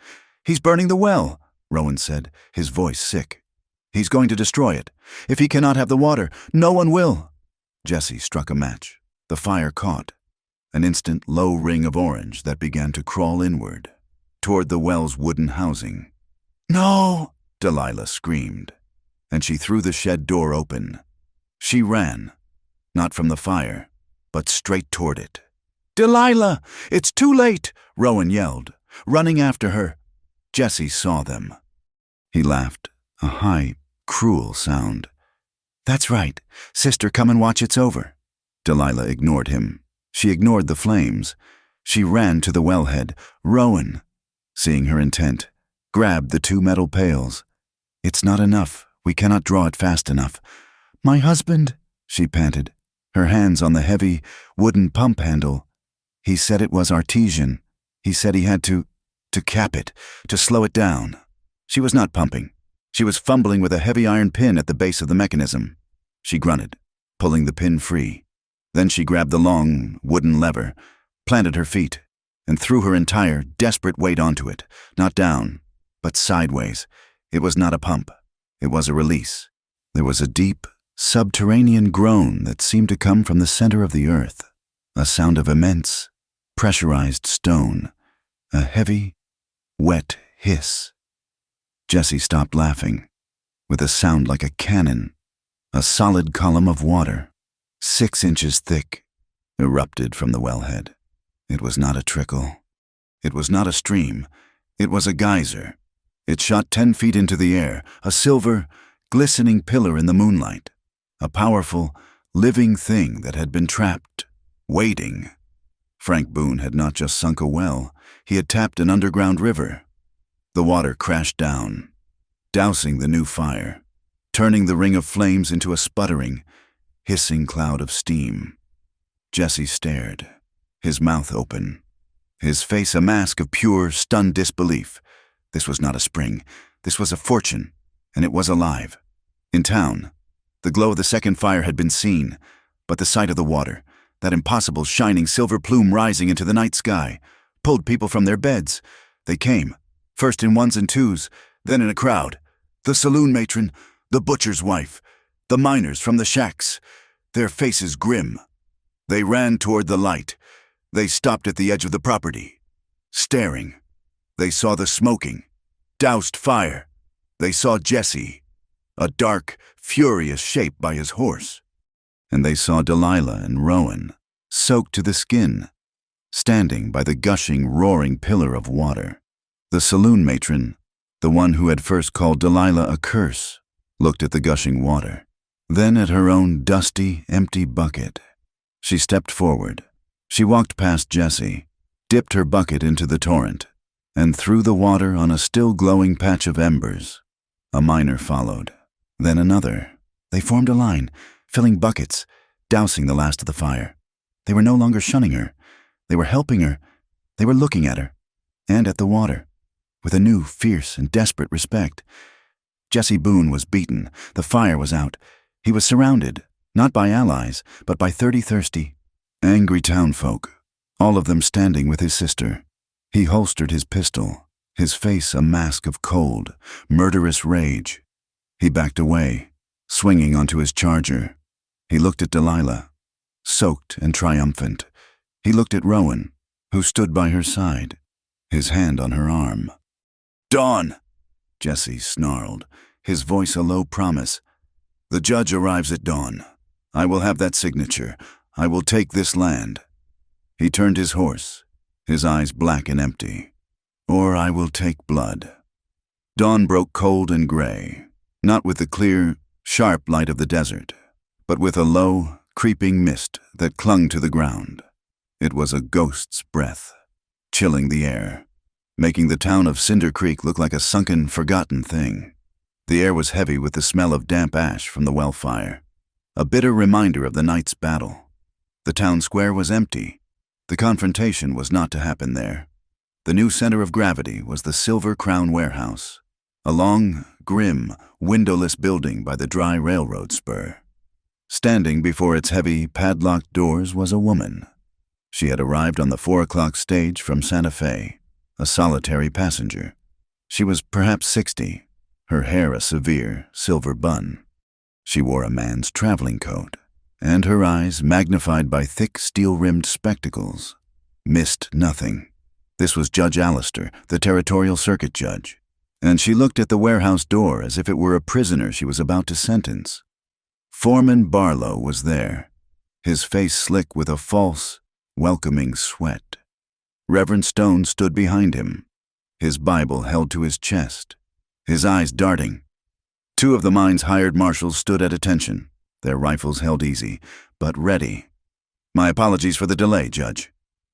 He's burning the well," Rowan said, his voice sick. "He's going to destroy it. If he cannot have the water, no one will." Jesse struck a match. The fire caught. An instant low ring of orange that began to crawl inward, toward the well's wooden housing. "No!" Delilah screamed, and she threw the shed door open. She ran, not from the fire, but straight toward it. "Delilah! It's too late!" Rowan yelled. running after her. Jesse saw them. He laughed, a high, cruel sound. "That's right. Sister, come and watch it's over." Delilah ignored him. She ignored the flames. She ran to the wellhead. Rowan, seeing her intent, grabbed the 2 metal pails. "It's not enough. We cannot draw it fast enough." "My husband," she panted, her hands on the heavy, wooden pump handle. "He said it was artesian. He said he had to cap it, to slow it down." She was not pumping. She was fumbling with a heavy iron pin at the base of the mechanism. She grunted, pulling the pin free. Then she grabbed the long, wooden lever, planted her feet, and threw her entire, desperate weight onto it, not down, but sideways. It was not a pump. It was a release. There was a deep, subterranean groan that seemed to come from the center of the earth, a sound of immense, pressurized stone, a heavy, wet hiss. Jesse stopped laughing. With a sound like a cannon, a solid column of water, 6 inches thick, erupted from the wellhead. It was not a trickle. It was not a stream. It was a geyser. It shot 10 feet into the air, a silver, glistening pillar in the moonlight. A powerful, living thing that had been trapped, waiting. Frank Boone had not just sunk a well. He had tapped an underground river. The water crashed down, dousing the new fire, turning the ring of flames into a sputtering, hissing cloud of steam. Jesse stared, his mouth open, his face a mask of pure, stunned disbelief. This was not a spring. This was a fortune, and it was alive. In town, the glow of the second fire had been seen, but the sight of the water, that impossible shining silver plume rising into the night sky, pulled people from their beds. They came, first in 1s and 2s, then in a crowd. The saloon matron, the butcher's wife, the miners from the shacks, their faces grim. They ran toward the light. They stopped at the edge of the property, staring. They saw the smoking, doused fire. They saw Jesse, a dark, furious shape by his horse. And they saw Delilah and Rowan, soaked to the skin, standing by the gushing, roaring pillar of water. The saloon matron, the one who had first called Delilah a curse, looked at the gushing water, then at her own dusty, empty bucket. She stepped forward. She walked past Jesse, dipped her bucket into the torrent, and threw the water on a still glowing patch of embers. A miner followed, then another. They formed a line, filling buckets, dousing the last of the fire. They were no longer shunning her. They were helping her. They were looking at her, and at the water, with a new, fierce, and desperate respect. Jesse Boone was beaten. The fire was out. He was surrounded, not by allies, but by 30 thirsty, angry townfolk, all of them standing with his sister. He holstered his pistol, his face a mask of cold, murderous rage. He backed away, swinging onto his charger. He looked at Delilah, soaked and triumphant. He looked at Rowan, who stood by her side, his hand on her arm. "Dawn!" Jesse snarled, his voice a low promise. "The judge arrives at dawn. I will have that signature. I will take this land." He turned his horse, his eyes black and empty. "Or I will take blood." Dawn broke cold and gray, not with the clear, sharp light of the desert, but with a low, creeping mist that clung to the ground. It was a ghost's breath, chilling the air, making the town of Cinder Creek look like a sunken, forgotten thing. The air was heavy with the smell of damp ash from the well fire, a bitter reminder of the night's battle. The town square was empty. The confrontation was not to happen there. The new center of gravity was the Silver Crown Warehouse, a long, grim, windowless building by the dry railroad spur. Standing before its heavy, padlocked doors was a woman. She had arrived on the 4 o'clock stage from Santa Fe, a solitary passenger. She was perhaps 60, her hair a severe, silver bun. She wore a man's traveling coat, and her eyes, magnified by thick, steel-rimmed spectacles, missed nothing. This was Judge Allister, the territorial circuit judge, and she looked at the warehouse door as if it were a prisoner she was about to sentence. Foreman Barlow was there, his face slick with a false, welcoming sweat. Reverend Stone stood behind him, his Bible held to his chest, his eyes darting. Two of the mine's hired marshals stood at attention, their rifles held easy, but ready. "My apologies for the delay, Judge,"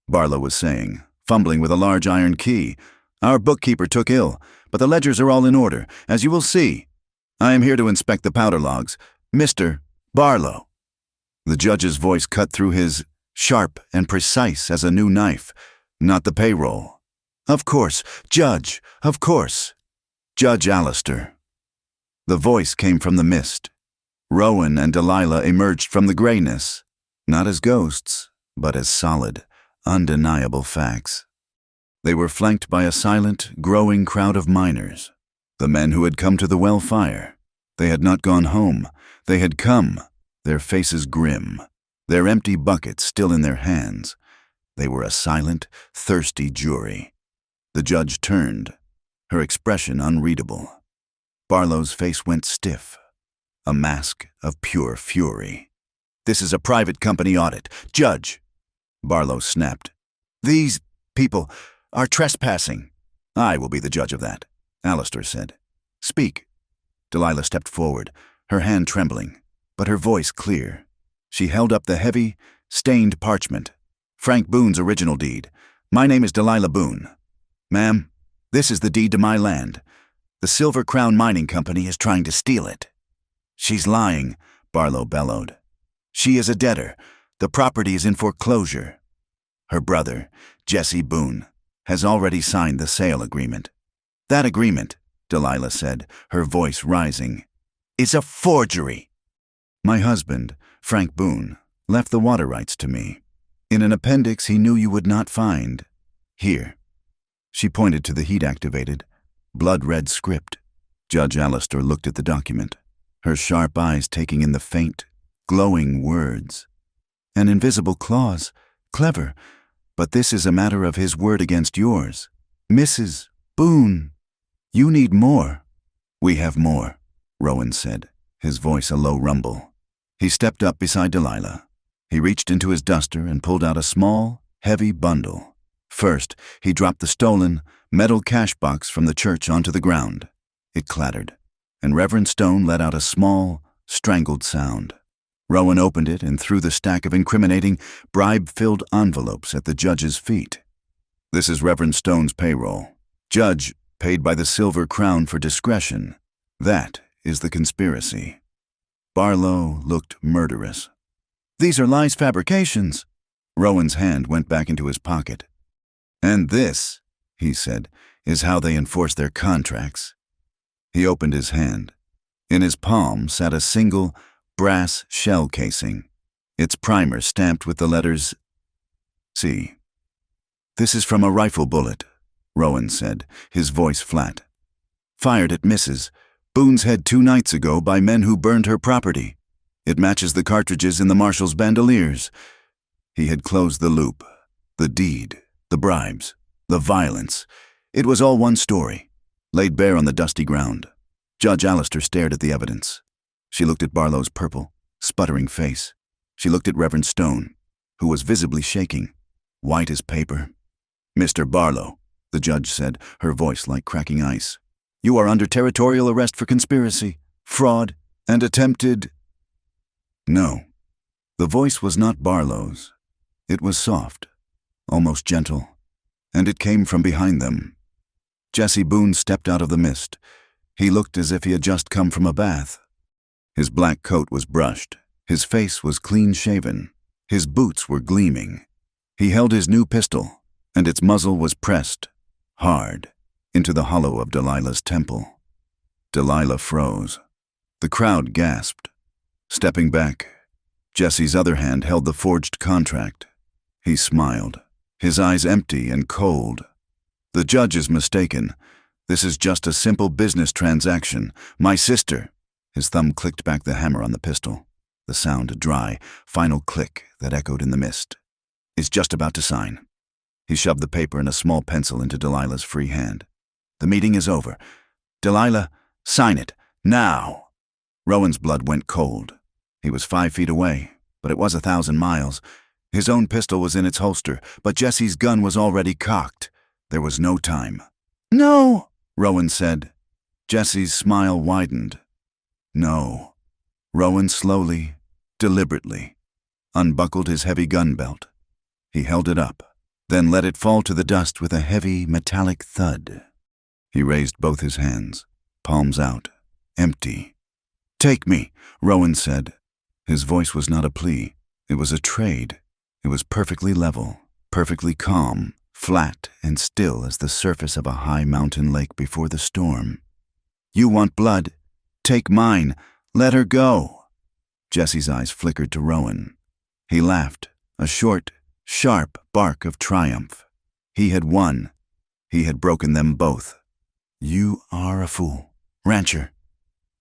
Barlow was saying, fumbling with a large iron key. "Our bookkeeper took ill, but the ledgers are all in order, as you will see. I am here to inspect the powder logs. Mr. Barlow." The judge's voice cut through his, sharp and precise as a new knife. "Not the payroll." "Of course, Judge, of course." "Judge Alistair." The voice came from the mist. Rowan and Delilah emerged from the grayness, not as ghosts, but as solid, undeniable facts. They were flanked by a silent, growing crowd of miners, the men who had come to the well fire. They had not gone home. They had come, their faces grim, their empty buckets still in their hands. They were a silent, thirsty jury. The judge turned, her expression unreadable. Barlow's face went stiff, a mask of pure fury. "This is a private company audit. Judge," Barlow snapped. "These people are trespassing." "I will be the judge of that," Alistair said. "Speak." Delilah stepped forward, her hand trembling, but her voice clear. She held up the heavy, stained parchment. "Frank Boone's original deed. My name is Delilah Boone. Ma'am, this is the deed to my land. The Silver Crown Mining Company is trying to steal it." "She's lying," Barlow bellowed. "She is a debtor. The property is in foreclosure. Her brother, Jesse Boone, has already signed the sale agreement." "That agreement," Delilah said, her voice rising, "is a forgery." "My husband, Frank Boone, left the water rights to me. In an appendix he knew you would not find. Here." She pointed to the heat-activated, blood-red script. Judge Alistair looked at the document, her sharp eyes taking in the faint, glowing words. "An invisible clause. Clever. But this is a matter of his word against yours. Mrs. Boone, you need more." "We have more," Rowan said, his voice a low rumble. He stepped up beside Delilah. He reached into his duster and pulled out a small, heavy bundle. First, he dropped the stolen, metal cash box from the church onto the ground. It clattered, and Reverend Stone let out a small, strangled sound. Rowan opened it and threw the stack of incriminating, bribe-filled envelopes at the judge's feet. "This is Reverend Stone's payroll. Judge, paid by the Silver Crown for discretion. That is the conspiracy." Barlow looked murderous. "These are lies fabrications." Rowan's hand went back into his pocket. "And this," he said, "is how they enforce their contracts." He opened his hand. In his palm sat a single, brass shell casing, its primer stamped with the letters C. "This is from a rifle bullet," Rowan said, his voice flat. "Fired at Mrs. Boone's head 2 nights ago by men who burned her property. It matches the cartridges in the marshal's bandoliers." He had closed the loop. The deed, the bribes, the violence. It was all one story, laid bare on the dusty ground. Judge Alistair stared at the evidence. She looked at Barlow's purple, sputtering face. She looked at Reverend Stone, who was visibly shaking, white as paper. "Mr. Barlow," the judge said, her voice like cracking ice, "you are under territorial arrest for conspiracy, fraud, and attempted—" No. The voice was not Barlow's. It was soft, almost gentle, and it came from behind them. Jesse Boone stepped out of the mist. He looked as if he had just come from a bath. His black coat was brushed. His face was clean-shaven. His boots were gleaming. He held his new pistol, and its muzzle was pressed, hard, into the hollow of Delilah's temple. Delilah froze. The crowd gasped. Stepping back, Jesse's other hand held the forged contract. He smiled, his eyes empty and cold. "The judge is mistaken. This is just a simple business transaction. My sister—" His thumb clicked back the hammer on the pistol, the sound a dry, final click that echoed in the mist. "Is just about to sign." He shoved the paper and a small pencil into Delilah's free hand. "The meeting is over. Delilah, sign it, now." Rowan's blood went cold. He was 5 feet away, but it was 1,000 miles. His own pistol was in its holster, but Jesse's gun was already cocked. There was no time. "No," Rowan said. Jesse's smile widened. "No." Rowan slowly, deliberately, unbuckled his heavy gun belt. He held it up, then let it fall to the dust with a heavy, metallic thud. He raised both his hands, palms out, empty. "Take me," Rowan said. His voice was not a plea. It was a trade. It was perfectly level, perfectly calm, flat and still as the surface of a high mountain lake before the storm. "You want blood? Take mine. Let her go." Jesse's eyes flickered to Rowan. He laughed, a short, sharp bark of triumph. He had won. He had broken them both. "You are a fool. Rancher."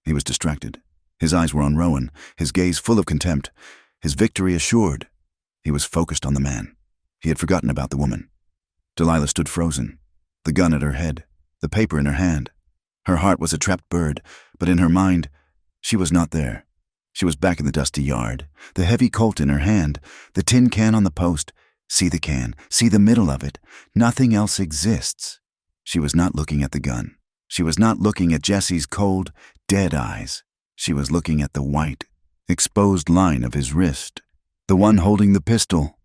He was distracted. His eyes were on Rowan, his gaze full of contempt, his victory assured. He was focused on the man. He had forgotten about the woman. Delilah stood frozen, the gun at her head, the paper in her hand. Her heart was a trapped bird, but in her mind, she was not there. She was back in the dusty yard, the heavy Colt in her hand, the tin can on the post. See the can, see the middle of it. Nothing else exists. She was not looking at the gun. She was not looking at Jesse's cold, dead eyes. She was looking at the white, exposed line of his wrist, the one holding the pistol.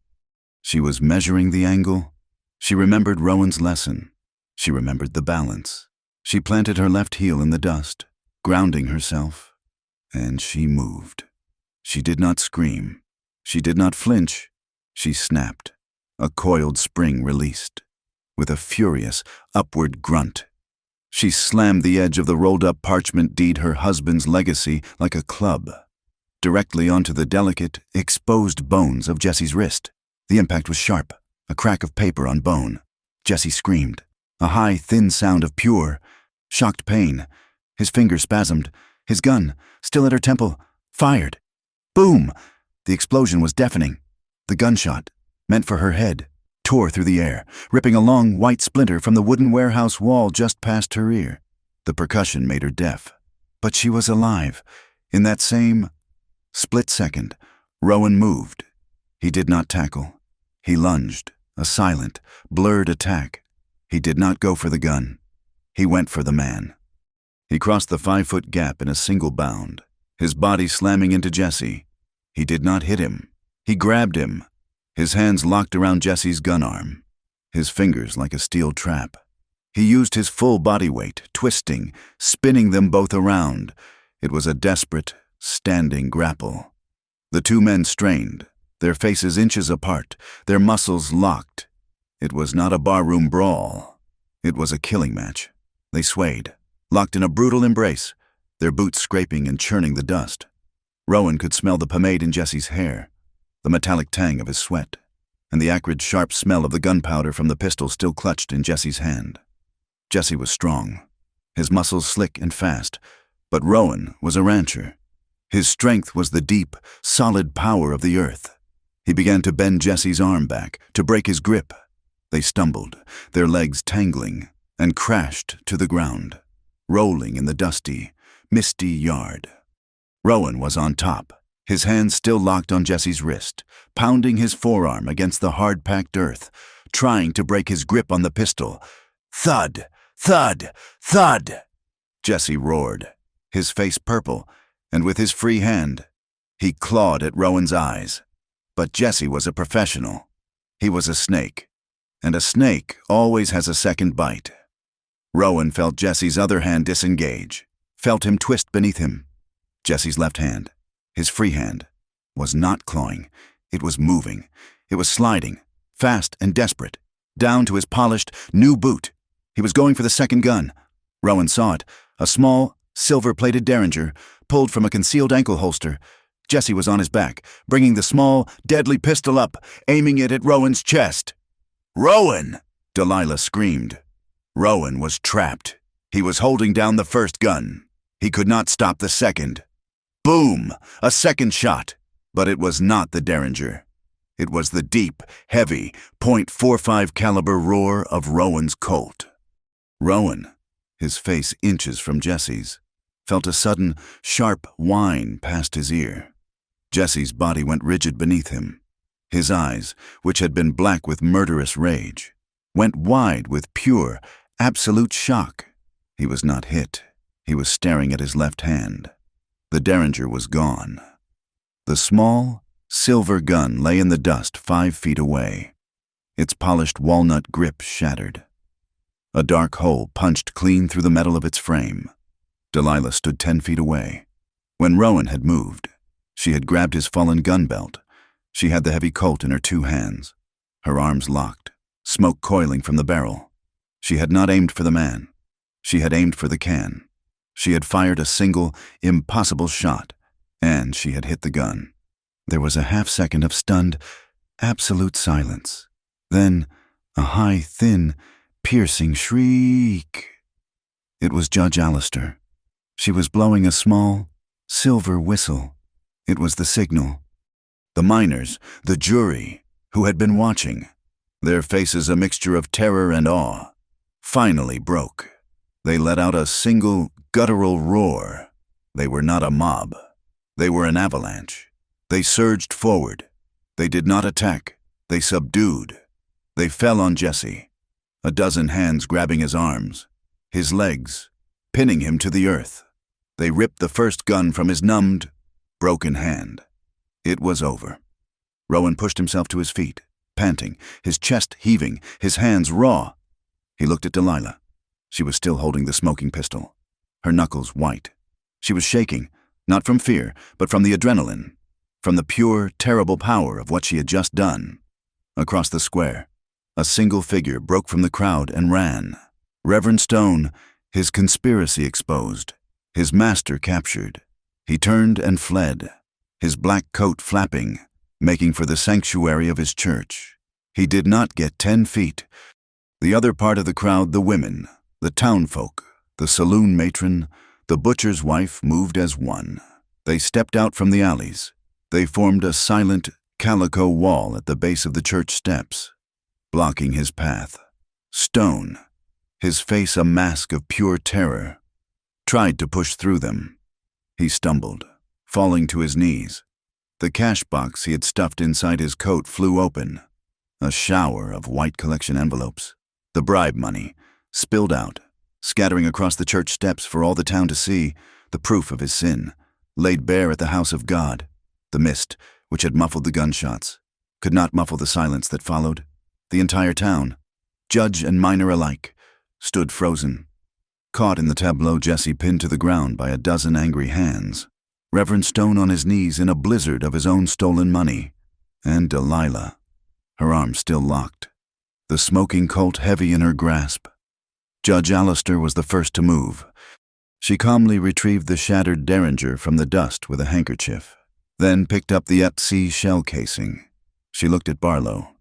She was measuring the angle. She remembered Rowan's lesson. She remembered the balance. She planted her left heel in the dust, grounding herself, and she moved. She did not scream. She did not flinch. She snapped. A coiled spring released. With a furious, upward grunt, she slammed the edge of the rolled-up parchment deed, her husband's legacy, like a club, directly onto the delicate, exposed bones of Jesse's wrist. The impact was sharp, a crack of paper on bone. Jesse screamed, a high, thin sound of pure, shocked pain. His fingers spasmed. His gun, still at her temple, fired. Boom! The explosion was deafening. The gunshot, meant for her head, tore through the air, ripping a long white splinter from the wooden warehouse wall just past her ear. The percussion made her deaf. But she was alive. In that same split second, Rowan moved. He did not tackle. He lunged, a silent, blurred attack. He did not go for the gun. He went for the man. He crossed the 5-foot gap in a single bound, his body slamming into Jesse. He did not hit him. He grabbed him, his hands locked around Jesse's gun arm, his fingers like a steel trap. He used his full body weight, twisting, spinning them both around. It was a desperate, standing grapple. The two men strained, their faces inches apart, their muscles locked. It was not a barroom brawl. It was a killing match. They swayed, locked in a brutal embrace, their boots scraping and churning the dust. Rowan could smell the pomade in Jesse's hair, the metallic tang of his sweat, and the acrid, sharp smell of the gunpowder from the pistol still clutched in Jesse's hand. Jesse was strong, his muscles slick and fast, but Rowan was a rancher. His strength was the deep, solid power of the earth. He began to bend Jesse's arm back, to break his grip. They stumbled, their legs tangling, and crashed to the ground, rolling in the dusty, misty yard. Rowan was on top, his hands still locked on Jesse's wrist, pounding his forearm against the hard-packed earth, trying to break his grip on the pistol. Thud! Thud! Thud! Jesse roared, his face purple, and with his free hand, he clawed at Rowan's eyes. But Jesse was a professional. He was a snake, and a snake always has a second bite. Rowan felt Jesse's other hand disengage, felt him twist beneath him. Jesse's left hand, his free hand, was not clawing. It was moving. It was sliding, fast and desperate, down to his polished, new boot. He was going for the second gun. Rowan saw it, a small, silver-plated derringer, pulled from a concealed ankle holster. Jesse was on his back, bringing the small, deadly pistol up, aiming it at Rowan's chest. "Rowan!" Delilah screamed. Rowan was trapped. He was holding down the first gun. He could not stop the second. Boom! A second shot. But it was not the derringer. It was the deep, heavy, .45 caliber roar of Rowan's Colt. Rowan, his face inches from Jesse's, felt a sudden, sharp whine past his ear. Jesse's body went rigid beneath him. His eyes, which had been black with murderous rage, went wide with pure, absolute shock. He was not hit. He was staring at his left hand. The derringer was gone. The small, silver gun lay in the dust 5 feet away, its polished walnut grip shattered. A dark hole punched clean through the metal of its frame. Delilah stood 10 feet away. When Rowan had moved, she had grabbed his fallen gun belt. She had the heavy Colt in her 2 hands, her arms locked, smoke coiling from the barrel. She had not aimed for the man. She had aimed for the can. She had fired a single, impossible shot, and she had hit the gun. There was a half-second of stunned, absolute silence. Then, a high, thin, piercing shriek. It was Judge Allister. She was blowing a small, silver whistle. It was the signal. The miners, the jury, who had been watching, their faces a mixture of terror and awe, finally broke. They let out a single, guttural roar. They were not a mob. They were an avalanche. They surged forward. They did not attack. They subdued. They fell on Jesse, a dozen hands grabbing his arms, his legs, pinning him to the earth. They ripped the first gun from his numbed, broken hand. It was over. Rowan pushed himself to his feet, panting, his chest heaving, his hands raw. He looked at Delilah. She was still holding the smoking pistol, her knuckles white. She was shaking, not from fear, but from the adrenaline, from the pure, terrible power of what she had just done. Across the square, a single figure broke from the crowd and ran. Reverend Stone, his conspiracy exposed, his master captured. He turned and fled, his black coat flapping, making for the sanctuary of his church. He did not get 10 feet. The other part of the crowd, the women, the townfolk, the saloon matron, the butcher's wife moved as one. They stepped out from the alleys. They formed a silent, calico wall at the base of the church steps, blocking his path. Stone, his face a mask of pure terror, tried to push through them. He stumbled, falling to his knees. The cash box he had stuffed inside his coat flew open. A shower of white collection envelopes. The bribe money spilled out, scattering across the church steps for all the town to see, the proof of his sin, laid bare at the house of God. The mist, which had muffled the gunshots, could not muffle the silence that followed. The entire town, judge and miner alike, stood frozen. Caught in the tableau, Jesse pinned to the ground by a dozen angry hands. Reverend Stone on his knees in a blizzard of his own stolen money. And Delilah, her arms still locked, the smoking Colt heavy in her grasp. Judge Allister was the first to move. She calmly retrieved the shattered derringer from the dust with a handkerchief, then picked up the @C shell casing. She looked at Barlow,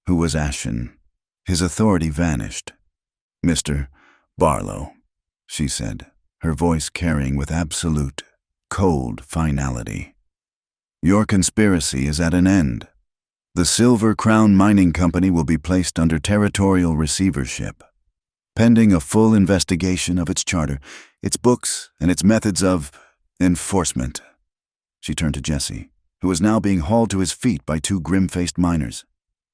who was ashen. His authority vanished. "Mr. Barlow," she said, her voice carrying with absolute, cold finality. "Your conspiracy is at an end. The Silver Crown Mining Company will be placed under territorial receivership, pending a full investigation of its charter, its books, and its methods of enforcement." She turned to Jesse, who was now being hauled to his feet by 2 grim-faced miners.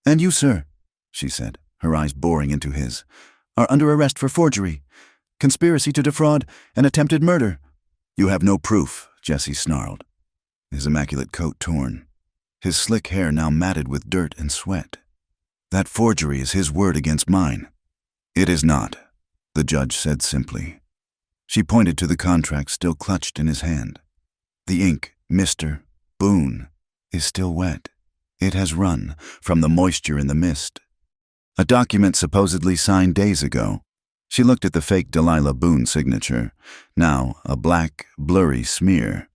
"And you, sir," she said, her eyes boring into his, "are under arrest for forgery, conspiracy to defraud, and attempted murder." "You have no proof," Jesse snarled, his immaculate coat torn, his slick hair now matted with dirt and sweat. "That forgery is his word against mine." "It is not," the judge said simply. She pointed to the contract still clutched in his hand. "The ink, Mr. Boone, is still wet. It has run from the moisture in the mist. A document supposedly signed days ago." She looked at the fake Delilah Boone signature, now a black, blurry smear.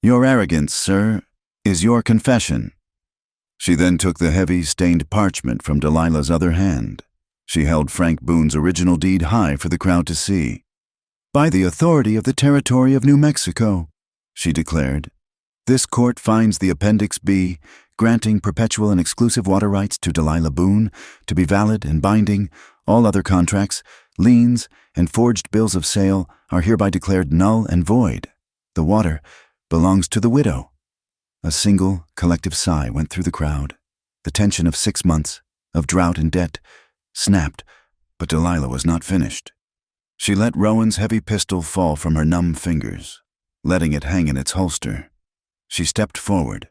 "Your arrogance, sir, is your confession." She then took the heavy, stained parchment from Delilah's other hand. She held Frank Boone's original deed high for the crowd to see. "By the authority of the territory of New Mexico," she declared, "this court finds the Appendix B, granting perpetual and exclusive water rights to Delilah Boone, to be valid and binding. All other contracts, liens, and forged bills of sale are hereby declared null and void. The water belongs to the widow." A single, collective sigh went through the crowd. The tension of 6 months, of drought and debt, snapped, but Delilah was not finished. She let Rowan's heavy pistol fall from her numb fingers, letting it hang in its holster. She stepped forward,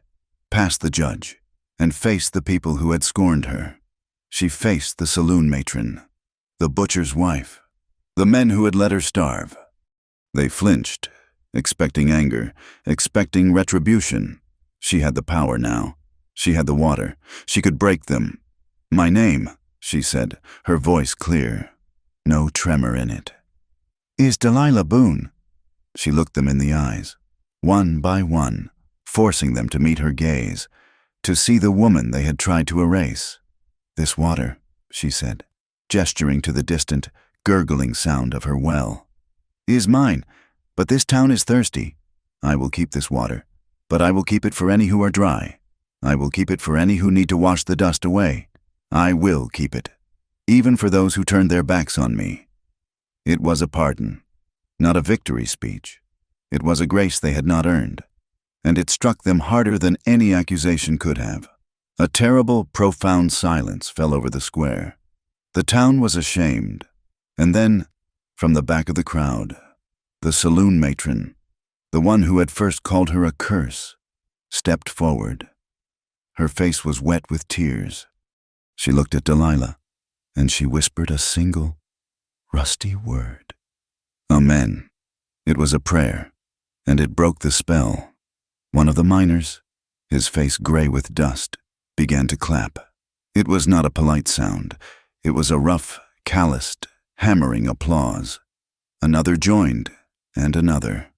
past the judge, and faced the people who had scorned her. She faced the saloon matron, the butcher's wife, the men who had let her starve. They flinched, expecting anger, expecting retribution. She had the power now. She had the water. She could break them. "My name," she said, her voice clear, no tremor in it, "is Delilah Boone." She looked them in the eyes, one by one, forcing them to meet her gaze, to see the woman they had tried to erase. "This water," she said, gesturing to the distant, gurgling sound of her well, "is mine, but this town is thirsty. I will keep this water, but I will keep it for any who are dry. I will keep it for any who need to wash the dust away. I will keep it, even for those who turned their backs on me." It was a pardon, not a victory speech. It was a grace they had not earned, and it struck them harder than any accusation could have. A terrible, profound silence fell over the square. The town was ashamed, and then, from the back of the crowd, the saloon matron, the one who had first called her a curse, stepped forward. Her face was wet with tears. She looked at Delilah, and she whispered a single, rusty word. "Amen." It was a prayer, and it broke the spell. One of the miners, his face gray with dust, began to clap. It was not a polite sound. It was a rough, calloused, hammering applause. Another joined, and another,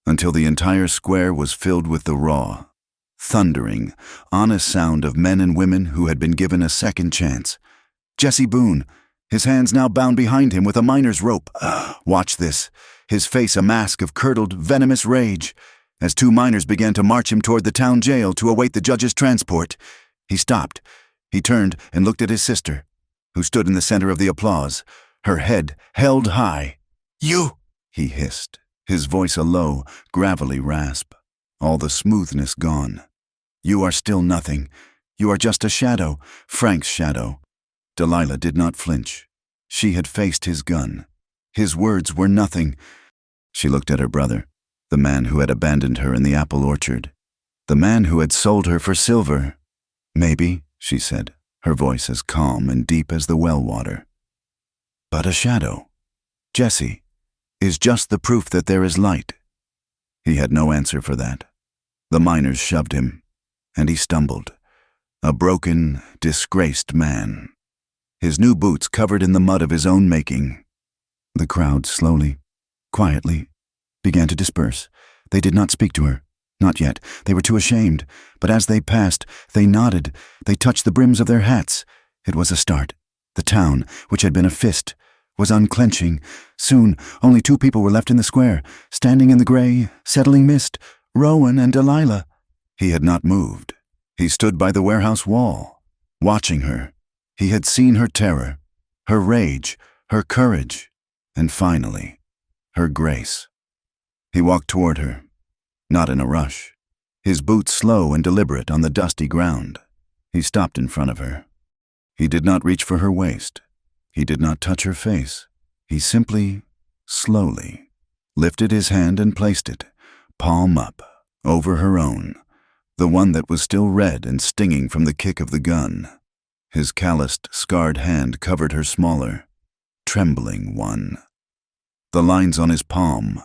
until the entire square was filled with the raw, thundering, honest sound of men and women who had been given a second chance. Jesse Boone, his hands now bound behind him with a miner's rope. Watch this, his face a mask of curdled, venomous rage, as 2 miners began to march him toward the town jail to await the judge's transport. He stopped. He turned and looked at his sister, who stood in the center of the applause, her head held high. "You!" he hissed, his voice a low, gravelly rasp, all the smoothness gone. "You are still nothing. You are just a shadow, Frank's shadow." Delilah did not flinch. She had faced his gun. His words were nothing. She looked at her brother, the man who had abandoned her in the apple orchard, the man who had sold her for silver. "Maybe," she said, her voice as calm and deep as the well water. "But a shadow, Jesse, is just the proof that there is light." He had no answer for that. The miners shoved him, and he stumbled, a broken, disgraced man, his new boots covered in the mud of his own making. The crowd slowly, quietly, began to disperse. They did not speak to her. Not yet. They were too ashamed. But as they passed, they nodded. They touched the brims of their hats. It was a start. The town, which had been a fist, was unclenching. Soon, only 2 people were left in the square, standing in the gray, settling mist, Rowan and Delilah. He had not moved. He stood by the warehouse wall, watching her. He had seen her terror, her rage, her courage, and finally, her grace. He walked toward her, not in a rush, his boots slow and deliberate on the dusty ground. He stopped in front of her. He did not reach for her waist. He did not touch her face. He simply, slowly, lifted his hand and placed it, palm up, over her own, the one that was still red and stinging from the kick of the gun. His calloused, scarred hand covered her smaller, trembling one. The lines on his palm,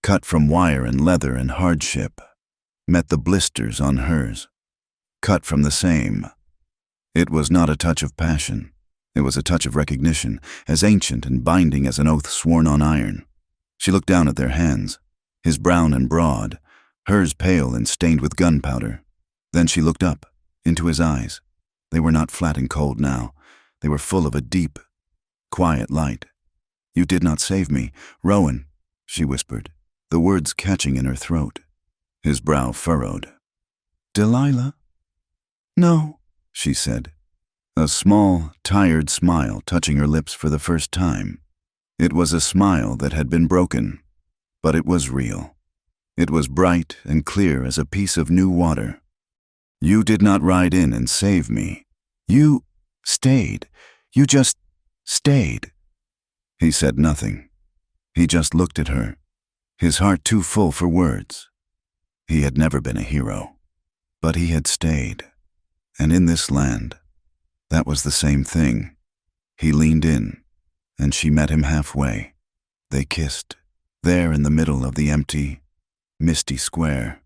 cut from wire and leather and hardship, met the blisters on hers, cut from the same. It was not a touch of passion. It was a touch of recognition, as ancient and binding as an oath sworn on iron. She looked down at their hands, his brown and broad, hers pale and stained with gunpowder. Then she looked up, into his eyes. They were not flat and cold now. They were full of a deep, quiet light. "You did not save me, Rowan," she whispered, the words catching in her throat. His brow furrowed. "Delilah?" "No," she said, a small, tired smile touching her lips for the first time. It was a smile that had been broken, but it was real. It was bright and clear as a piece of new water. You did not ride in and save me. You stayed. You just stayed." He said nothing. He just looked at her, his heart too full for words. He had never been a hero, but he had stayed. And in this land, that was the same thing. He leaned in, and she met him halfway. They kissed, there in the middle of the empty, misty square.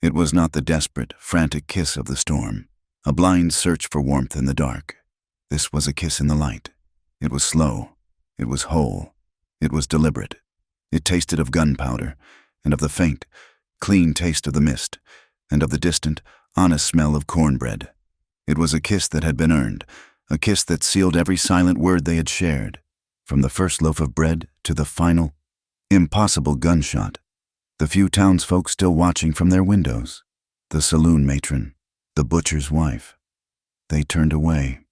It was not the desperate, frantic kiss of the storm, a blind search for warmth in the dark. This was a kiss in the light. It was slow. It was whole. It was deliberate. It tasted of gunpowder, and of the faint, clean taste of the mist, and of the distant, honest smell of cornbread. It was a kiss that had been earned, a kiss that sealed every silent word they had shared, from the first loaf of bread to the final, impossible gunshot. The few townsfolk still watching from their windows, the saloon matron, the butcher's wife. They turned away.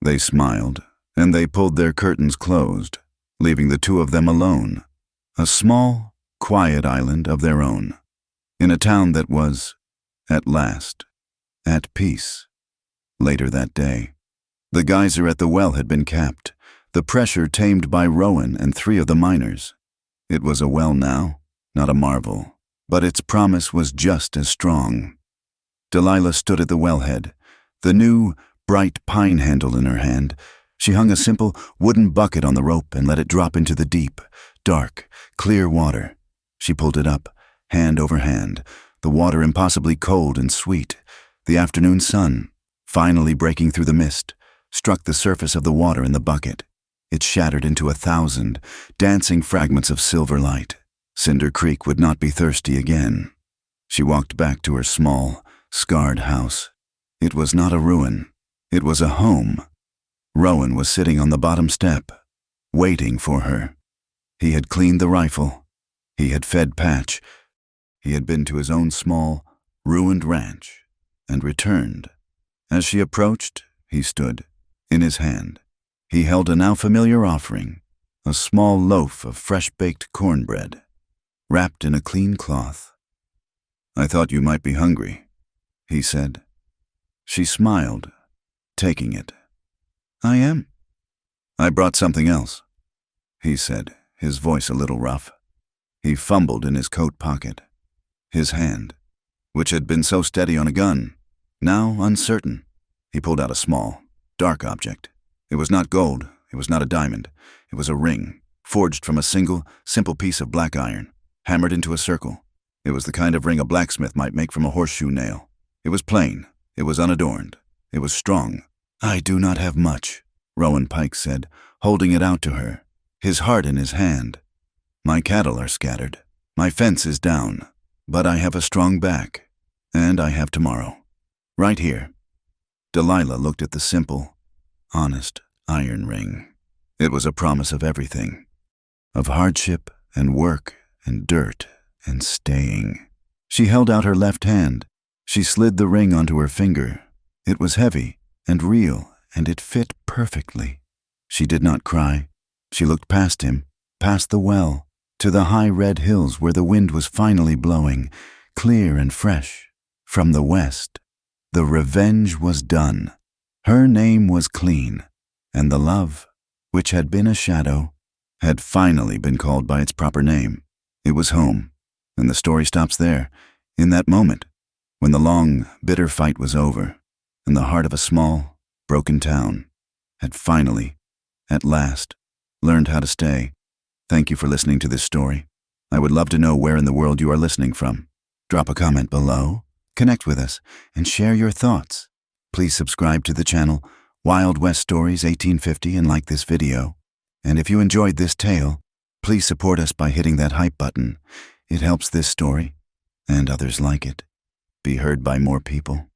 They smiled, and they pulled their curtains closed, leaving the two of them alone, a small, quiet island of their own, in a town that was, at last, at peace. Later that day, the geyser at the well had been capped, the pressure tamed by Rowan and 3 of the miners. It was a well now, not a marvel, but its promise was just as strong. Delilah stood at the wellhead, the new, bright pine handle in her hand. She hung a simple wooden bucket on the rope and let it drop into the deep, dark, clear water. She pulled it up, hand over hand, the water impossibly cold and sweet. The afternoon sun, finally breaking through the mist, struck the surface of the water in the bucket. It shattered into 1,000 dancing fragments of silver light. Cinder Creek would not be thirsty again. She walked back to her small, scarred house. It was not a ruin. It was a home. Rowan was sitting on the bottom step, waiting for her. He had cleaned the rifle. He had fed Patch. He had been to his own small, ruined ranch, and returned. As she approached, he stood. In his hand, he held a now familiar offering, a small loaf of fresh-baked cornbread, wrapped in a clean cloth. "I thought you might be hungry," he said. She smiled, taking it. "I am." "I brought something else," he said, his voice a little rough. He fumbled in his coat pocket. His hand, which had been so steady on a gun, now uncertain. He pulled out a small, dark object. It was not gold. It was not a diamond. It was a ring, forged from a single, simple piece of black iron, hammered into a circle. It was the kind of ring a blacksmith might make from a horseshoe nail. It was plain. It was unadorned. It was strong. "I do not have much," Rowan Pike said, holding it out to her, his heart in his hand. "My cattle are scattered. My fence is down. But I have a strong back. And I have tomorrow. Right here." Delilah looked at the simple, honest iron ring. It was a promise of everything. Of hardship and work and dirt and staying. She held out her left hand. She slid the ring onto her finger. It was heavy and real, and it fit perfectly. She did not cry. She looked past him, past the well, to the high red hills where the wind was finally blowing, clear and fresh, from the west. The revenge was done. Her name was clean, and the love, which had been a shadow, had finally been called by its proper name. It was home, and the story stops there, in that moment, when the long, bitter fight was over, and the heart of a small, broken town had finally, at last, learned how to stay. Thank you for listening to this story. I would love to know where in the world you are listening from. Drop a comment below, connect with us, and share your thoughts. Please subscribe to the channel Wild West Stories 1850 and like this video. And if you enjoyed this tale, please support us by hitting that hype button. It helps this story, and others like it, be heard by more people.